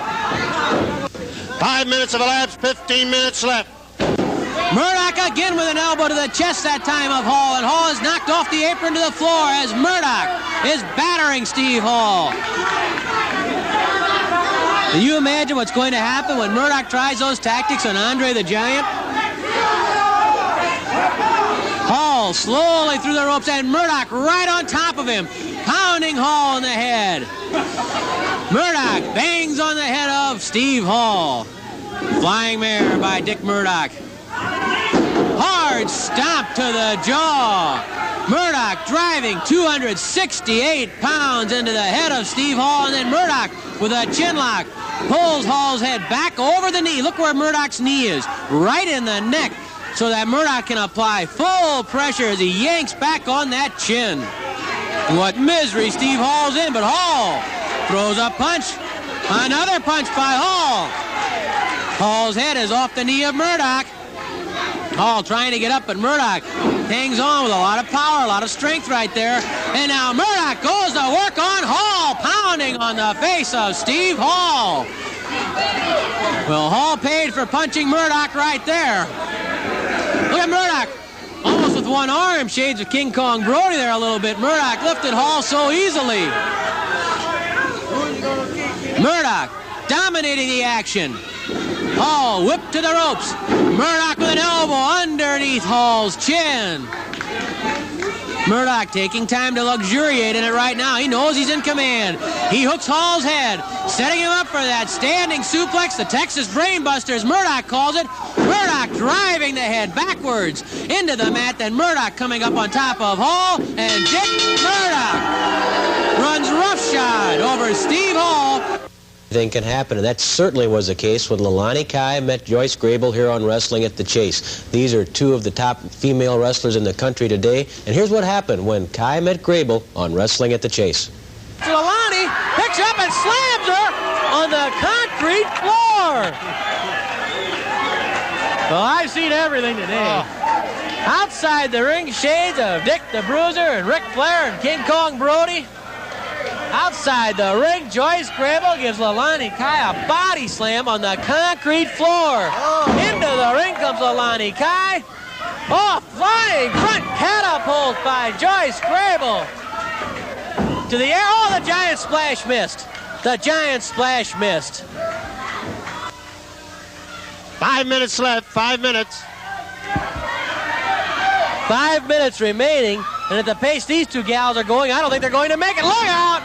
C: 5 minutes have elapsed, 15 minutes left.
B: Murdoch again with an elbow to the chest that time of Hall, and Hall is knocked off the apron to the floor as Murdoch is battering Steve Hall. Can you imagine what's going to happen when Murdoch tries those tactics on Andre the Giant? Hall slowly through the ropes and Murdoch right on top of him, pounding Hall in the head. Murdoch bangs on the head of Steve Hall. Flying mare by Dick Murdoch. Hard stomp to the jaw. Murdoch driving 268 pounds into the head of Steve Hall, and then Murdoch with a chin lock pulls Hall's head back over the knee. Look where Murdoch's knee is, right in the neck, so that Murdoch can apply full pressure as he yanks back on that chin. What misery Steve Hall's in, but Hall Throws a punch. Another punch by Hall. Hall's head is off the knee of Murdoch. Hall trying to get up, but Murdoch hangs on with a lot of power, a lot of strength right there. And now Murdoch goes to work on Hall, pounding on the face of Steve Hall. Well, Hall paid for punching Murdoch right there. Look at Murdoch, almost with one arm, shades of King Kong Brody there a little bit. Murdoch lifted Hall so easily. Murdoch dominating the action. Hall whipped to the ropes. Murdoch with an elbow underneath Hall's chin. Murdoch taking time to luxuriate in it right now. He knows he's in command. He hooks Hall's head, setting him up for that standing suplex, the Texas Brainbuster, as Murdoch calls it. Murdoch driving the head backwards into the mat, then Murdoch coming up on top of Hall, and Dick Murdoch runs roughshod over Steve Hall.
H: Anything can happen, and that certainly was the case when Leilani Kai met Joyce Grable here on Wrestling at the Chase. These are two of the top female wrestlers in the country today, and here's what happened when Kai met Grable on Wrestling at the Chase.
B: Leilani picks up and slams her on the concrete floor. Well, I've seen everything today. Outside the ring, shades of Dick the Bruiser and Ric Flair and King Kong Brody. Outside the ring, Joyce Grable gives Leilani Kai a body slam on the concrete floor. Into the ring comes Leilani Kai. Oh, flying front catapult by Joyce Grable. To the air. Oh, the giant splash missed. The giant splash missed.
C: 5 minutes left, 5 minutes.
B: 5 minutes remaining, and at the pace these two gals are going, I don't think they're going to make it. Look out!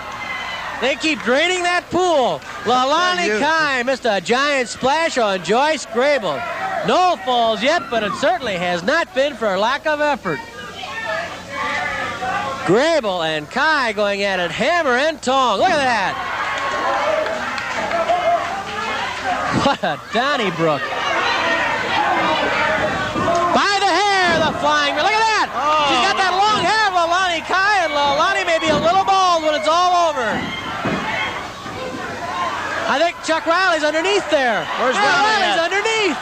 B: They keep draining that pool. Leilani Kai missed a giant splash on Joyce Grable. No falls yet, but it certainly has not been for lack of effort. Grable and Kai going at it hammer and tong. Look at that. What a Donnybrook. By the hair, the flying. Look at that. She's got that long hair of Leilani Kai, and Leilani may be a little bald when it's all over. I think Chuck Riley's underneath there.
C: Where's Riley's
B: underneath?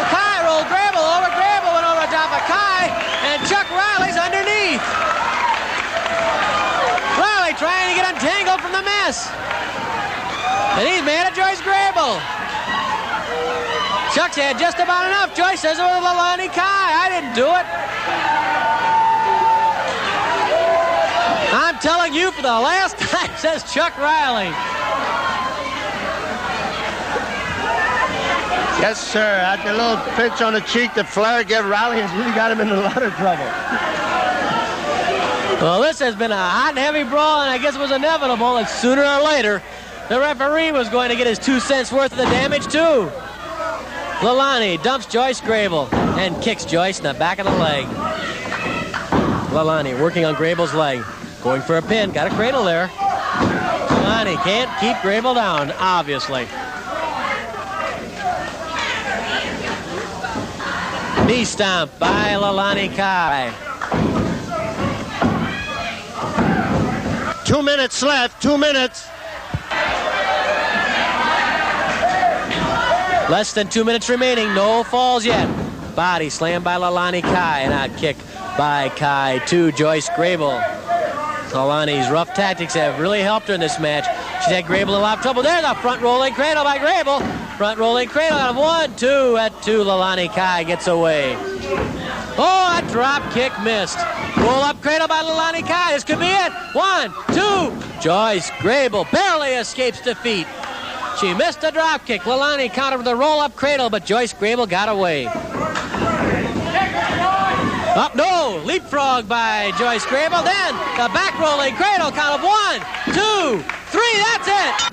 B: Kai rolled Grable over. Grable went over top of Kai, and Chuck Riley's underneath. Riley trying to get untangled from the mess. And he's mad at Joyce Grable. Chuck's had just about enough. Joyce says it was Leilani Kai. I didn't do it. I'm telling you for the last time, says Chuck Riley.
C: Yes, sir. That little pinch on the cheek that Flair gave Riley has really got him in a lot of trouble.
B: Well, this has been a hot and heavy brawl, and I guess it was inevitable that sooner or later the referee was going to get his 2 cents worth of the damage, too. Leilani dumps Joyce Grable and kicks Joyce in the back of the leg. Leilani working on Grable's leg. Going for a pin. Got a cradle there. Leilani can't keep Grable down, obviously. Knee stomp by Leilani Kai.
C: 2 minutes left. 2 minutes.
B: Less than 2 minutes remaining. No falls yet. Body slam by Leilani Kai. And out kick by Kai to Joyce Grable. Leilani's rough tactics have really helped her in this match. She's had Grable in a lot of trouble. There's a front rolling cradle by Grable. Front rolling cradle out of 1, 2 at 2. Leilani Kai gets away. Oh, a drop kick missed. Roll up cradle by Leilani Kai. This could be it. 1, 2. Joyce Grable barely escapes defeat. She missed a drop kick. Leilani countered with a roll up cradle, but Joyce Grable got away. Up, no, leapfrog by Joyce Grable. Then the back rolling cradle count of 1, 2, 3. That's it.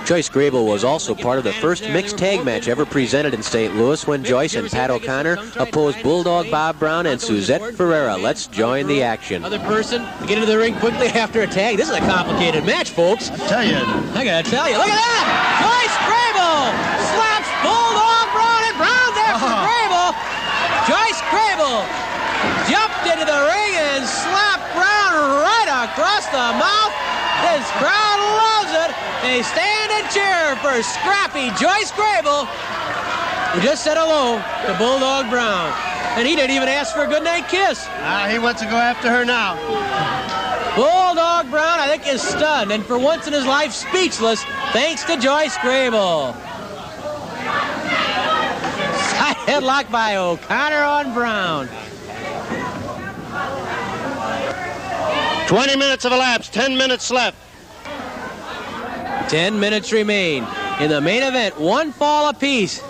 B: Joyce Grable was also part of the first mixed tag match ever presented in St. Louis when Joyce and Pat O'Connor opposed Bulldog Bob Brown and Suzette Ferreira. Let's join the action. Other person to get into the ring quickly after a tag. This is a complicated match, folks.
C: I tell you.
B: I gotta tell you. Look at that! Joyce Grable slaps Bulldog Brown, and Brown's after Grable. Joyce Grable jumped into the ring and slapped Brown right across the mouth. This crowd loves it. They stand and cheer for scrappy Joyce Grable, who just said hello to Bulldog Brown. And he didn't even ask for a goodnight kiss.
C: He wants to go after her now.
B: Bulldog Brown, I think, is stunned, and for once in his life, speechless, thanks to Joyce Grable. Side headlock by O'Connor on Brown.
C: 20 minutes have elapsed, 10 minutes left.
B: 10 minutes remain. In the main event, one fall apiece.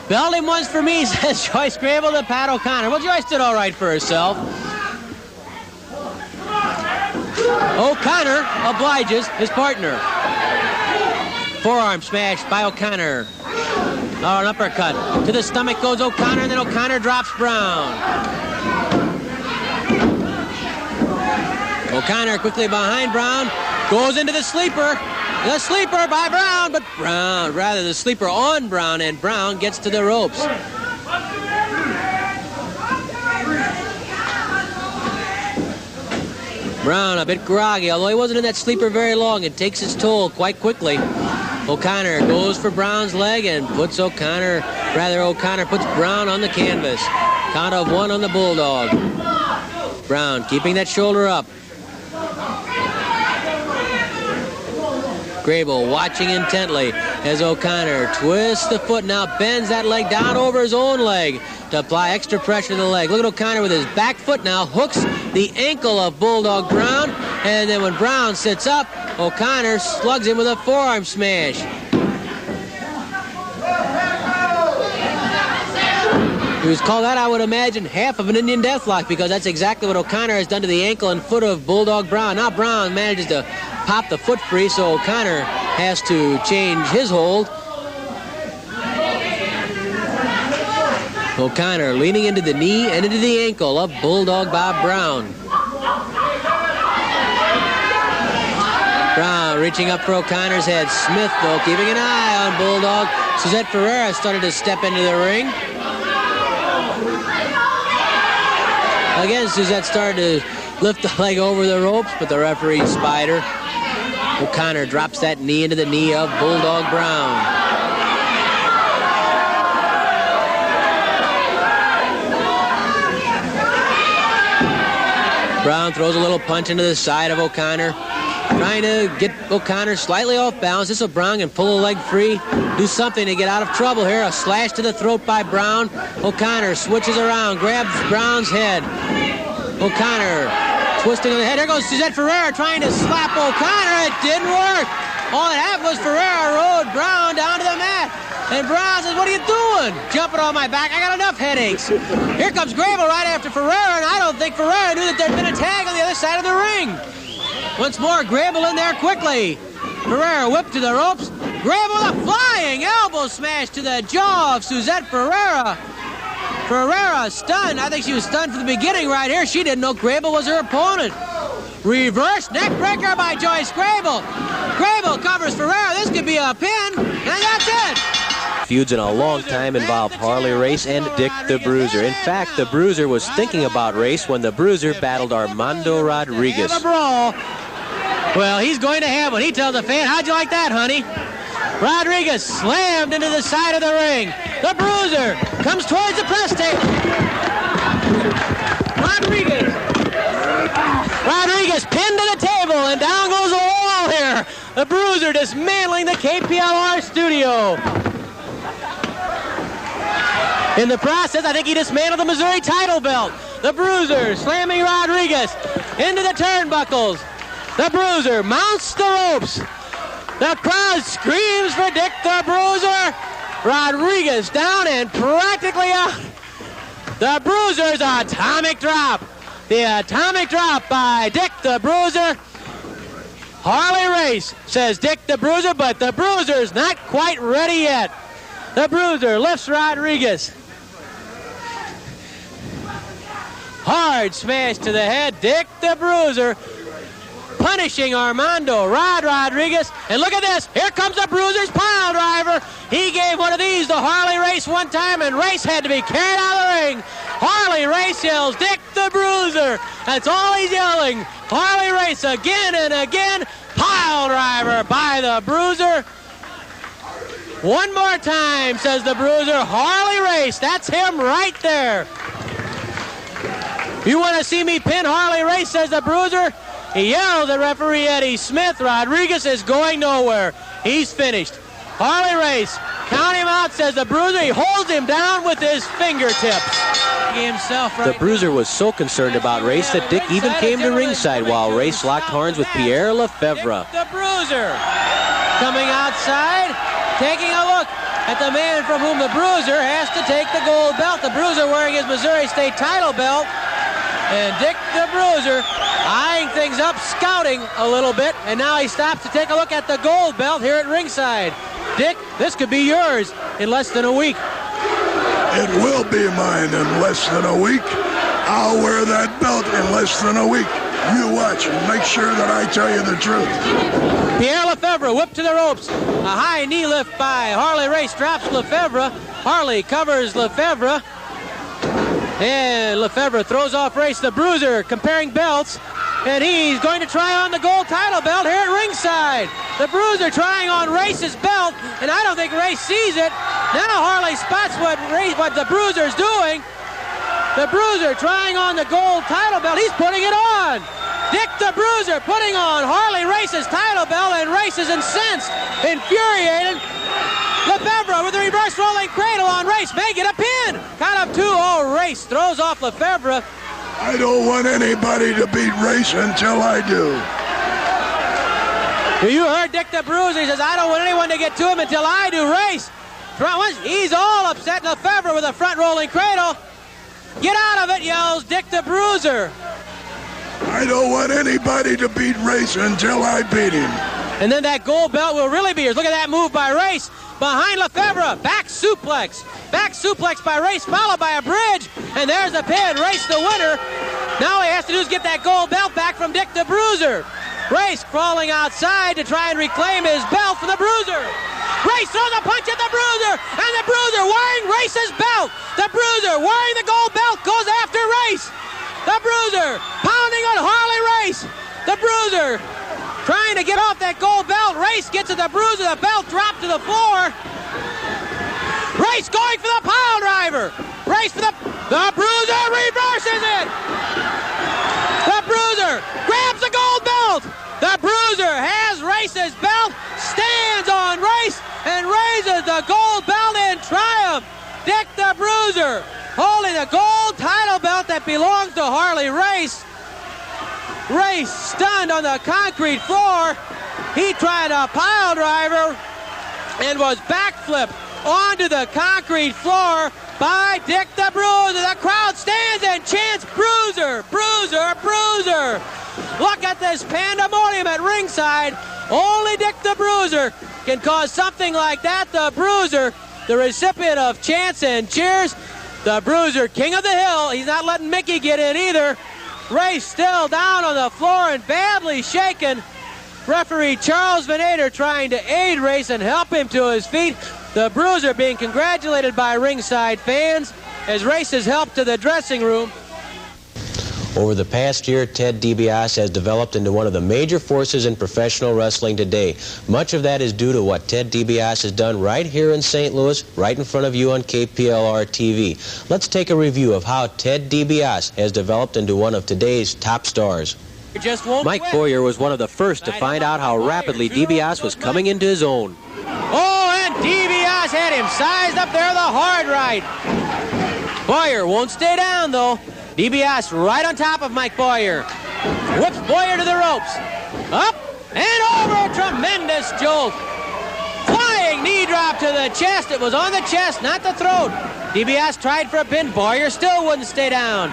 B: Belt him once for me, says Joyce Grable to Pat O'Connor. Well, Joyce did all right for herself. O'Connor obliges his partner. Forearm smash by O'Connor. Oh, an uppercut. To the stomach goes O'Connor, and then O'Connor drops Brown. O'Connor quickly behind Brown. Goes into the sleeper. The sleeper by Brown, but Brown, rather the sleeper on Brown, and Brown gets to the ropes. Brown a bit groggy, although he wasn't in that sleeper very long. It takes its toll quite quickly. O'Connor goes for Brown's leg and puts O'Connor puts Brown on the canvas. Count of one on the Bulldog. Brown keeping that shoulder up. Grable watching intently as O'Connor twists the foot, now bends that leg down over his own leg to apply extra pressure to the leg. Look at O'Connor with his back foot now, hooks the ankle of Bulldog Brown, and then when Brown sits up, O'Connor slugs him with a forearm smash. He was called that, I would imagine, half of an Indian deathlock, because that's exactly what O'Connor has done to the ankle and foot of Bulldog Brown. Now Brown manages to pop the foot free, so O'Connor has to change his hold. O'Connor leaning into the knee and into the ankle of Bulldog Bob Brown. Brown reaching up for O'Connor's head. Smith, though, keeping an eye on Bulldog. Suzette Ferreira started to step into the ring. Again, Suzette started to lift the leg over the ropes, but the referee spied her. O'Connor drops that knee into the knee of Bulldog Brown. Brown throws a little punch into the side of O'Connor, trying to get O'Connor slightly off balance. This so Brown can pull the leg free, do something to get out of trouble here. A slash to the throat by Brown. O'Connor switches around, grabs Brown's head. O'Connor twisting on the head. There goes Suzette Ferreira trying to slap O'Connor. It didn't work. All that happened was Ferreira rode Brown down to the mat. And Brown says, "What are you doing? Jumping on my back. I got enough headaches." Here comes Grable right after Ferreira, and I don't think Ferreira knew that there'd been a tag on the other side of the ring. Once more, Grable in there quickly. Ferreira whipped to the ropes. Grable with a flying elbow smash to the jaw of Suzette Ferreira. Ferreira stunned. I think she was stunned from the beginning right here. She didn't know Grable was her opponent. Reverse neck breaker by Joyce Grable. Grable covers Ferreira. This could be a pin, and that's it.
H: Feuds in a long time involved Harley Race and Dick the Bruiser. In fact, the Bruiser was thinking about Race when the Bruiser battled Armando Rodriguez.
B: Have a brawl. Well, he's going to have one. He tells the fan, "How'd you like that, honey?" Rodriguez slammed into the side of the ring. The Bruiser comes towards the press table. Rodriguez pinned to the table, and down goes the wall here. The Bruiser dismantling the KPLR studio. In the process, I think he dismantled the Missouri title belt. The Bruiser slamming Rodriguez into the turnbuckles. The Bruiser mounts the ropes. The crowd screams for Dick the Bruiser. Rodriguez down and practically out. The Bruiser's atomic drop. The atomic drop by Dick the Bruiser. Harley Race says Dick the Bruiser, but the Bruiser's not quite ready yet. The Bruiser lifts Rodriguez. Hard smash to the head. Dick the Bruiser punishing Armando Rodriguez. And look at this. Here comes the Bruiser's pile driver. He gave one of these to Harley Race one time, and Race had to be carried out of the ring. Harley Race yells, "Dick the Bruiser." That's all he's yelling. Harley Race again and again. pile driver by the Bruiser. One more time, says the Bruiser. Harley Race, that's him right there. You want to see me pin Harley Race, says the Bruiser. He yells at referee Eddie Smith. Rodriguez is going nowhere. He's finished. Harley Race, count him out, says the Bruiser. He holds him down with his fingertips.
H: The Bruiser was so concerned about Race that Dick even came to ringside while Race locked horns with Pierre Lefebvre.
B: The Bruiser coming outside, taking a look at the man from whom the Bruiser has to take the gold belt. The Bruiser wearing his Missouri State title belt. And Dick the Bruiser eyeing things up, scouting a little bit, and now he stops to take a look at the gold belt here at ringside. Dick, this could be yours in less than a week.
G: It will be mine in less than a week. I'll wear that belt in less than a week. You watch and make sure that I tell you the truth.
B: Pierre Lefebvre whipped to the ropes. A high knee lift by Harley Race drops Lefebvre. Harley covers Lefebvre. And Lefebvre throws off Race. The Bruiser comparing belts. And he's going to try on the gold title belt here at ringside. The Bruiser trying on Race's belt. And I don't think Race sees it. Now Harley spots what the Bruiser's doing. The Bruiser trying on the gold title belt. He's putting it on. Dick the Bruiser putting on Harley Race's title belt, and Race is incensed, infuriated. Lefebvre with the reverse rolling cradle on Race. May get a pin. Count of two. Oh, Race throws off Lefebvre.
G: I don't want anybody to beat Race until I do.
B: You heard Dick the Bruiser. He says, I don't want anyone to get to him until I do. Race. He's all upset. Lefebvre with a front rolling cradle. Get out of it, yells Dick the Bruiser.
G: I don't want anybody to beat Race until I beat him.
B: And then that gold belt will really be yours. Look at that move by Race. Behind Lefebvre. Back suplex. Back suplex by Race, followed by a bridge. And there's the pin. Race the winner. Now all he has to do is get that gold belt back from Dick the Bruiser. Race crawling outside to try and reclaim his belt from the Bruiser. Race throws a punch at the Bruiser. And the Bruiser wearing Race's belt. The Bruiser wearing the gold belt goes after Race. The Bruiser pounding on Harley Race. The Bruiser trying to get off that gold belt. Race gets at the Bruiser. The belt dropped to the floor. Race going for the pile driver. Race for the Bruiser reverses it. The Bruiser grabs the gold belt. The Bruiser has Race's belt, stands on Race, and raises the gold belt in triumph. Dick the Bruiser holding the gold title belt that belongs to Harley Race. Race stunned on the concrete floor. He tried a pile driver and was backflipped onto the concrete floor by Dick the Bruiser. The crowd stands and chants, Bruiser, Bruiser, Bruiser. Look at this pandemonium at ringside. Only Dick the Bruiser can cause something like that. The Bruiser, the recipient of chants and cheers. The Bruiser, king of the hill. He's not letting Mickey get in either. Race still down on the floor and badly shaken. Referee Charles Venator trying to aid Race and help him to his feet. The Bruiser being congratulated by ringside fans as Race is helped to the dressing room.
H: Over the past year, Ted DiBiase has developed into one of the major forces in professional wrestling today. Much of that is due to what Ted DiBiase has done right here in St. Louis, right in front of you on KPLR TV. Let's take a review of how Ted DiBiase has developed into one of today's top stars. Mike Boyer was one of the first to find out how rapidly DiBiase was coming into his own.
B: Oh, and DiBiase had him sized up there the hard right. Boyer won't stay down, though. DiBiase right on top of Mike Boyer. Whips Boyer to the ropes. Up and over. A tremendous jolt. Flying knee drop to the chest. It was on the chest, not the throat. DiBiase tried for a pin. Boyer still wouldn't stay down.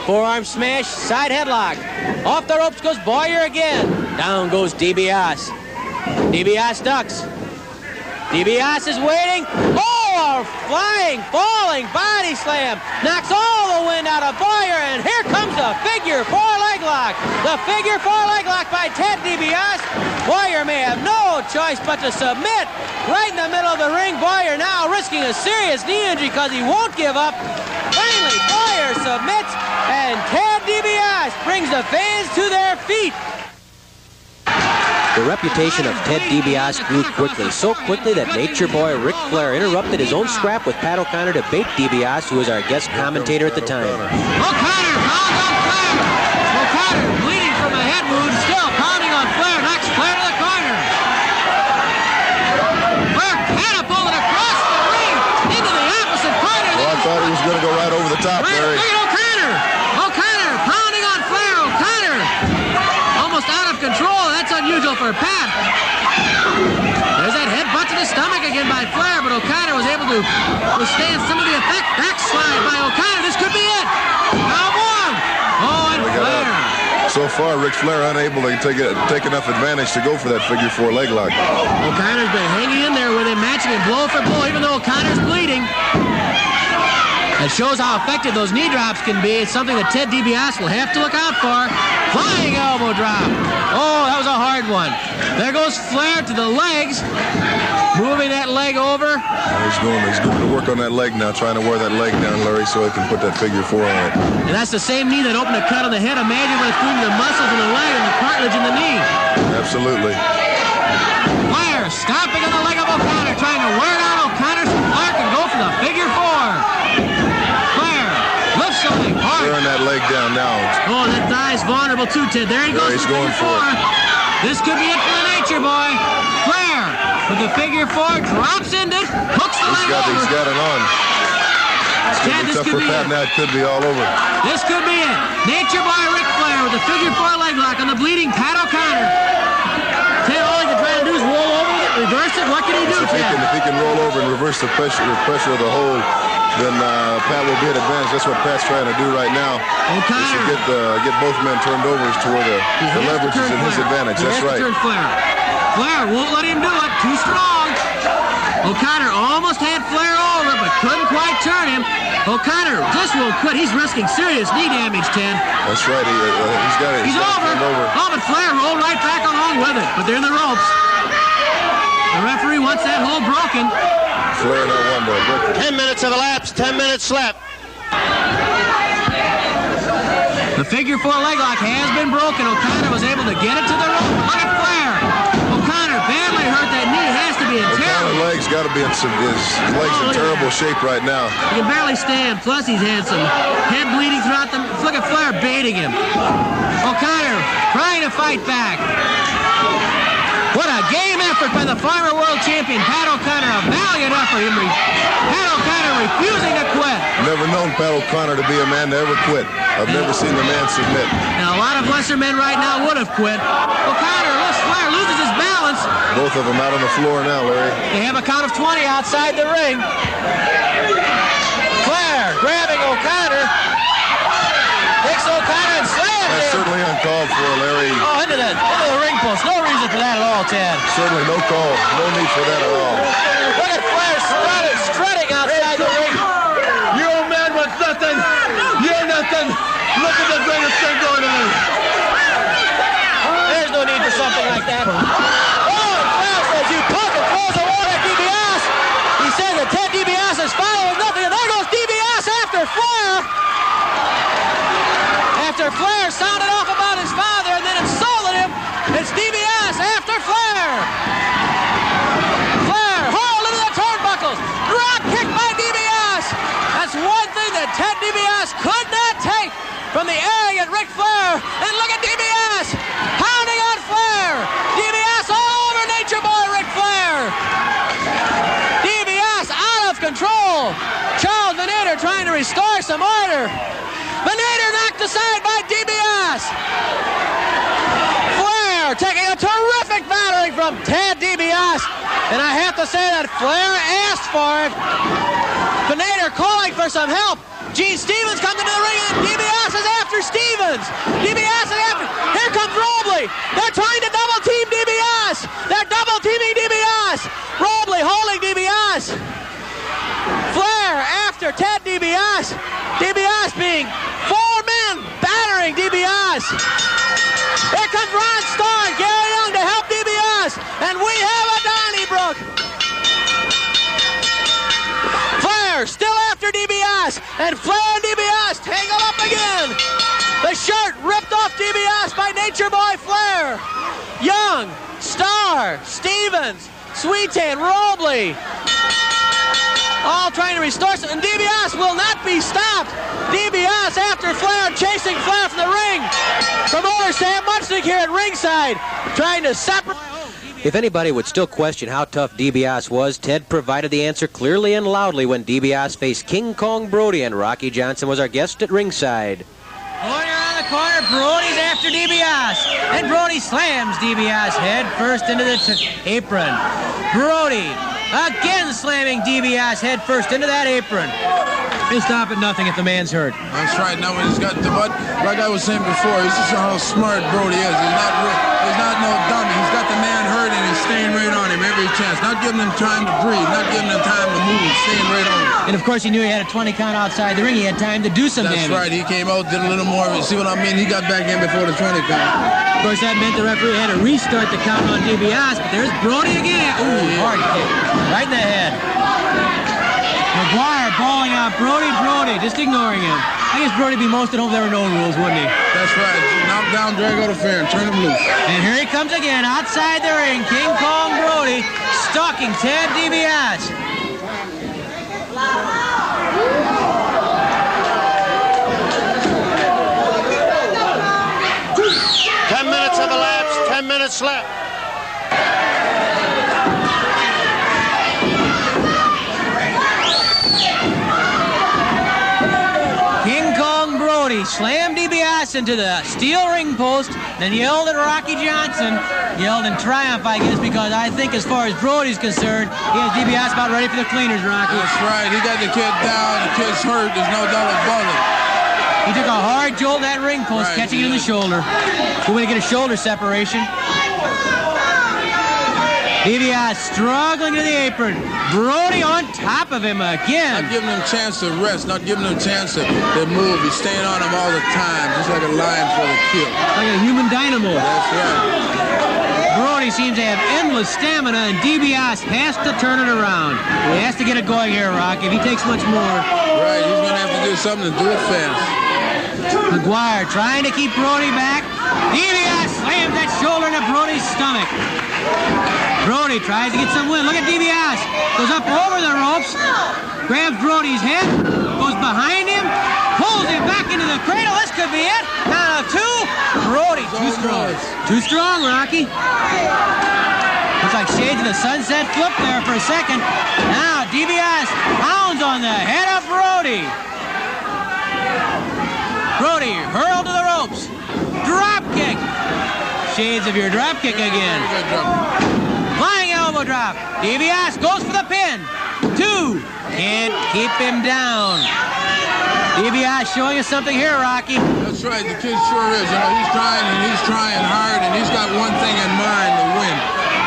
B: Forearm smash, side headlock. Off the ropes goes Boyer again. Down goes DiBiase. DiBiase ducks. DiBiase is waiting. Oh, a flying, falling body slam. Knocks all the wind out of Boyer, and here comes the figure four leg lock. The figure four leg lock by Ted DiBiase. Boyer may have no choice but to submit. Right in the middle of the ring, Boyer now risking a serious knee injury because he won't give up. Finally, Boyer submits, and Ted DiBiase brings the fans to their feet.
H: the reputation of Ted DiBiase grew quickly, so quickly that Nature Boy Ric Flair interrupted his own scrap with Pat O'Connor to bait DiBiase, who was our guest commentator at the time.
B: O'Connor pounds on Flair. O'Connor bleeding from a head wound, still pounding on Flair, knocks Flair to the corner. Flair catapulted across the ring into the opposite corner.
F: Well, I thought he was going to go right over the top, Larry.
B: Look at O'Connor. O'Connor pounding on Flair. O'Connor almost out of control. That's unusual for Pat. There's that headbutt to the stomach again by Flair, but O'Connor was able to withstand some of the effect. Backslide by O'Connor. This could be it. Now one. Oh, and Flair.
F: So far, Ric Flair unable to take enough advantage to go for that figure 4 leg lock.
B: O'Connor's been hanging in there with him, matching him blow for blow, even though O'Connor's bleeding. That shows how effective those knee drops can be. It's something that Ted DiBiase will have to look out for. Flying elbow drop. Oh, that was a hard one. There goes Flair to the legs. Moving that leg over.
F: He's going to work on that leg now, trying to wear that leg down, Larry, so he can put that figure 4 on it.
B: And that's the same knee that opened a cut on the head. Imagine what it's doing to the muscles in the leg and the cartilage in the knee.
F: Absolutely.
B: Flair stomping on the leg of O'Connor, trying to wear down O'Connor so Flair can go for the figure 4. Flair lifts the leg hard.
F: Wearing that leg down now.
B: Oh, that thigh's vulnerable too, Ted. There he goes.
F: He's
B: for the
F: going
B: figure 4. This could be it for the Nature Boy. Flair with the figure 4 drops into it, hooks the leg over.
F: He's got it on. It's going to be tough for Pat now. It could be all over.
B: This could be it. Nature Boy Ric Flair with the figure 4 leg lock on the bleeding Pat O'Connor. Ted, all he can try to do is roll over it, reverse it. What can he do, Ted?
F: If he can roll over and reverse the pressure of the hold, then Pat will be at advantage. That's what Pat's trying to do right now.
B: O'Connor.
F: Is to get both men turned over to where the leverage is in his advantage. That's right.
B: Flair won't let him do it. Too strong. O'Connor almost had Flair over, but couldn't quite turn him. O'Connor just won't quit. He's risking serious knee damage, Ted.
F: That's right. He's got it.
B: He's over. Oh, but Flair rolled right back along with it. But they're in the ropes. The referee wants that hold broken.
F: Flair not one more.
C: 10 minutes have elapsed. 10 minutes left.
B: The figure 4 leg lock has been broken. O'Connor was able to get it to the rope. Look at Flair. O'Connor badly hurt. That knee has to be in terrible.
F: O'Connor's legs got to be in in terrible shape right now.
B: He can barely stand. Plus, he's had some head bleeding throughout the. Look at Flair baiting him. O'Connor trying to fight back. What a game effort by the former world champion Pat O'Connor. A valiant effort. Pat O'Connor refusing to quit.
F: Never known Pat O'Connor to be a man to ever quit. I've never seen the man submit.
B: Now, a lot of lesser men right now would have quit. O'Connor, Flair loses his balance.
F: Both of them out on the floor now, Larry.
B: They have a count of 20 outside the ring. Flair grabbing O'Connor. Takes O'Connor and slams him.
F: That's certainly uncalled for, Larry.
B: Oh, into the ring post. No reason for that at all, Ted.
F: Certainly no call. No need for that at all.
B: Look at Flair strutting outside the ring.
D: You old man wants nothing. You're nothing. Look at the greatest thing going on.
B: There's no need for something like that. Oh, and Flair says, you punk, and throws the water at DiBiase. He says that Ted DiBiase's foul was nothing, and there goes DiBiase after Flair. After Flair sounded off about his father and then insulted him, it's DiBiase after Flair. Flair hauled into the turnbuckles. Drop kick by DiBiase. That's one thing that Ted DiBiase could not take from the arrogant Ric Flair. And look at DiBiase pounding on Flair. DiBiase all over Nature Boy Ric Flair. DiBiase out of control. Charles Venator trying to restore some order. Venator knocked aside by DiBiase. Flair taking a terrific battering from Ted DiBiase. And I have to say that Flair asked for it. Venator calling for some help. Gene Stevens comes into the ring and DiBiase is after Stevens. DiBiase is after. Here comes Robley. They're trying to double team DiBiase. They're double teaming DiBiase. Robley holding DiBiase. Flair after Ted DiBiase. DiBiase being 4 men battering DiBiase. Here comes Ron Starr and Gary Young to help DiBiase. And we have a Donnybrook. Flair still after DiBiase. And Flair and DiBiase tangle up again. The shirt ripped off DiBiase by Nature Boy Flair. Young Maguire, Stevens, Sweetan, Robley, all trying to restore some, and DiBiase will not be stopped. DiBiase after Flair, chasing Flair from the ring. Promoter Sam Munchnick here at ringside, trying to separate.
H: If anybody would still question how tough DiBiase was, Ted provided the answer clearly and loudly when DiBiase faced King Kong Brody, and Rocky Johnson was our guest at ringside.
B: Corner on the corner, Brody's after DiBiase, and Brody slams DiBiase head first into the apron. Brody again slamming DiBiase head first into that apron. He'll stop at nothing if the man's hurt.
I: That's right. Now he's got the butt. Like I was saying before, he's just how smart Brody is. He's not no dummy. He's got the man hurt and he's staying right on him every chance. Not giving him time to breathe. Not giving him time to move. Staying right on him.
B: And of course he knew he had a 20 count outside the ring. He had time to do some damage.
I: That's right. He came out, did a little more of it. See what I mean? He got back in before the 20 count.
B: Of course that meant the referee had to restart the count on DiBiase, but there's Brody again. Ooh, hard kick. Right in the head. Maguire bawling out Brody, just ignoring him. I guess Brody'd be most at home if there were no rules, wouldn't he?
I: That's right. Knock down, drag out of fair, and turn him loose.
B: And here he comes again, outside the ring. King Kong Brody stalking Ted DiBiase.
C: 10 minutes have elapsed, 10 minutes left.
B: King Kong Brody slammed DiBiase into the steel ring post, then yelled at Rocky Johnson. Yelled in triumph, I guess, because I think as far as Brody's concerned, he has DiBiase about ready for the cleaners, Rocky.
I: That's right. He got the kid down. The kid's hurt. There's no doubt about it.
B: He took a hard jolt at that ring post, catching it in the shoulder. We're going to get a shoulder separation. DiBiase struggling to the apron. Brody on top of him again.
I: Not giving him a chance to rest, not giving him a chance to move. He's staying on him all the time, just like a lion for the kill.
B: Like a human dynamo.
I: That's right.
B: Brody seems to have endless stamina, and DiBiase has to turn it around. He has to get it going here, Rock. If he takes much more.
I: Right, he's going to have to do something to do it fast.
B: Maguire trying to keep Brody back. DiBiase slams that shoulder into Brody's stomach. Brody tries to get some wind. Look at DiBiase. Goes up over the ropes. Grabs Brody's head. Goes behind him. Pulls him back into the cradle. This could be it. Count of two. Brody too strong. Too strong, Rocky. Looks like shades of the sunset flip there for a second. Now DiBiase pounds on the head of Brody. Brody hurled to the ropes. Drop kick. Shades of your drop kick again. Flying elbow drop. DiBiase goes for the pin. 2. Can't keep him down. DiBiase showing us something here, Rocky.
I: That's right. The kid sure is. You know, he's trying hard, and he's got one thing in mind, to win.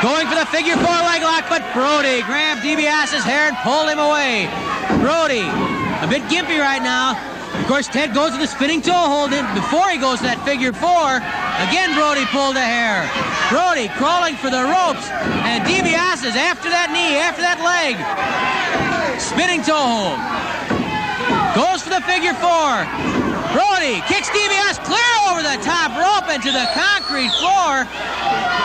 B: Going for the figure 4 leg lock, but Brody grabbed DiBiase's hair and pulled him away. Brody, a bit gimpy right now. Of course, Ted goes to the spinning toe hold in. Before he goes to that figure 4, again Brody pulled a hair. Brody crawling for the ropes, and DiBiase is after that knee, after that leg. Spinning toe hold. Goes for the figure 4. Brody kicks DiBiase clear over the top rope into the concrete floor.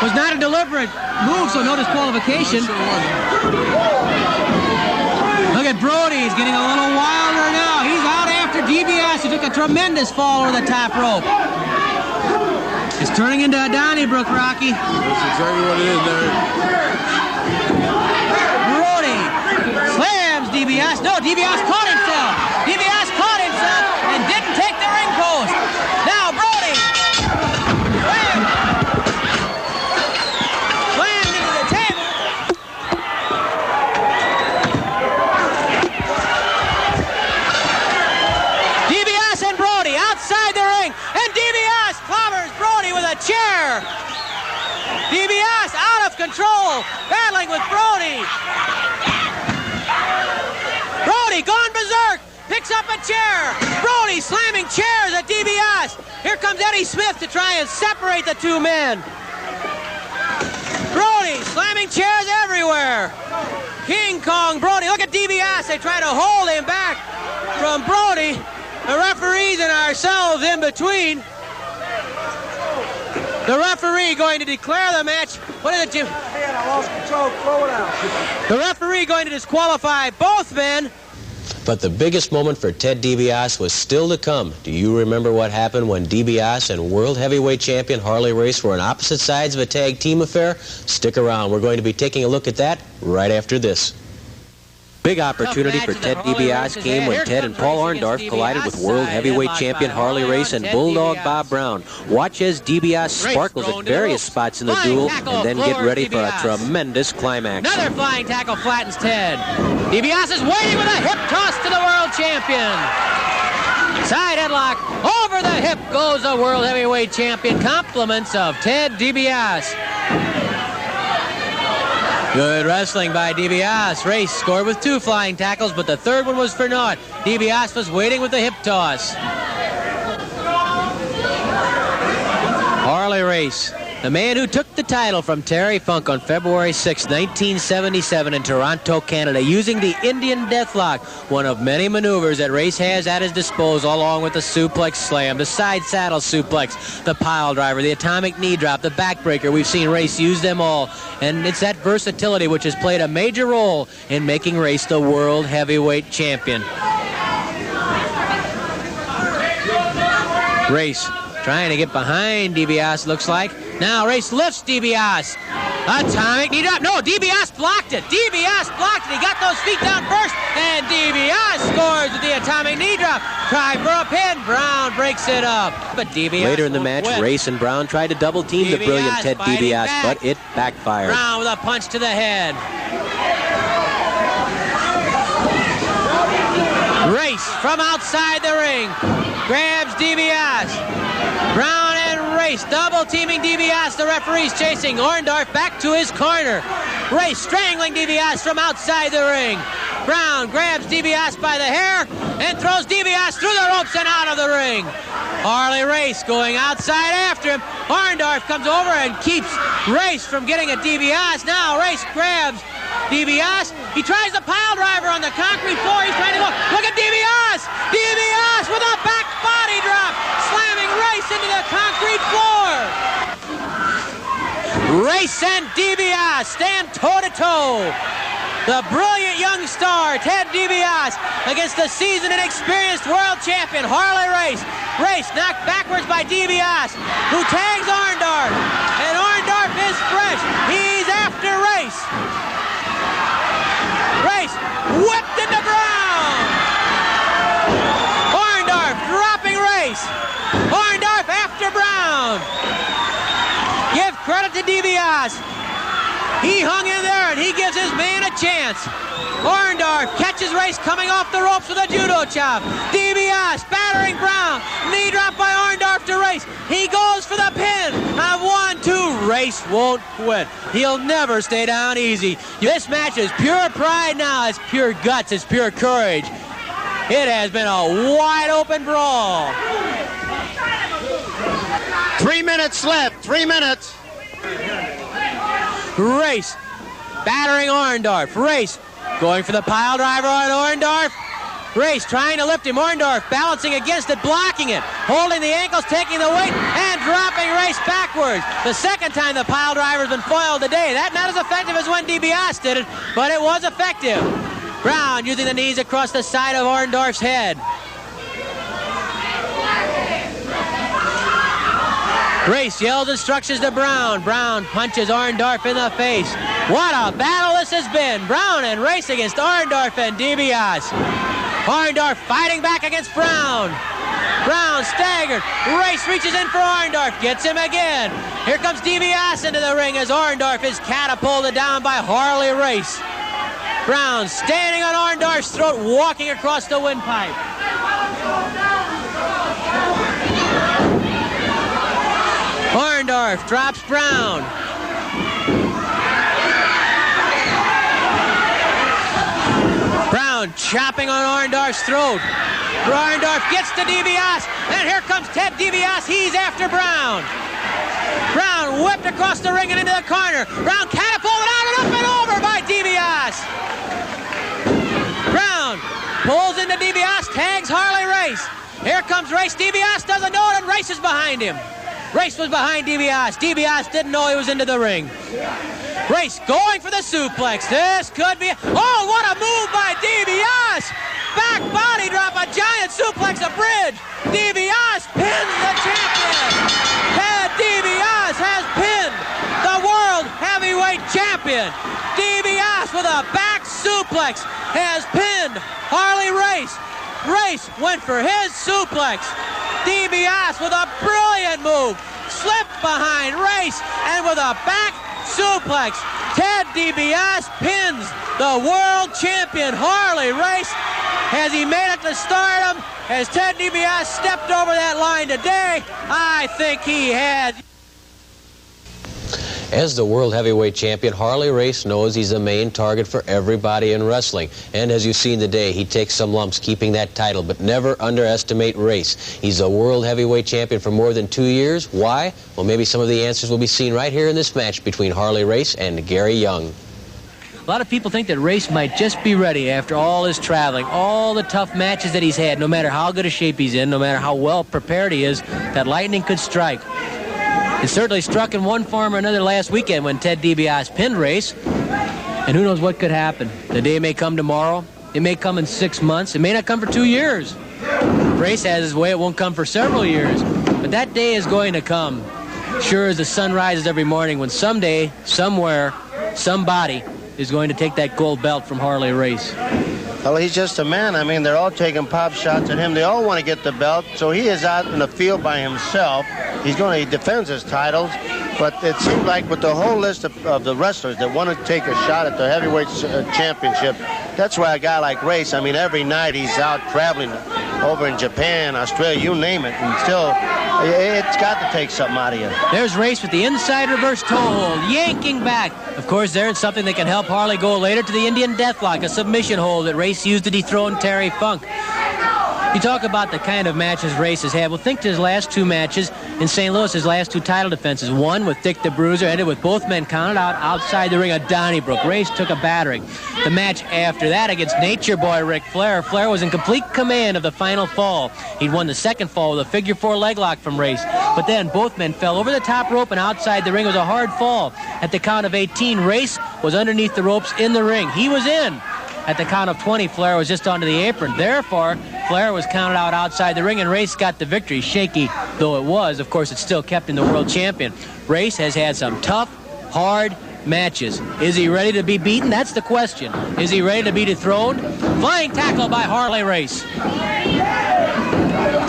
B: Was not a deliberate move, so no disqualification. Look at Brody, he's getting a little wilder now. He's out after DiBiase, who took a tremendous fall over the top rope. It's turning into a Donnybrook, Rocky.
I: That's exactly what it is there.
B: Brody slams DiBiase. No, DiBiase caught himself. DiBiase caught himself and didn't take the ring post. Now Brody slammed into the table. DiBiase and Brody outside the ring, and DiBiase clobbers Brody with a chair. DiBiase out of control, battling with Brody. Brody gone berserk, picks up a chair. Brody slamming chairs at DiBiase. Here comes Eddie Smith to try and separate the two men. Brody slamming chairs everywhere. King Kong Brody, look at DiBiase. They try to hold him back from Brody. The referees and ourselves in between. The referee going to declare the match. What is it, Jim?
E: I lost control. Throw it out.
B: The referee going to disqualify both men.
H: But the biggest moment for Ted DiBiase was still to come. Do you remember what happened when DiBiase and world heavyweight champion Harley Race were on opposite sides of a tag team affair? Stick around. We're going to be taking a look at that right after this. Big opportunity for Ted DiBiase came when Ted and Paul Orndorff collided with world heavyweight champion Harley Race and Bulldog Bob Brown. Watch as DiBiase sparkles at various spots in the duel and then get ready for a tremendous climax.
B: Another flying tackle flattens Ted. DiBiase is waiting with a hip toss to the world champion. Side headlock. Over the hip goes the world heavyweight champion. Compliments of Ted DiBiase. Good wrestling by DiBiase. Race scored with 2 flying tackles, but the third one was for naught. DiBiase was waiting with the hip toss. Harley Race, the man who took the title from Terry Funk on February 6, 1977 in Toronto, Canada, using the Indian Deathlock, one of many maneuvers that Race has at his disposal, along with the suplex slam, the side saddle suplex, the pile driver, the atomic knee drop, the backbreaker. We've seen Race use them all, and it's that versatility which has played a major role in making Race the world heavyweight champion. Race trying to get behind DiBiase, looks like. Now Race lifts DiBiase. Atomic knee drop. No, DiBiase blocked it. DiBiase blocked it. He got those feet down first, and DiBiase scores with the atomic knee drop. Try for a pin. Brown breaks it up. But DiBiase
H: later in the match,
B: win.
H: Race and Brown tried to double team the brilliant Ted DiBiase, but it backfired.
B: Brown with a punch to the head. Race from outside the ring. Grabs DiBiase. Brown and Race double teaming DiBiase. The referee's chasing Orndorff back to his corner. Race strangling DiBiase from outside the ring. Brown grabs DiBiase by the hair and throws DiBiase through the ropes and out of the ring. Harley Race going outside after him. Orndorff comes over and keeps Race from getting at DiBiase. Now Race grabs DiBiase. He tries the pile driver on the concrete floor. He's trying to go. Look at DiBiase! DiBiase with a back body drop, slamming Race into the concrete floor. Race and DiBiase stand toe-to-toe. The brilliant young star, Ted DiBiase, against the seasoned and experienced world champion, Harley Race. Race knocked backwards by DiBiase, who tags Orndorff. And Orndorff is fresh. He's after Race. Race whipped into ground. Orndorff dropping Race. Orndorff after Brown. Give credit to DiBiase. He hung in there and he gives his man a chance. Orndorff catches Race coming off the ropes with a judo chop. DiBiase battering Brown. Knee drop by Orndorff to Race. He goes for the pin. Of 1, 2. Race won't quit. He'll never stay down easy. This match is pure pride now. It's pure guts. It's pure courage. It has been a wide open brawl.
C: 3 minutes left. 3 minutes.
B: Race battering Orndorff. Race going for the pile driver on Orndorff. Race trying to lift him. Orndorff balancing against it, blocking it, holding the ankles, taking the weight, and dropping Race backwards. The second time the pile driver's been foiled today. That not as effective as when DiBiase did it, but it was effective. Brown using the knees across the side of Orndorff's head. Race yells instructions to Brown. Brown punches Orndorff in the face. What a battle this has been. Brown and Race against Orndorff and DiBiase. Orndorff fighting back against Brown. Brown staggered. Race reaches in for Orndorff. Gets him again. Here comes DiBiase into the ring as Orndorff is catapulted down by Harley Race. Brown standing on Orndorff's throat, walking across the windpipe. Orndorff drops Brown. Brown chopping on Orndorff's throat. Orndorff gets to DiBiase, and here comes Ted DiBiase. He's after Brown. Brown whipped across the ring and into the corner. Brown catapulted out and up and over by DiBiase. Brown pulls into DiBiase, tags Harley Race. Here comes Race. DiBiase doesn't know it, and Race is behind him.
H: Race was behind DiBiase. DiBiase didn't know he was into the ring. Race going for the suplex. This could be... Oh, what a move by DiBiase! Back body drop, a giant suplex, a bridge. DiBiase pins the champion. Ted DiBiase has pinned the World Heavyweight Champion. DiBiase with a back suplex has pinned Harley Race. Race went for his suplex. DiBiase with a brilliant move. Slipped behind Race and with a back suplex. Ted DiBiase pins the world champion Harley Race. Has he made it to stardom? Has Ted DiBiase stepped over that line today? I think he has. As the World Heavyweight Champion, Harley Race knows he's the main target for everybody in wrestling. And as you've seen today, he takes some lumps keeping that title, but never underestimate Race. He's a World Heavyweight Champion for more than 2 years. Why? Well, maybe some of the answers will be seen right here in this match between Harley Race and Gary Young. A lot of people think that Race might just be ready after all his traveling, all the tough matches that he's had, no matter how good a shape he's in, no matter how well prepared he is, that lightning could strike. It certainly struck in one form or another last weekend when Ted DiBiase pinned Race. And who knows what could happen. The day may come tomorrow. It may come in 6 months. It may not come for 2 years. If Race has his way, it won't come for several years. But that day is going to come. Sure as the sun rises every morning when someday, somewhere, somebody is going to take that gold belt from Harley Race.
C: Well, he's just a man. I mean, they're all taking pop shots at him. They all want to get the belt, so he is out in the field by himself. He defends his titles, but it seems like with the whole list of the wrestlers that want to take a shot at the heavyweight championship, that's why a guy like Race, I mean, every night he's out traveling over in Japan, Australia, you name it, and still, it's got to take something out of you.
H: There's Race with the inside reverse toe hold, yanking back. Of course, there's something that can help Harley go later to the Indian Deathlock, a submission hold that Race used to dethrone Terry Funk. You talk about the kind of matches Race has had. Well, think to his last 2 matches in St. Louis, his last 2 title defenses. One with Dick the Bruiser, ended with both men counted out outside the ring of Donnybrook. Race took a battering. The match after that against Nature Boy Ric Flair. Flair was in complete command of the final fall. He'd won the second fall with a figure 4 leg lock from Race. But then both men fell over the top rope and outside the ring. It was a hard fall. At the count of 18, Race was underneath the ropes in the ring. He was in. At the count of 20, Flair was just onto the apron. Therefore, Flair was counted out outside the ring, and Race got the victory. Shaky though it was, of course, it still kept him the world champion. Race has had some tough, hard matches. Is he ready to be beaten? That's the question. Is he ready to be dethroned? Flying tackle by Harley Race.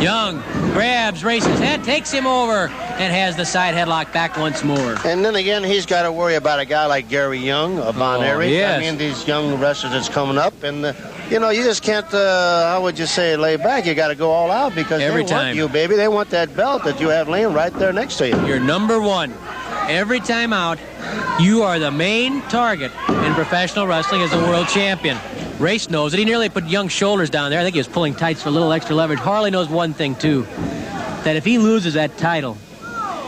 H: Young grabs Race's head, takes him over, and has the side headlock back once more.
C: And then again, he's got to worry about a guy like Gary Young of Von Erich.
H: Yes.
C: I mean, these young wrestlers that's coming up, and you know, you just can't, how would you say, lay back. You got to go all out because
H: every
C: they
H: time
C: want you, baby. They want that belt that you have laying right there next to you.
H: You're number 1. Every time out, you are the main target in professional wrestling as the world champion. Race knows it. He nearly put Young's shoulders down there. I think he was pulling tights for a little extra leverage. Harley knows one thing, too, that if he loses that title,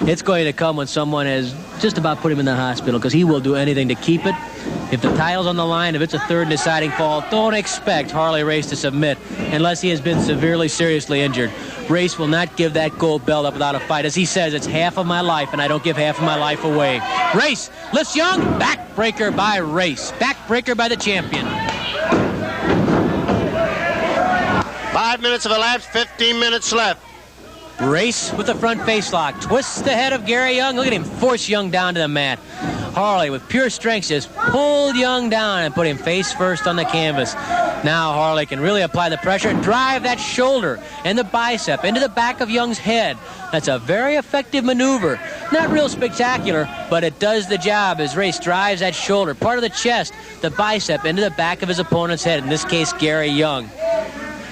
H: it's going to come when someone has just about put him in the hospital, because he will do anything to keep it. If the title's on the line, if it's a third and deciding fall, don't expect Harley Race to submit unless he has been severely, seriously injured. Race will not give that gold belt up without a fight. As he says, it's half of my life, and I don't give half of my life away. Race lifts Young. Backbreaker by Race. Backbreaker by the champion.
C: 5 minutes of elapsed, 15 minutes left.
H: Race with the front face lock. Twists the head of Gary Young. Look at him force Young down to the mat. Harley, with pure strength, just pulled Young down and put him face first on the canvas. Now Harley can really apply the pressure and drive that shoulder and the bicep into the back of Young's head. That's a very effective maneuver. Not real spectacular, but it does the job as Race drives that shoulder, part of the chest, the bicep, into the back of his opponent's head, in this case, Gary Young.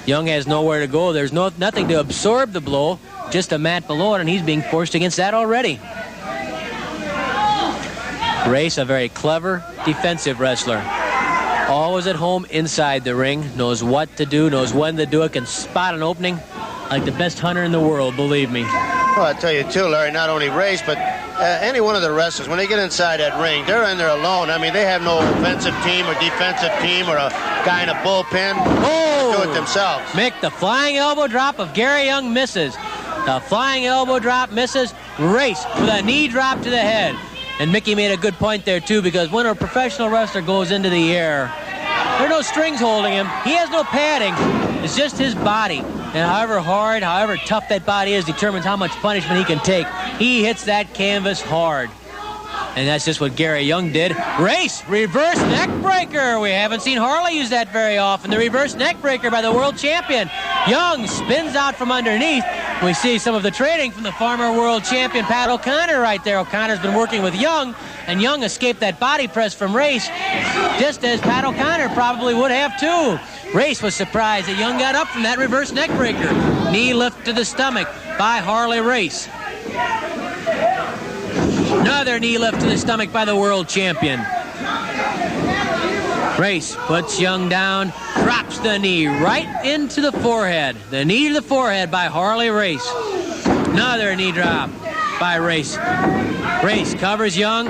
H: Young has nowhere to go. There's nothing to absorb the blow, just a mat below it, and he's being forced against that already. Race, a very clever defensive wrestler. Always at home inside the ring, knows what to do, knows when to do it, can spot an opening like the best hunter in the world, believe me.
C: Well, I tell you, too, Larry, not only Race, but any one of the wrestlers, when they get inside that ring, they're in there alone. I mean, they have no offensive team or defensive team or a guy in a bullpen.
H: Oh!
C: They do it themselves.
H: Mick, the flying elbow drop of Gary Young misses. The flying elbow drop misses.
B: Race with a knee drop to the head. And Mickey made a good point there, too, because when a professional wrestler goes into the air, there are no strings holding him. He has no padding. It's just his body. And however hard, however tough that body is determines how much punishment he can take. He hits that canvas hard. And that's just what Gary Young did. Race, reverse neck breaker. We haven't seen Harley use that very often. The reverse neck breaker by the world champion. Young spins out from underneath. We see some of the training from the former world champion Pat O'Connor right there. O'Connor's been working with Young, and Young escaped that body press from Race, just as Pat O'Connor probably would have too. Race was surprised that Young got up from that reverse neck breaker. Knee lift to the stomach by Harley Race. Another knee lift to the stomach by the world champion. Race puts Young down, drops the knee right into the forehead. The knee to the forehead by Harley Race. Another knee drop by Race. Race covers Young.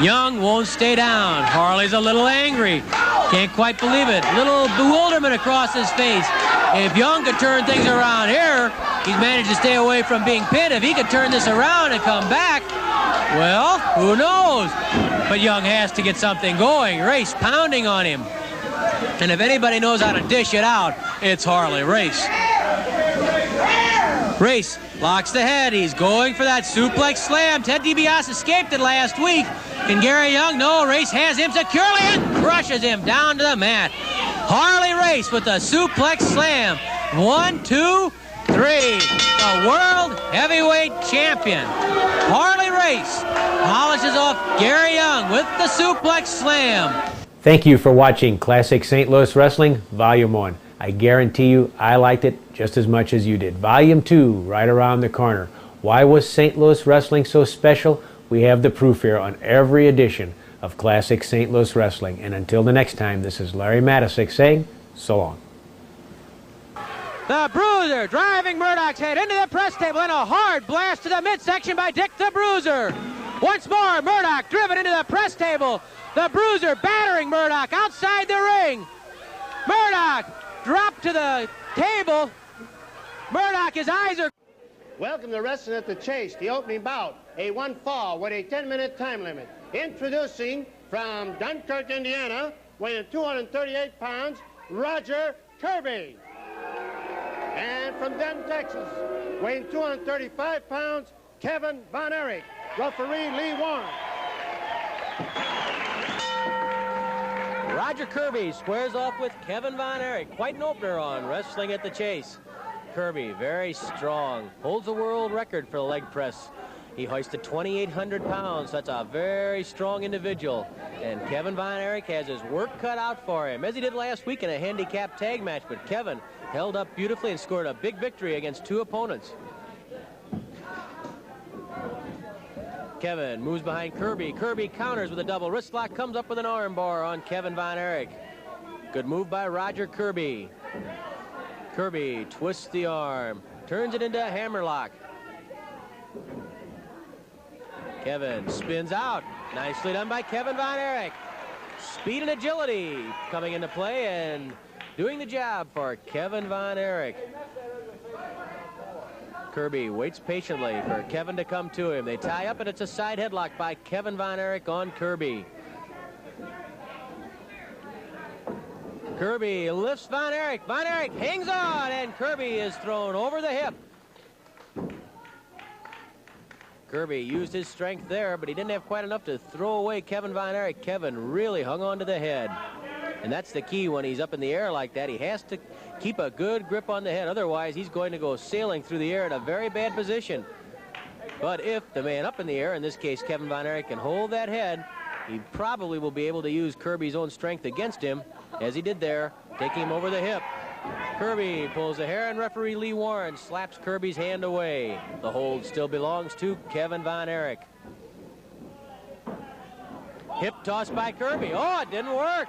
B: Young won't stay down. Harley's a little angry. Can't quite believe it. Little bewilderment across his face. If Young could turn things around here, he's managed to stay away from being pinned. If he could turn this around and come back, well, who knows? But Young has to get something going. Race pounding on him. And if anybody knows how to dish it out, it's Harley Race. Race locks the head. He's going for that suplex slam. Ted DiBiase escaped it last week. Can Gary Young? No, Race has him securely and crushes him down to the mat. Harley Race with the suplex slam. 1, 2, 3. The world heavyweight champion. Harley Race polishes off Gary Young with the suplex slam.
A: Thank you for watching Classic St. Louis Wrestling Volume 1. I guarantee you I liked it just as much as you did. Volume 2 right around the corner. Why was St. Louis Wrestling so special? We have the proof here on every edition of Classic St. Louis Wrestling. And until the next time, this is Larry Matysik saying so long.
B: The Bruiser driving Murdoch's head into the press table and a hard blast to the midsection by Dick the Bruiser. Once more, Murdoch driven into the press table. The Bruiser battering Murdoch outside the ring. Murdoch dropped to the table. Murdoch, his eyes are...
C: Welcome to Wrestling at the Chase, the opening bout. A one fall with a 10-minute time limit. Introducing from Dunkirk, Indiana, weighing 238 pounds, Roger Kirby. And from Denton, Texas, weighing 235 pounds, Kevin Von Erich. Referee Lee Warren.
B: Roger Kirby squares off with Kevin Von Erich. Quite an opener on Wrestling at the Chase. Kirby, very strong, holds a world record for the leg press. He hoisted 2,800 pounds. That's a very strong individual. And Kevin Von Erich has his work cut out for him, as he did last week in a handicap tag match. But Kevin held up beautifully and scored a big victory against two opponents. Kevin moves behind Kirby. Kirby counters with a double wrist lock, comes up with an arm bar on Kevin Von Erich. Good move by Roger Kirby. Kirby twists the arm, turns it into a hammerlock. Kevin spins out. Nicely done by Kevin Von Erich. Speed and agility coming into play and doing the job for Kevin Von Erich. Kirby waits patiently for Kevin to come to him. They tie up and it's a side headlock by Kevin Von Erich on Kirby. Kirby lifts Von Erich. Von Erich hangs on and Kirby is thrown over the hip. Kirby used his strength there, but he didn't have quite enough to throw away Kevin Von Erich. Kevin really hung on to the head. And that's the key when he's up in the air like that. He has to keep a good grip on the head. Otherwise, he's going to go sailing through the air in a very bad position. But if the man up in the air, in this case Kevin Von Erich, can hold that head, he probably will be able to use Kirby's own strength against him, as he did there, taking him over the hip. Kirby pulls the hair, and referee Lee Warren slaps Kirby's hand away. The hold still belongs to Kevin Von Erich. Hip toss by Kirby. Oh, it didn't work.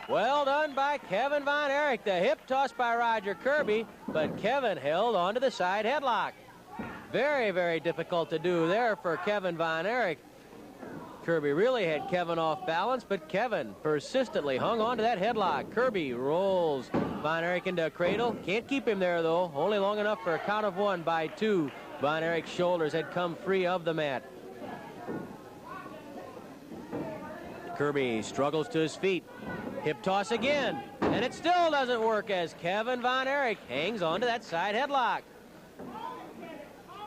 B: Well done by Kevin Von Erich. The hip toss by Roger Kirby, but Kevin held onto the side headlock. Very, very difficult to do there for Kevin Von Erich. Kirby really had Kevin off balance, but Kevin persistently hung on to that headlock. Kirby rolls Von Erich into a cradle. Can't keep him there, though. Only long enough for a count of one by two. Von Erich's shoulders had come free of the mat. Kirby struggles to his feet. Hip toss again. And it still doesn't work as Kevin Von Erich hangs on to that side headlock.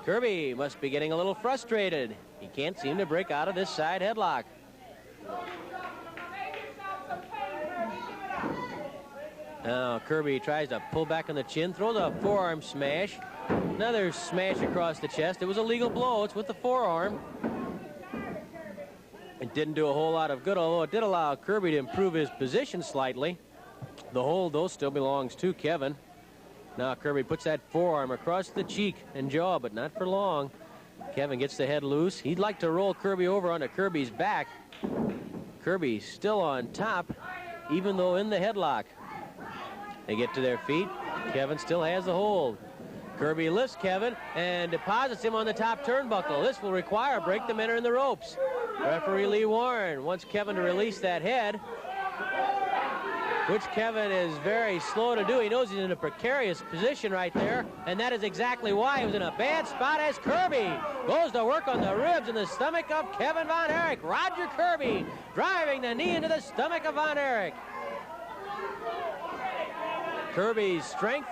B: Kirby must be getting a little frustrated. He can't seem to break out of this side headlock. Now Kirby tries to pull back on the chin, throws a forearm smash. Another smash across the chest. It was a legal blow. It's with the forearm. It didn't do a whole lot of good, although it did allow Kirby to improve his position slightly. The hold, though, still belongs to Kevin. Now Kirby puts that forearm across the cheek and jaw, but not for long. Kevin gets the head loose. He'd like to roll Kirby over onto Kirby's back. Kirby still on top, even though in the headlock. They get to their feet. Kevin still has the hold. Kirby lifts Kevin and deposits him on the top turnbuckle. This will require a break. The men are in the ropes. Referee Lee Warren wants Kevin to release that head, which Kevin is very slow to do. He knows he's in a precarious position right there, and that is exactly why he was in a bad spot as Kirby goes to work on the ribs and the stomach of Kevin Von Erich. Roger Kirby driving the knee into the stomach of Von Erich. Kirby's strength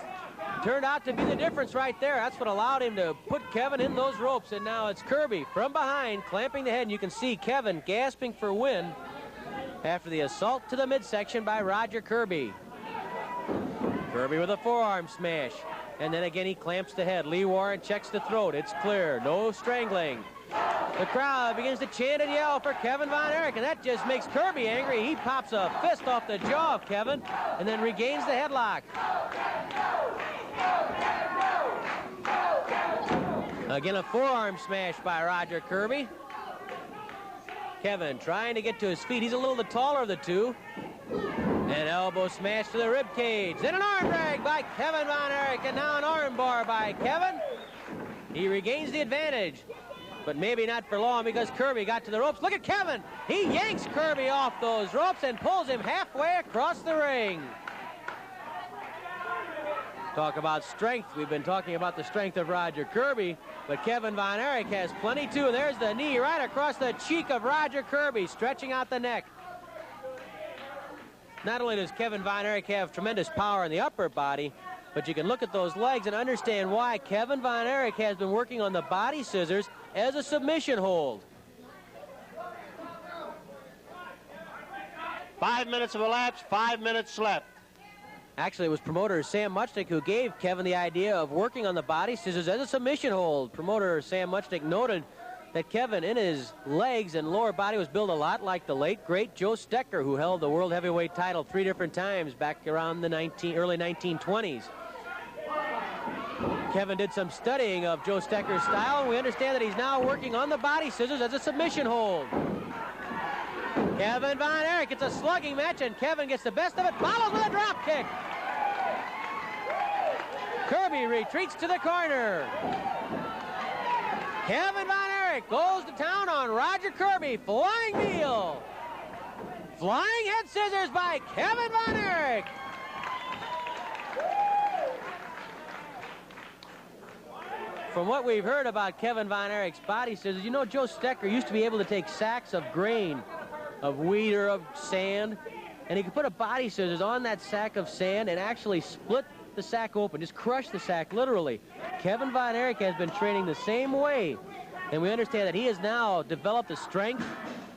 B: turned out to be the difference right there. That's what allowed him to put Kevin in those ropes, and now it's Kirby from behind clamping the head, and you can see Kevin gasping for wind after the assault to the midsection by Roger Kirby. Kirby with a forearm smash, and then again he clamps the head. Lee Warren checks the throat. It's clear. No strangling. The crowd begins to chant and yell for Kevin Von Erich, and that just makes Kirby angry. He pops a fist off the jaw of Kevin and then regains the headlock. Again, a forearm smash by Roger Kirby. Kevin trying to get to his feet. He's a little the taller of the two. An elbow smash to the rib cage. Then an arm drag by Kevin Von Erich, and now an arm bar by Kevin. He regains the advantage, but maybe not for long because Kirby got to the ropes. Look at Kevin. He yanks Kirby off those ropes and pulls him halfway across the ring. Talk about strength. We've been talking about the strength of Roger Kirby, but Kevin Von Erich has plenty too. There's the knee right across the cheek of Roger Kirby, stretching out the neck. Not only does Kevin Von Erich have tremendous power in the upper body, but you can look at those legs and understand why Kevin Von Erich has been working on the body scissors as a submission hold.
C: 5 minutes have elapsed, 5 minutes left.
B: Actually, it was promoter Sam Muchnick who gave Kevin the idea of working on the body scissors as a submission hold. Promoter Sam Muchnick noted that Kevin, in his legs and lower body, was built a lot like the late, great Joe Stecher, who held the World Heavyweight title 3 different times back around the early 1920s. Kevin did some studying of Joe Stecher's style, and we understand that he's now working on the body scissors as a submission hold. Kevin Von Erich, it's a slugging match, and Kevin gets the best of it, follows with a drop kick. Kirby retreats to the corner. Kevin Von Erich goes to town on Roger Kirby. Flying heel. Flying head scissors by Kevin Von Erich. From what we've heard about Kevin Von Erich's body scissors, you know Joe Stecher used to be able to take sacks of grain, of wheat or of sand, and he could put a body scissors on that sack of sand and actually split the sack open, just crush the sack literally. Kevin Von Erich has been training the same way, and we understand that he has now developed the strength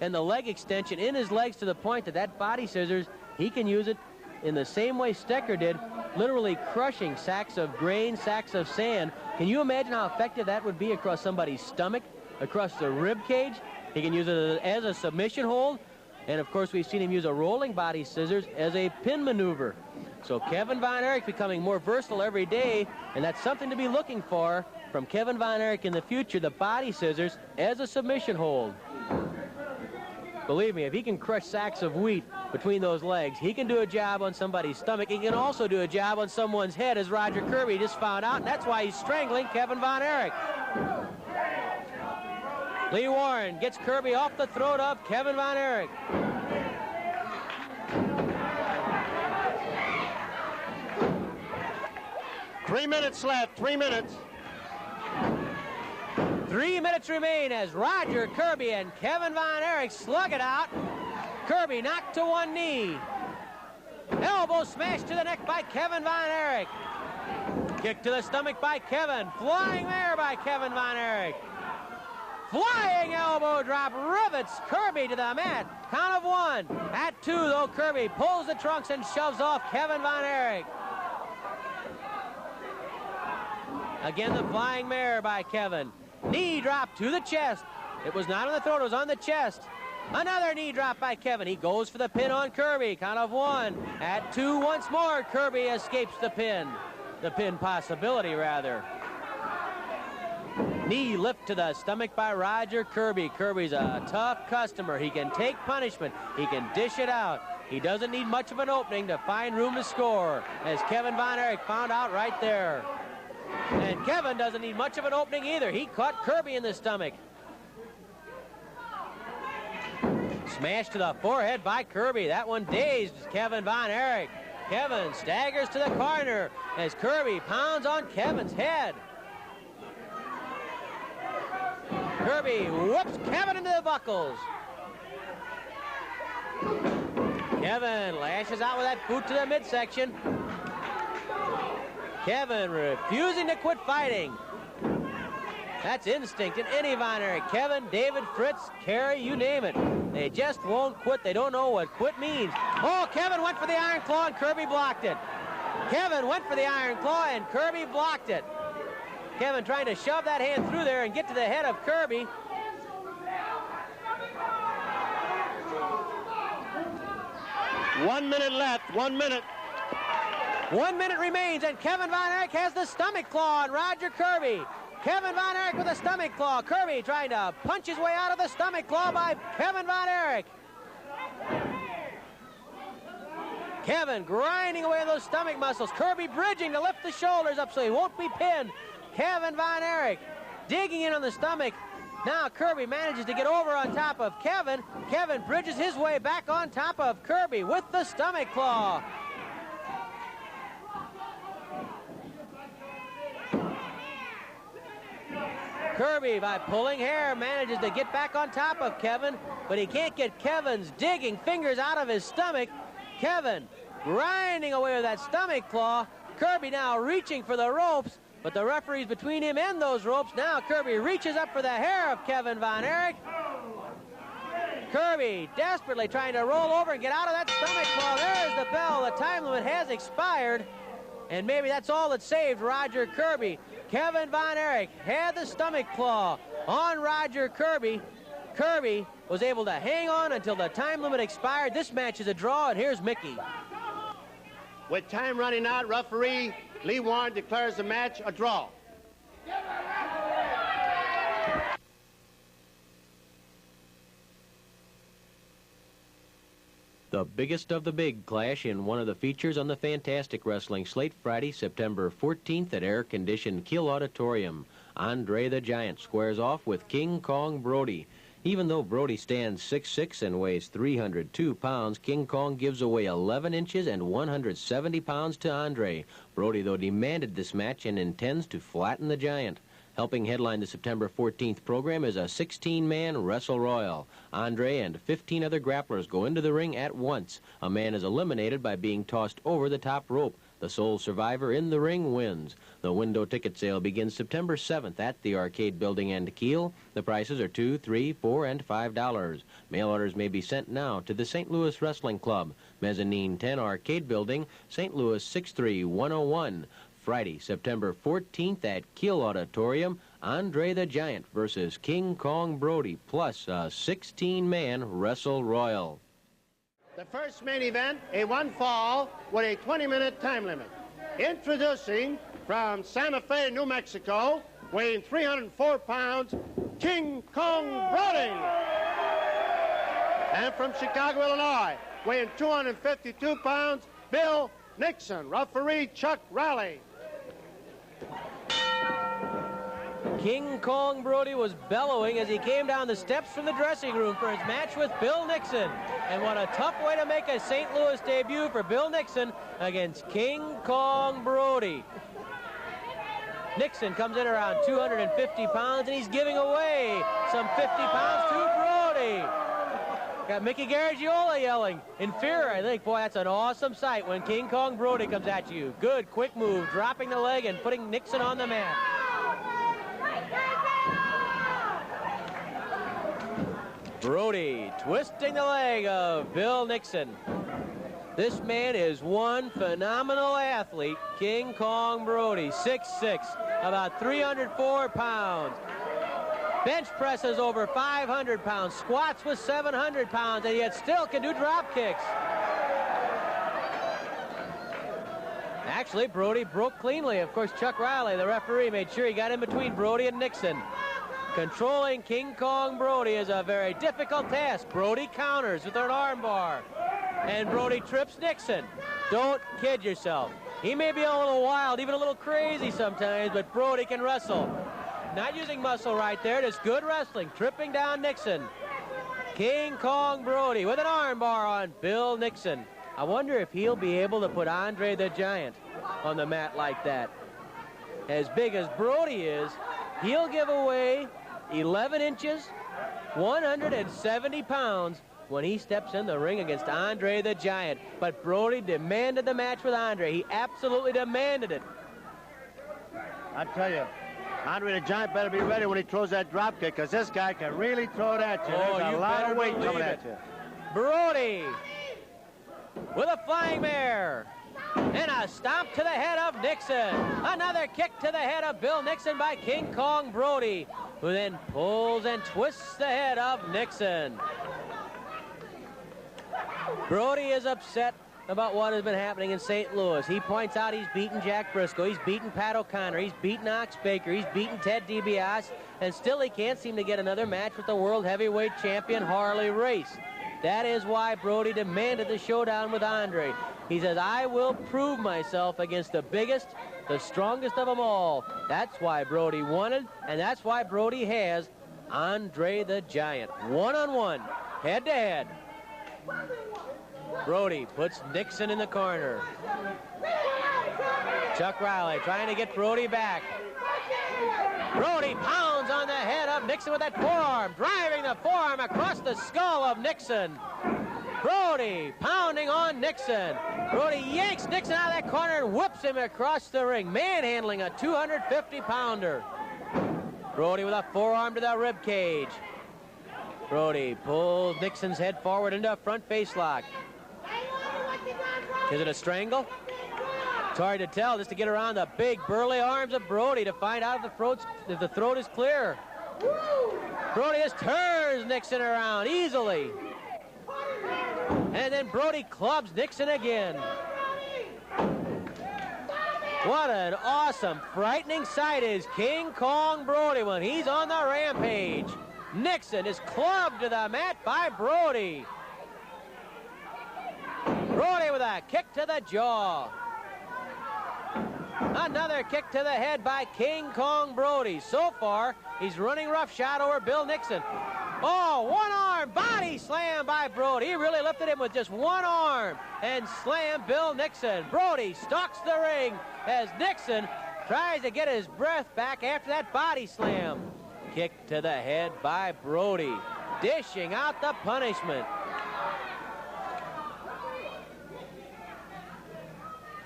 B: and the leg extension in his legs to the point that that body scissors, he can use it in the same way Stecher did, literally crushing sacks of grain, sacks of sand. Can you imagine how effective that would be across somebody's stomach, across the rib cage? He can use it as a submission hold, and of course we've seen him use a rolling body scissors as a pin maneuver. So Kevin Von Erich becoming more versatile every day, and that's something to be looking for from Kevin Von Erich in the future, the body scissors as a submission hold. Believe me, if he can crush sacks of wheat between those legs, he can do a job on somebody's stomach. He can also do a job on someone's head, as Roger Kirby just found out, and that's why he's strangling Kevin Von Erich. Lee Warren gets Kirby off the throat of Kevin Von Erich.
C: Three minutes left, 3 minutes.
B: 3 minutes remain as Roger Kirby and Kevin Von Erich slug it out. Kirby knocked to one knee. Elbow smash to the neck by Kevin Von Erich. Kick to the stomach by Kevin. Flying mare by Kevin Von Erich. Flying elbow drop rivets Kirby to the mat. Count of 1. At 2, though, Kirby pulls the trunks and shoves off Kevin Von Erich. Again, the flying mare by Kevin. Knee drop to the chest. It was not on the throat, it was on the chest. Another knee drop by Kevin. He goes for the pin on Kirby. Count of 1. At 2 once more, Kirby escapes the pin. The pin possibility, rather. Knee lift to the stomach by Roger Kirby. Kirby's a tough customer. He can take punishment. He can dish it out. He doesn't need much of an opening to find room to score, as Kevin Von Erich found out right there. And Kevin doesn't need much of an opening either. He caught Kirby in the stomach. Smash to the forehead by Kirby. That one dazed Kevin Von Erich. Kevin staggers to the corner as Kirby pounds on Kevin's head. Kirby whoops Kevin into the buckles. Kevin lashes out with that boot to the midsection. Kevin refusing to quit fighting. That's instinct in any Von Erich. Kevin, David, Fritz, Kerry, you name it. They just won't quit. They don't know what quit means. Oh, Kevin went for the Iron Claw and Kirby blocked it. Kevin went for the Iron Claw and Kirby blocked it. Kevin trying to shove that hand through there and get to the head of Kirby.
C: 1 minute left, 1 minute.
B: 1 minute remains, and Kevin Von Erich has the stomach claw on Roger Kirby. Kevin Von Erich with a stomach claw. Kirby trying to punch his way out of the stomach claw by Kevin Von Erich. Kevin grinding away those stomach muscles. Kirby bridging to lift the shoulders up so he won't be pinned. Kevin Von Erich digging in on the stomach. Now Kirby manages to get over on top of Kevin. Kevin bridges his way back on top of Kirby with the stomach claw. Kirby, by pulling hair, manages to get back on top of Kevin, but he can't get Kevin's digging fingers out of his stomach. Kevin grinding away with that stomach claw. Kirby now reaching for the ropes, but the referee's between him and those ropes. Now Kirby reaches up for the hair of Kevin Von Erich. Kirby desperately trying to roll over and get out of that stomach claw. There's the bell. The time limit has expired. And maybe that's all that saved Roger Kirby. Kevin Von Erich had the stomach claw on Roger Kirby. Kirby was able to hang on until the time limit expired. This match is a draw, and here's Mickey.
C: With time running out, referee Lee Warren declares the match a draw.
B: The biggest of the big clash in one of the features on the Fantastic Wrestling slate Friday, September 14th at air-conditioned Kiel Auditorium. Andre the Giant squares off with King Kong Brody. Even though Brody stands 6'6" and weighs 302 pounds, King Kong gives away 11 inches and 170 pounds to Andre. Brody, though, demanded this match and intends to flatten the Giant. Helping headline the September 14th program is a 16-man Wrestle Royal. Andre and 15 other grapplers go into the ring at once. A man is eliminated by being tossed over the top rope. The sole survivor in the ring wins. The window ticket sale begins September 7th at the Arcade Building and Kiel. The prices are $2, $3, $4, and $5. Mail orders may be sent now to the St. Louis Wrestling Club, Mezzanine 10 Arcade Building, St. Louis 63101. Friday, September 14th at Kiel Auditorium, Andre the Giant versus King Kong Brody, plus a 16-man Wrestle Royal.
C: The first main event, a one fall with a 20-minute time limit. Introducing from Santa Fe, New Mexico, weighing 304 pounds, King Kong Brody. And from Chicago, Illinois, weighing 252 pounds, Bill Nixon. Referee Chuck Raleigh.
B: King Kong Brody was bellowing as he came down the steps from the dressing room for his match with Bill Nixon. And what a tough way to make a St. Louis debut for Bill Nixon against King Kong Brody. Nixon comes in around 250 pounds, and he's giving away some 50 pounds to Brody. Got Mickey Garagiola yelling in fear, I think. Boy, that's an awesome sight when King Kong Brody comes at you. Good, quick move, dropping the leg and putting Nixon on the mat. Brody twisting the leg of Bill Nixon. This man is one phenomenal athlete, King Kong Brody, 6'6", about 304 pounds. Bench presses over 500 pounds, squats with 700 pounds, and yet still can do drop kicks. Actually, Brody broke cleanly. Of course, Chuck Riley, the referee, made sure he got in between Brody and Nixon. Controlling King Kong Brody is a very difficult task. Brody counters with an arm bar. And Brody trips Nixon. Don't kid yourself. He may be a little wild, even a little crazy sometimes, but Brody can wrestle. Not using muscle right there, just good wrestling. Tripping down Nixon. King Kong Brody with an arm bar on Bill Nixon. I wonder if he'll be able to put Andre the Giant on the mat like that. As big as Brody is, he'll give away 11 inches, 170 pounds when he steps in the ring against Andre the Giant. But Brody demanded the match with Andre. He absolutely demanded it.
C: I tell you, Andre the Giant better be ready when he throws that drop kick, because this guy can really throw it at you. There's a lot of weight coming at you.
B: Brody with a flying mare. And a stomp to the head of Nixon. Another kick to the head of Bill Nixon by King Kong Brody, who then pulls and twists the head of Nixon. Brody is upset about what has been happening in St. Louis. He points out he's beaten Jack Briscoe, he's beaten Pat O'Connor, he's beaten Ox Baker, he's beaten Ted DiBiase, and still he can't seem to get another match with the world heavyweight champion Harley Race. That is why Brody demanded the showdown with Andre. He says, I will prove myself against the biggest, the strongest of them all. That's why Brody wanted, and that's why Brody has Andre the Giant. One-on-one, head-to-head. Brody puts Nixon in the corner. Chuck Riley trying to get Brody back. Brody pounds on the head of Nixon with that forearm, driving the forearm across the skull of Nixon. Brody pounding on Nixon. Brody yanks Nixon out of that corner and whips him across the ring, manhandling a 250-pounder. Brody with a forearm to the rib cage. Brody pulls Nixon's head forward into a front face lock. Is it a strangle? It's hard to tell, just to get around the big burly arms of Brody to find out if the throat is clear. Brody just turns Nixon around easily. And then Brody clubs Nixon again. What an awesome, frightening sight is King Kong Brody when he's on the rampage. Nixon is clubbed to the mat by Brody. Brody with a kick to the jaw. Another kick to the head by King Kong Brody. So far, he's running roughshod over Bill Nixon. Oh, one arm body slam by Brody. He really lifted him with just one arm and slammed Bill Nixon. Brody stalks the ring as Nixon tries to get his breath back after that body slam. Kick to the head by Brody, dishing out the punishment.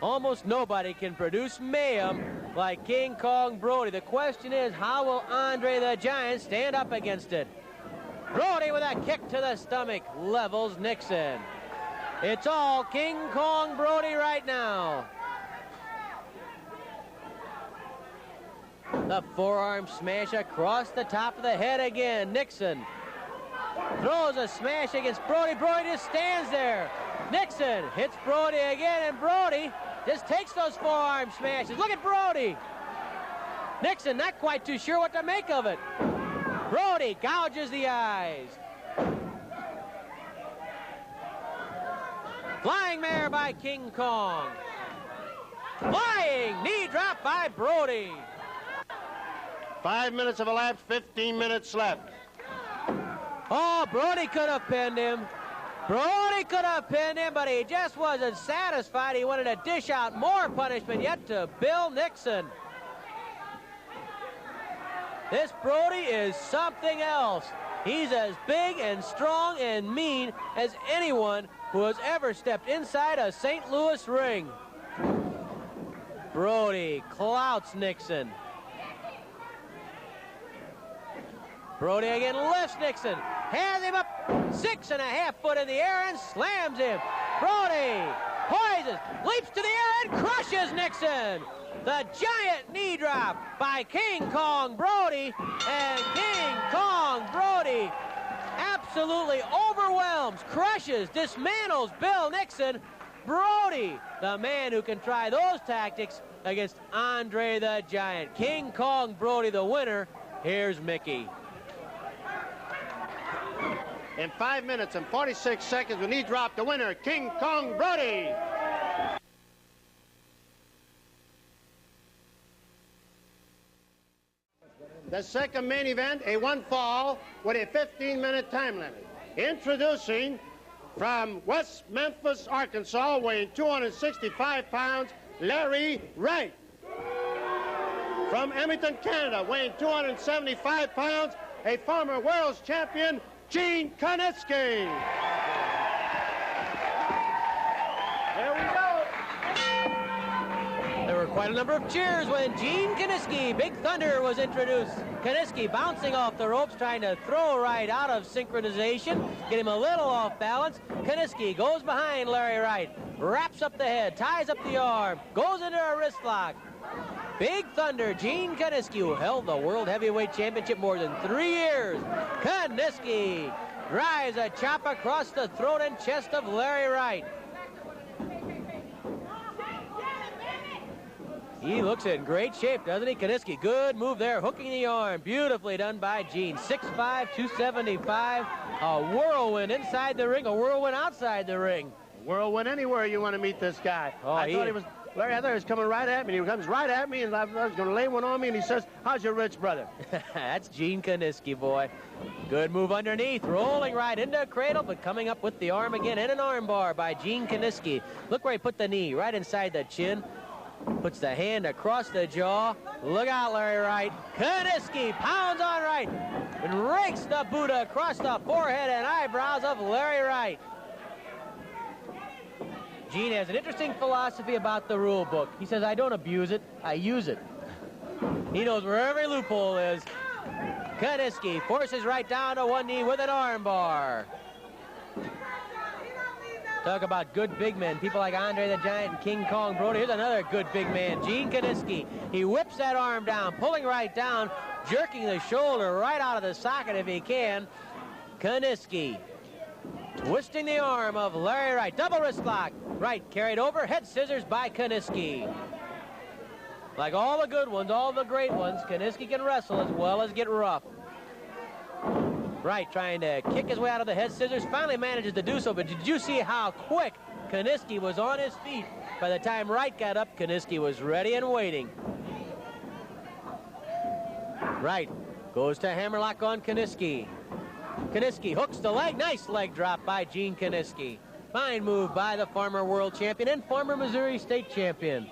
B: Almost nobody can produce mayhem like King Kong Brody. The question is, how will Andre the Giant stand up against it? Brody with a kick to the stomach levels Nixon. It's all King Kong Brody right now. The forearm smash across the top of the head again. Nixon throws a smash against Brody. Brody just stands there. Nixon hits Brody again, and Brody just takes those forearm smashes. Look at Brody. Nixon not quite too sure what to make of it. Brody gouges the eyes. Flying mare by King Kong. Flying knee drop by Brody.
C: 5 minutes have elapsed, 15 minutes left.
B: Oh, Brody could have pinned him. Brody could have pinned him, but he just wasn't satisfied. He wanted to dish out more punishment yet to Bill Nixon. This Brody is something else. He's as big and strong and mean as anyone who has ever stepped inside a St. Louis ring. Brody clouts Nixon. Brody again lifts Nixon, hands him up 6.5 foot in the air and slams him. Brody poises, leaps to the air and crushes Nixon. The giant knee drop by King Kong Brody, and King Kong Brody absolutely overwhelms, crushes, dismantles Bill Nixon. Brody, the man who can try those tactics against Andre the Giant. King Kong Brody, the winner. Here's Mickey.
C: In 5 minutes and 46 seconds, when he dropped, the winner, King Kong Brody. The second main event, a one fall with a 15-minute time limit. Introducing from West Memphis, Arkansas, weighing 265 pounds, Larry Wright. From Edmonton, Canada, weighing 275 pounds, a former world's champion, Gene Kiniski. There we go.
B: There were quite a number of cheers when Gene Kiniski, Big Thunder, was introduced. Kiniski bouncing off the ropes, trying to throw Wright out of synchronization, get him a little off balance. Kiniski goes behind Larry Wright, wraps up the head, ties up the arm, goes into a wrist lock. Big Thunder, Gene Kiniski, who held the World Heavyweight Championship more than 3 years. Kiniski drives a chop across the throat and chest of Larry Wright. He looks in great shape, doesn't he? Kiniski, good move there, hooking the arm. Beautifully done by Gene. 6'5", 275. A whirlwind inside the ring, a whirlwind outside the ring.
C: Whirlwind anywhere you want to meet this guy.
B: Oh,
C: I thought he was... Larry, I thought he was coming right at me. He comes right at me, and I was going to lay one on me, and he says, "How's your rich brother?"
B: That's Gene Kiniski, boy. Good move underneath, rolling right into a cradle, but coming up with the arm again, and an arm bar by Gene Kiniski. Look where he put the knee, right inside the chin. Puts the hand across the jaw. Look out, Larry Wright. Kiniski pounds on Wright and rakes the Buddha across the forehead and eyebrows of Larry Wright. Gene has an interesting philosophy about the rule book. He says, I don't abuse it, I use it. He knows where every loophole is. Kiniski forces Wright down to one knee with an arm bar. Talk about good big men, people like Andre the Giant and King Kong Brody. Here's another good big man, Gene Kiniski. He whips that arm down, pulling Wright down, jerking the shoulder right out of the socket if he can. Kiniski twisting the arm of Larry Wright. Double wrist lock. Wright carried over. Head scissors by Kiniski. Like all the good ones, all the great ones, Kiniski can wrestle as well as get rough. Wright trying to kick his way out of the head scissors. Finally manages to do so, but did you see how quick Kiniski was on his feet? By the time Wright got up, Kiniski was ready and waiting. Wright goes to hammerlock on Kiniski. Kiniski hooks the leg. Nice leg drop by Gene Kiniski. Fine move by the former world champion and former Missouri State champion.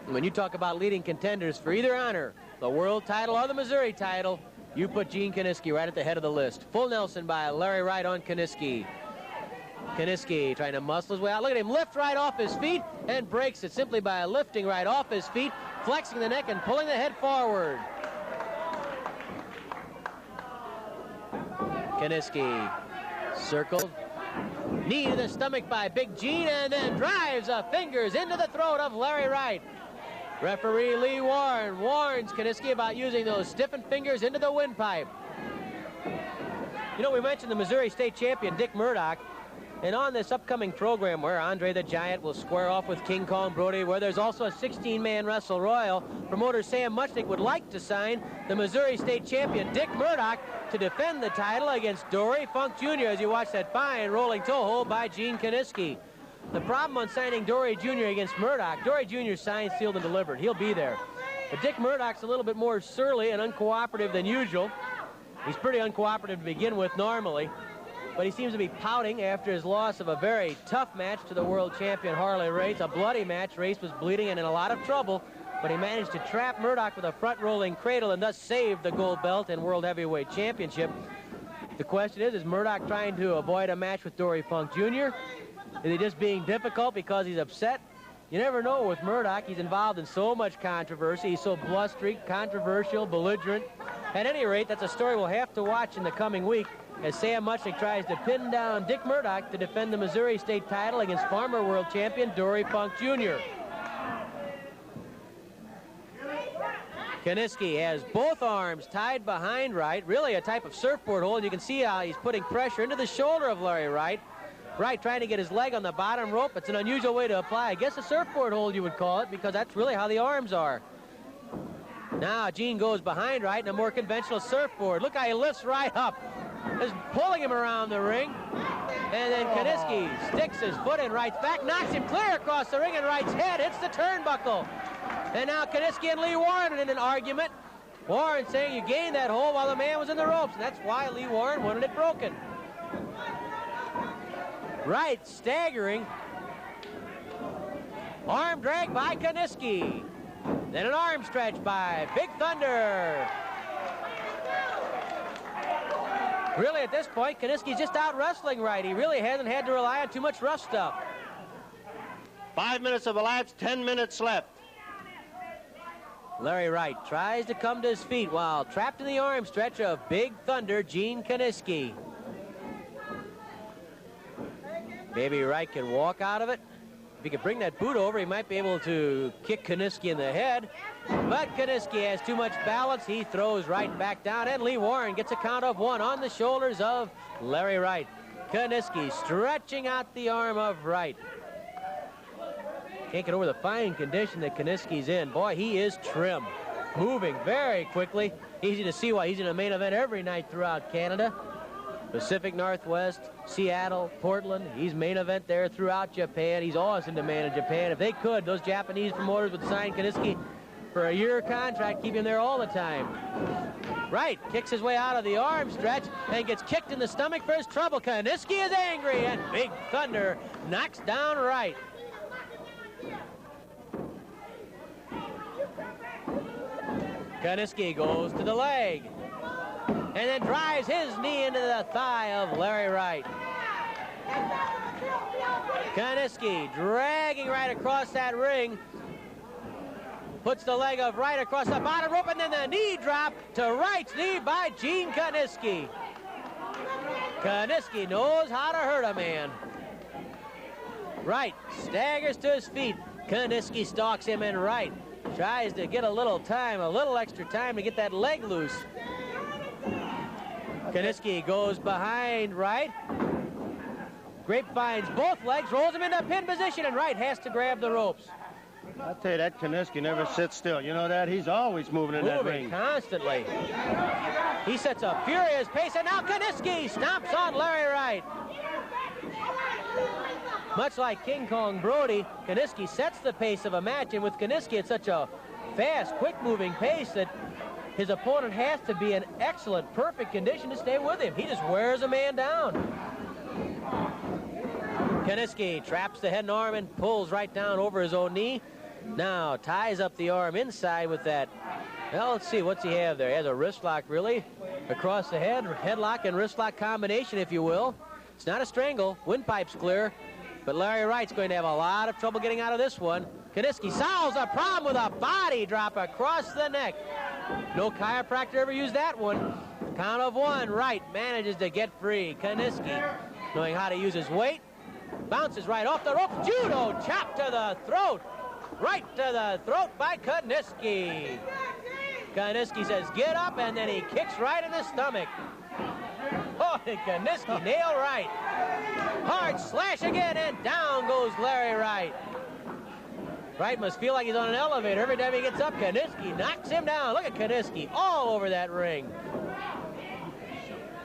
B: When you talk about leading contenders for either honor, the world title or the Missouri title, you put Gene Kiniski right at the head of the list. Full Nelson by Larry Wright on Kiniski. Kiniski trying to muscle his way out. Look at him lift right off his feet and breaks it simply by lifting right off his feet, flexing the neck and pulling the head forward. Kiniski circled. Knee to the stomach by Big Gene and then drives the fingers into the throat of Larry Wright. Referee Lee Warren warns Kiniski about using those stiffened fingers into the windpipe. You know, we mentioned the Missouri State champion, Dick Murdoch. And on this upcoming program where Andre the Giant will square off with King Kong Brody, where there's also a 16-man Wrestle Royal, promoter Sam Muchnick would like to sign the Missouri State champion, Dick Murdoch, to defend the title against Dory Funk Jr. as you watch that fine rolling toe hold by Gene Kiniski. The problem on signing Dory Jr. against Murdoch, Dory Jr. signed, sealed, and delivered. He'll be there. But Dick Murdoch's a little bit more surly and uncooperative than usual. He's pretty uncooperative to begin with normally. But he seems to be pouting after his loss of a very tough match to the world champion Harley Race. A bloody match. Race was bleeding and in a lot of trouble.
J: but he managed to trap Murdoch with a front-rolling cradle and thus save the gold belt and World Heavyweight Championship. The question is Murdoch trying to avoid a match with Dory Funk Jr.? Is he just being difficult because he's upset? You never know with Murdoch. He's involved in so much controversy. He's so blustery, controversial, belligerent. At any rate, that's a story we'll have to watch in the coming week as Sam Muchnick tries to pin down Dick Murdoch to defend the Missouri State title against former world champion Dory Funk Jr. Kiniski has both arms tied behind Wright, really a type of surfboard hold. You can see how he's putting pressure into the shoulder of Larry Wright. Wright trying to get his leg on the bottom rope. It's an unusual way to apply, I guess, a surfboard hold you would call it, because that's really how the arms are. Now Gene goes behind Wright in a more conventional surfboard. Look how he lifts Wright up. Just pulling him around the ring. And then Kiniski sticks his foot in Wright's back, knocks him clear across the ring, and Wright's head hits the turnbuckle. And now Kiniski and Lee Warren are in an argument. Warren saying you gained that hold while the man was in the ropes, and that's why Lee Warren wanted it broken. Wright staggering. Arm drag by Kiniski. Then an arm stretch by Big Thunder. Really, at this point, Kiniski's just out wrestling Wright. He really hasn't had to rely on too much rough stuff.
C: 5 minutes have elapsed, 10 minutes left.
J: Larry Wright tries to come to his feet while trapped in the arm stretch of Big Thunder, Gene Kiniski. Maybe Wright can walk out of it. If he could bring that boot over, he might be able to kick Kiniski in the head. But Kiniski has too much balance. He throws Wright back down, and Lee Warren gets a count of 1 on the shoulders of Larry Wright. Kiniski stretching out the arm of Wright. Can't get over the fine condition that Kiniski's in. Boy, he is trim. Moving very quickly. Easy to see why he's in a main event every night throughout Canada. Pacific Northwest, Seattle, Portland. He's main event there throughout Japan. He's always in demand in Japan. If they could, those Japanese promoters would sign Kiniski for a year contract, keep him there all the time. Wright kicks his way out of the arm stretch and gets kicked in the stomach for his trouble. Kiniski is angry, and Big Thunder knocks down Wright. Kiniski goes to the leg and then drives his knee into the thigh of Larry Wright. Kiniski dragging Wright across that ring. Puts the leg of Wright across the bottom rope, and then the knee drop to Wright's knee by Gene Kiniski. Kiniski knows how to hurt a man. Wright staggers to his feet. Kiniski stalks him, and Wright tries to get a little extra time to get that leg loose. Kiniski goes behind Wright. Grapevines both legs, rolls him into a pin position, and Wright has to grab the ropes.
C: I'll tell you, that Kiniski never sits still. You know that? He's always moving in that ring.
J: Constantly. He sets a furious pace, and now Kiniski stomps on Larry Wright. Much like King Kong Brody, Kiniski sets the pace of a match, and with Kiniski, it's such a fast, quick-moving pace that his opponent has to be in excellent, perfect condition to stay with him. He just wears a man down. Kiniski traps the head and arm and pulls right down over his own knee. Now ties up the arm inside with that. Well, let's see, what's he have there? He has a wrist lock, really, across the head. Headlock and wrist lock combination, if you will. It's not a strangle. Windpipe's clear. But Larry Wright's going to have a lot of trouble getting out of this one. Kiniski solves the problem with a body drop across the neck. No chiropractor ever used that one. Count of 1. Wright manages to get free. Kiniski, knowing how to use his weight, bounces right off the ropes. Judo chop to the throat. Right to the throat by Kiniski. Kiniski says, get up, and then he kicks right in the stomach. Oh, and Kiniski nailed Wright. Hard slash again, and down goes Larry Wright. Wright must feel like he's on an elevator. Every time he gets up, Kiniski knocks him down. Look at Kiniski all over that ring.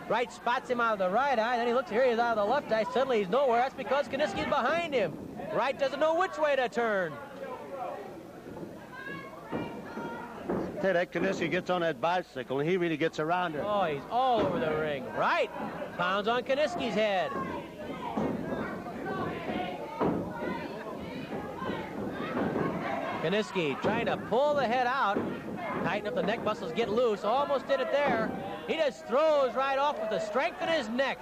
J: Wright spots him out of the right eye. Then he looks here, he's out of the left eye. Suddenly he's nowhere. That's because Kiniski's behind him. Wright doesn't know which way to turn.
C: Tell you, that Kiniski gets on that bicycle, and he really gets around her.
J: Oh, he's all over the ring. Wright pounds on Kiniski's head. Kiniski trying to pull the head out, tighten up the neck muscles, get loose. Almost did it there. He just throws right off with the strength in his neck.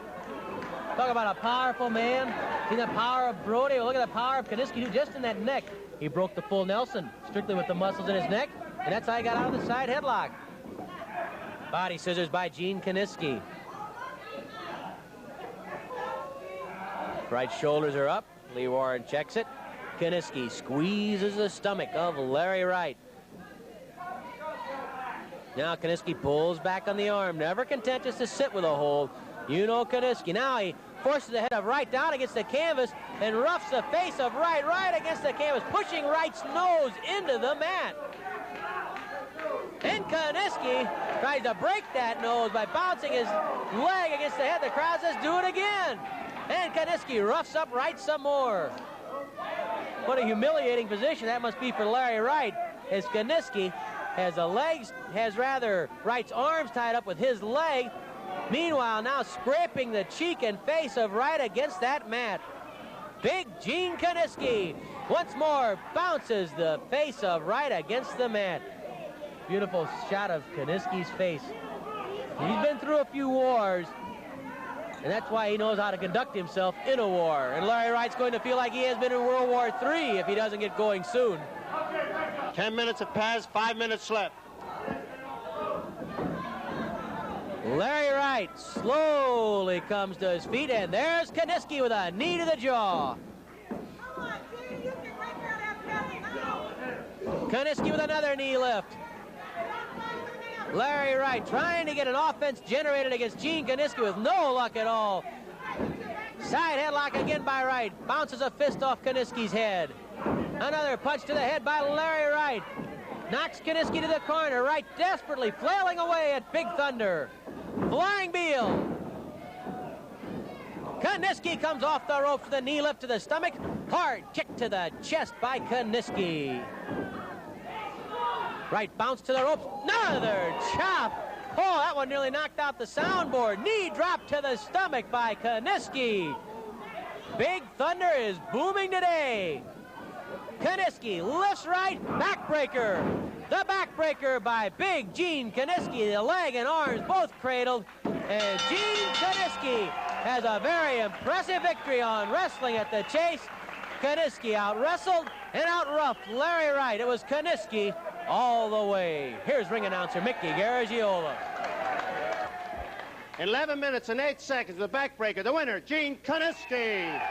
J: Talk about a powerful man. See the power of Brody? Well, look at the power of Kiniski, who just in that neck. He broke the full Nelson, strictly with the muscles in his neck, and that's how he got out of the side headlock. Body scissors by Gene Kiniski. Right shoulders are up. Lee Warren checks it. Kiniski squeezes the stomach of Larry Wright. Now Kiniski pulls back on the arm, never content just to sit with a hold. You know Kiniski. Now he forces the head of Wright down against the canvas and roughs the face of Wright right against the canvas, pushing Wright's nose into the mat. And Kiniski tries to break that nose by bouncing his leg against the head. The crowd says, do it again. And Kiniski roughs up Wright some more. What a humiliating position that must be for Larry Wright, as Kiniski has Wright's arms tied up with his leg. Meanwhile, now scraping the cheek and face of Wright against that mat. Big Gene Kiniski once more bounces the face of Wright against the mat. Beautiful shot of Kiniski's face. He's been through a few wars, and that's why he knows how to conduct himself in a war. And Larry Wright's going to feel like he has been in World War III if he doesn't get going soon.
C: 10 minutes have passed, 5 minutes left.
J: Larry Wright slowly comes to his feet, and there's Kiniski with a knee to the jaw. Kiniski with another knee lift. Larry Wright trying to get an offense generated against Gene Kiniski with no luck at all. Side headlock again by Wright. Bounces a fist off Kiniski's head. Another punch to the head by Larry Wright. Knocks Kiniski to the corner. Wright desperately flailing away at Big Thunder. Flying Beal. Kiniski comes off the ropes with a knee lift to the stomach. Hard kick to the chest by Kiniski. Wright bounced to the ropes. Another chop. Oh, that one nearly knocked out the soundboard. Knee drop to the stomach by Kiniski. Big Thunder is booming today. Kiniski lifts Wright. Backbreaker. The backbreaker by Big Gene Kiniski. The leg and arms both cradled. And Gene Kiniski has a very impressive victory on Wrestling at the Chase. Kiniski out-wrestled and out-roughed Larry Wright. It was Kiniski all the way. Here's ring announcer Mickey Garagiola.
C: 11 minutes and 8 seconds, the backbreaker. The winner, Gene Kiniski.